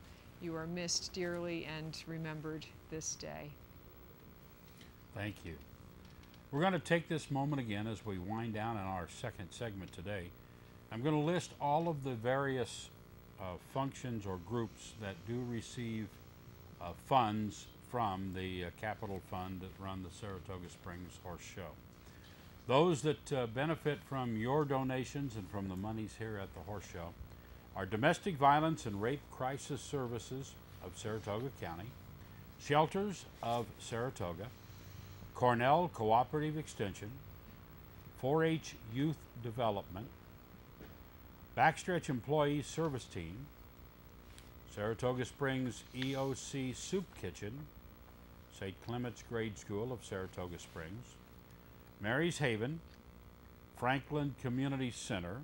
You are missed dearly and remembered this day. Thank you. We're going to take this moment again as we wind down in our second segment today. I'm going to list all of the various functions or groups that do receive funds from the Capital Fund that run the Saratoga Springs Horse Show. Those that benefit from your donations and from the monies here at the Horse Show are Domestic Violence and Rape Crisis Services of Saratoga County, Shelters of Saratoga, Cornell Cooperative Extension, 4-H Youth Development, Backstretch Employee Service Team, Saratoga Springs EOC Soup Kitchen, St. Clements Grade School of Saratoga Springs, Mary's Haven, Franklin Community Center,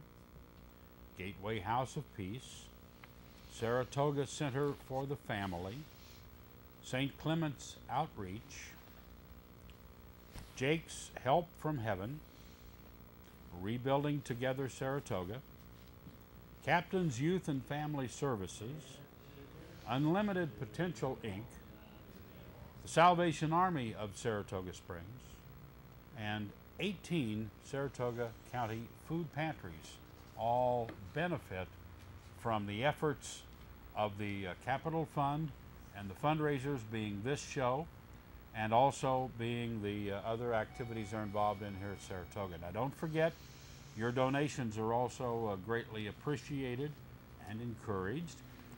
Gateway House of Peace, Saratoga Center for the Family, St. Clements Outreach, Jake's Help from Heaven, Rebuilding Together Saratoga, Captain's Youth and Family Services, Unlimited Potential Inc., the Salvation Army of Saratoga Springs, and 18 Saratoga County food pantries all benefit from the efforts of the Capital Fund and the fundraisers being this show, and also being the other activities they're involved in here at Saratoga. Now don't forget, your donations are also greatly appreciated and encouraged.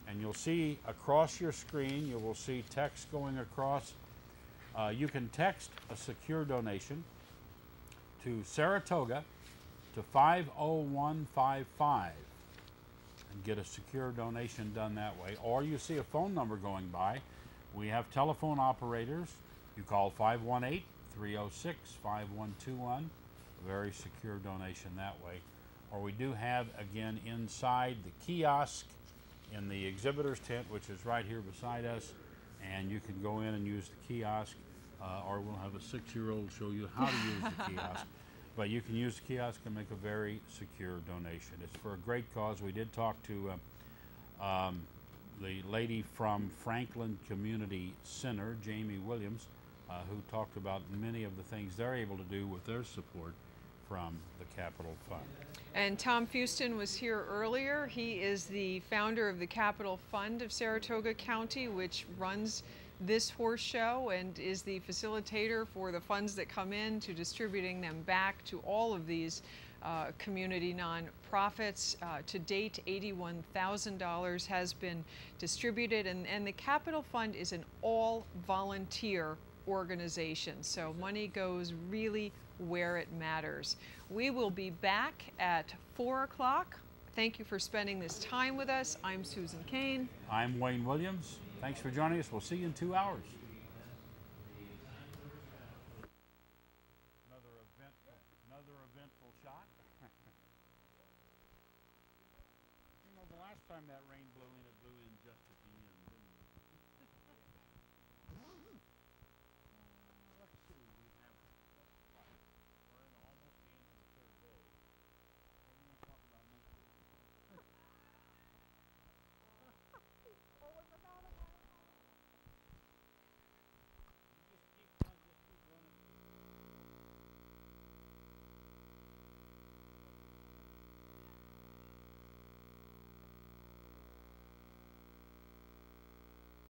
And you'll see across your screen, you will see text going across. You can text a secure donation to Saratoga to 50155 and get a secure donation done that way. Or you see a phone number going by. We have telephone operators. You call 518-306-5121. A very secure donation that way. Or we do have, again, inside the kiosk in the exhibitor's tent, which is right here beside us, and you can go in and use the kiosk, or we'll have a 6-year-old show you how to use the kiosk. But you can use the kiosk and make a very secure donation. It's for a great cause. We did talk to the lady from Franklin Community Center, Jamie Williams, who talked about many of the things they're able to do with their support from the Capital Fund. And Tom Fuston was here earlier. He is the founder of the Capital Fund of Saratoga County, which runs this horse show and is the facilitator for the funds that come in to distributing them back to all of these community nonprofits. To date, $81,000 has been distributed, and the Capital Fund is an all-volunteer organization, so money goes really where it matters. We will be back at 4 o'clock. Thank you for spending this time with us. I'm Susan Kayne. I'm Wayne Williams. Thanks for joining us. We'll see you in 2 hours.